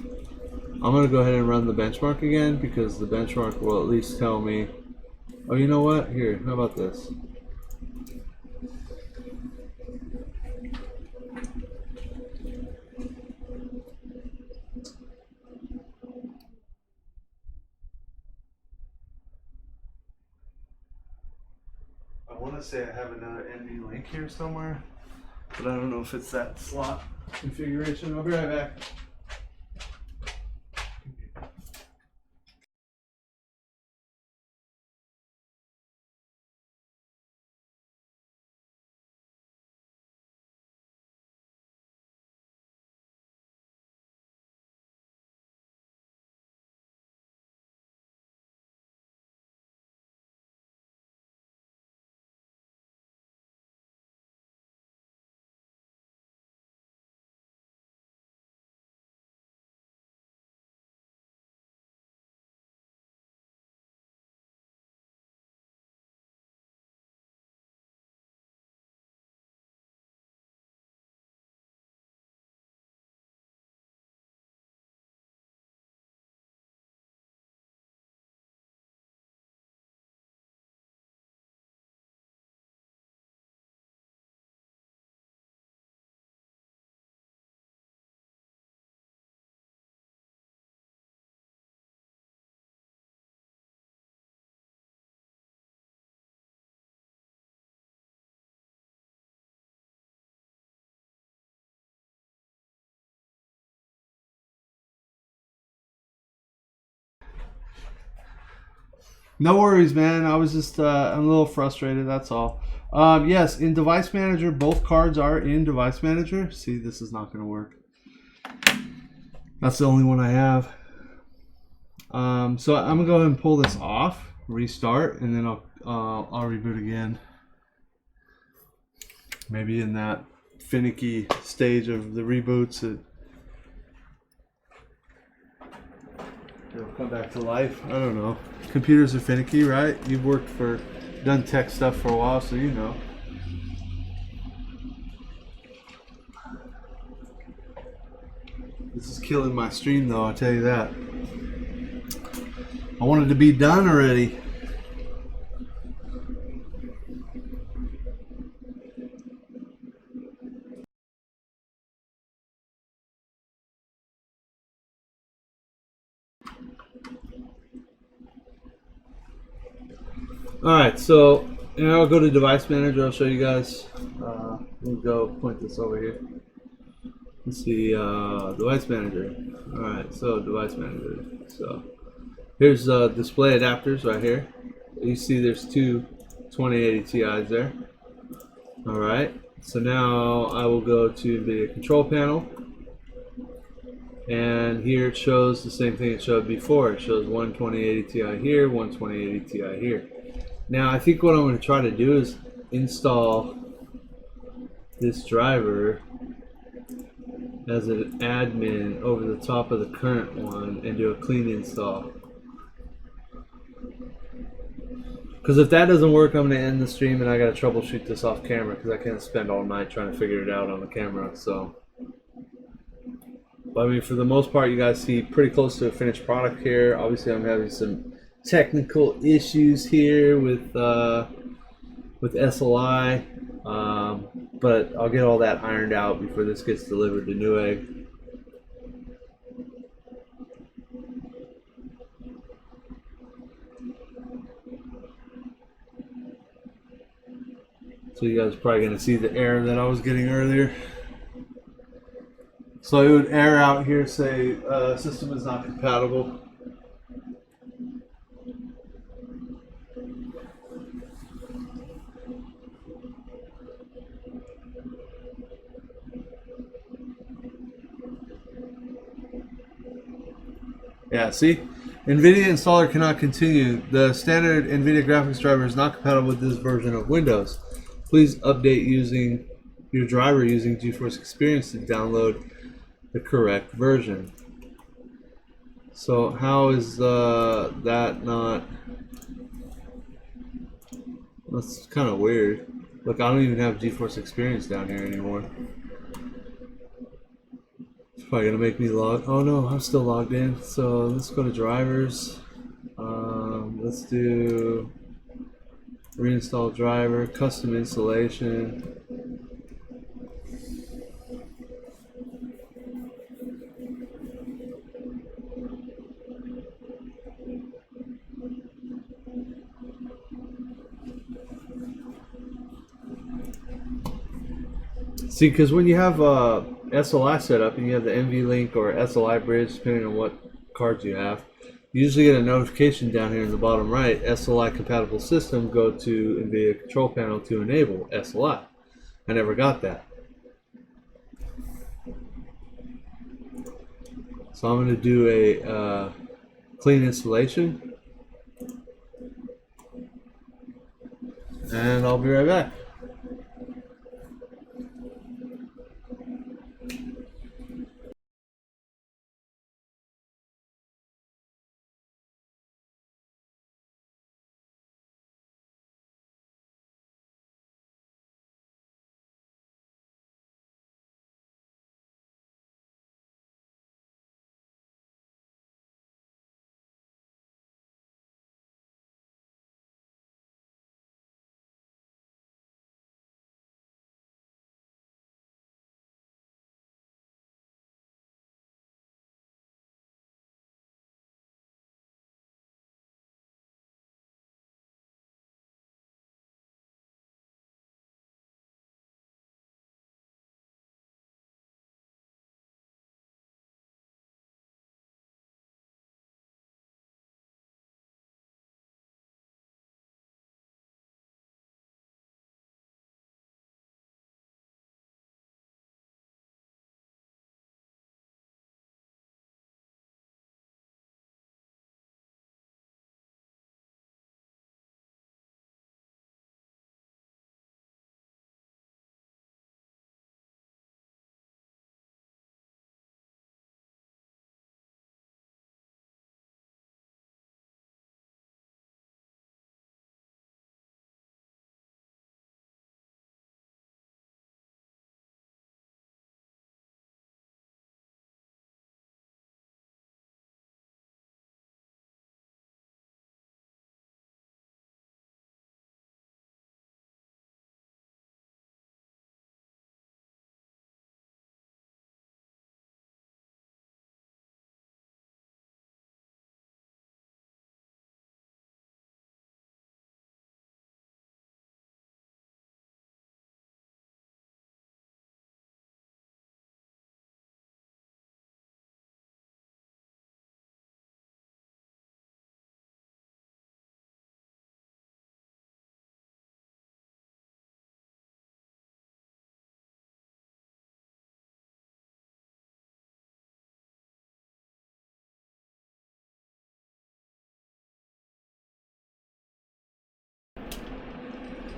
I'm gonna go ahead and run the benchmark again, because the benchmark will at least tell me, oh, you know what, here, how about this? I want to say I have another NVLink here somewhere, but I don't know if it's that slot configuration. I'll be right back. No worries, man. I was just I'm a little frustrated, that's all. Yes, in Device Manager, both cards are in Device Manager. See, this is not going to work. That's the only one I have. So I'm going to go ahead and pull this off, restart, and then I'll reboot again. Maybe in that finicky stage of the reboots, it'll come back to life. I don't know. Computers are finicky, right? You've done tech stuff for a while, so you know. This is killing my stream, though, I'll tell you that. I wanted to be done already. Alright, so now I'll go to Device Manager. I'll show you guys. We'll go point this over here. Let's see, Device Manager. Alright, so Device Manager. So here's display adapters right here. You see there's two 2080 Ti's there. Alright, so now I will go to NVIDIA Control Panel. And here it shows the same thing it showed before. It shows one 2080 Ti here, one 2080 Ti here. Now I think what I'm going to try to do is install this driver as an admin over the top of the current one and do a clean install. Because if that doesn't work, I'm going to end the stream and I got to troubleshoot this off camera because I can't spend all night trying to figure it out on the camera. So, but I mean, for the most part, you guys see pretty close to a finished product here. Obviously, I'm having some technical issues here with SLI, but I'll get all that ironed out before this gets delivered to Newegg. So you guys are probably going to see the error that I was getting earlier. So it would error out here, say system is not compatible. Yeah, see? NVIDIA installer cannot continue. The standard NVIDIA graphics driver is not compatible with this version of Windows. Please update using your driver using GeForce Experience to download the correct version. So how is that not? That's kind of weird. Look, I don't even have GeForce Experience down here anymore. It's probably gonna make me log. Oh no, I'm still logged in. So let's go to drivers. Let's do reinstall driver, custom installation. See, because when you have SLI set up and you have the NVLink or SLI bridge, depending on what cards you have, you usually get a notification down here in the bottom right, SLI compatible system, go to NVIDIA control panel to enable SLI. I never got that. So I'm going to do a clean installation. And I'll be right back.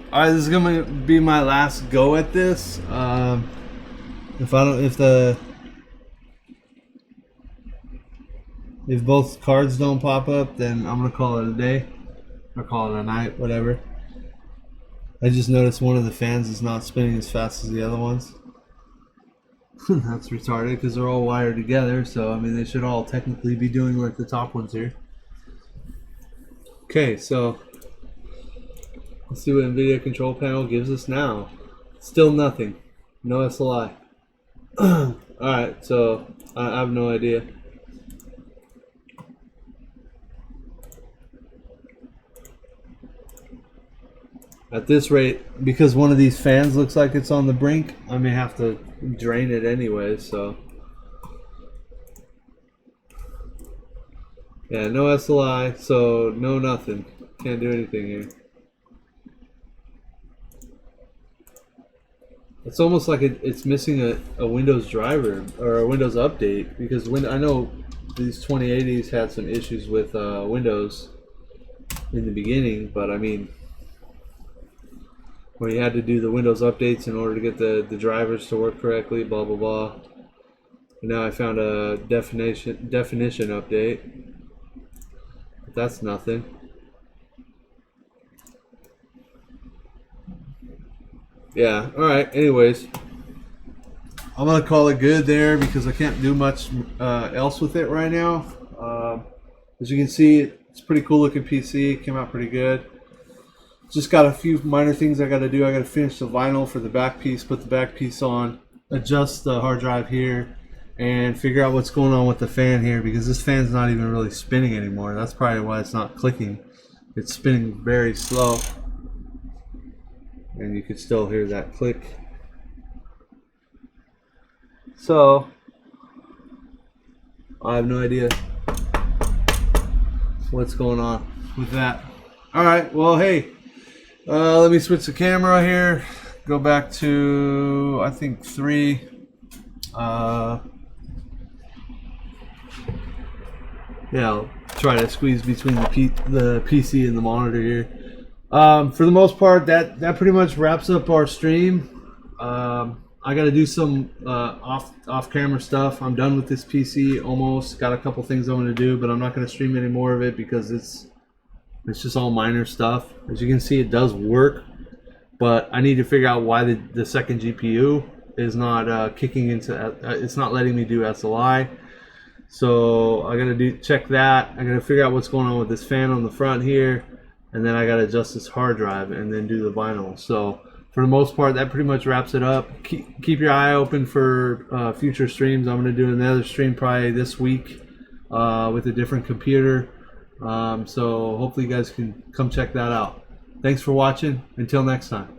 All right, this is gonna be my last go at this. If If both cards don't pop up, then I'm gonna call it a day, or call it a night, whatever. I just noticed one of the fans is not spinning as fast as the other ones. That's retarded because they're all wired together, so I mean they should all technically be doing like the top ones here. Okay, so let's see what NVIDIA control panel gives us now. Still nothing. No SLI. Alright, so I have no idea. At this rate, because one of these fans looks like it's on the brink, I may have to drain it anyway, so. Yeah, no SLI, so no nothing. Can't do anything here. It's almost like it's missing a Windows driver or a Windows update, because I know these 2080s had some issues with Windows in the beginning, but I mean, where you had to do the Windows updates in order to get the drivers to work correctly, blah blah blah. And now I found a definition update. But that's nothing. Yeah, alright, anyways. I'm gonna call it good there because I can't do much else with it right now. As you can see, it's a pretty cool looking PC. It came out pretty good. Just got a few minor things I got to do. I got to finish the vinyl for the back piece, put the back piece on, adjust the hard drive here, and figure out what's going on with the fan here, because this fan's not even really spinning anymore. That's probably why it's not clicking. It's spinning very slow, and you can still hear that click. So I have no idea what's going on with that. Alright, well hey, let me switch the camera here, go back to I think 3. Yeah, I'll try to squeeze between the PC and the monitor here. For the most part, that pretty much wraps up our stream. I got to do some off camera stuff. I'm done with this PC almost. Got a couple things I'm going to do, but I'm not going to stream any more of it because it's just all minor stuff. As you can see, it does work, but I need to figure out why the second GPU is not kicking into. It's not letting me do SLI. So I gotta check that. I gotta figure out what's going on with this fan on the front here, and then I gotta adjust this hard drive and then do the vinyl. So for the most part, that pretty much wraps it up. Keep your eye open for future streams. I'm gonna do another stream probably this week with a different computer. So hopefully you guys can come check that out. Thanks for watching. Until next time.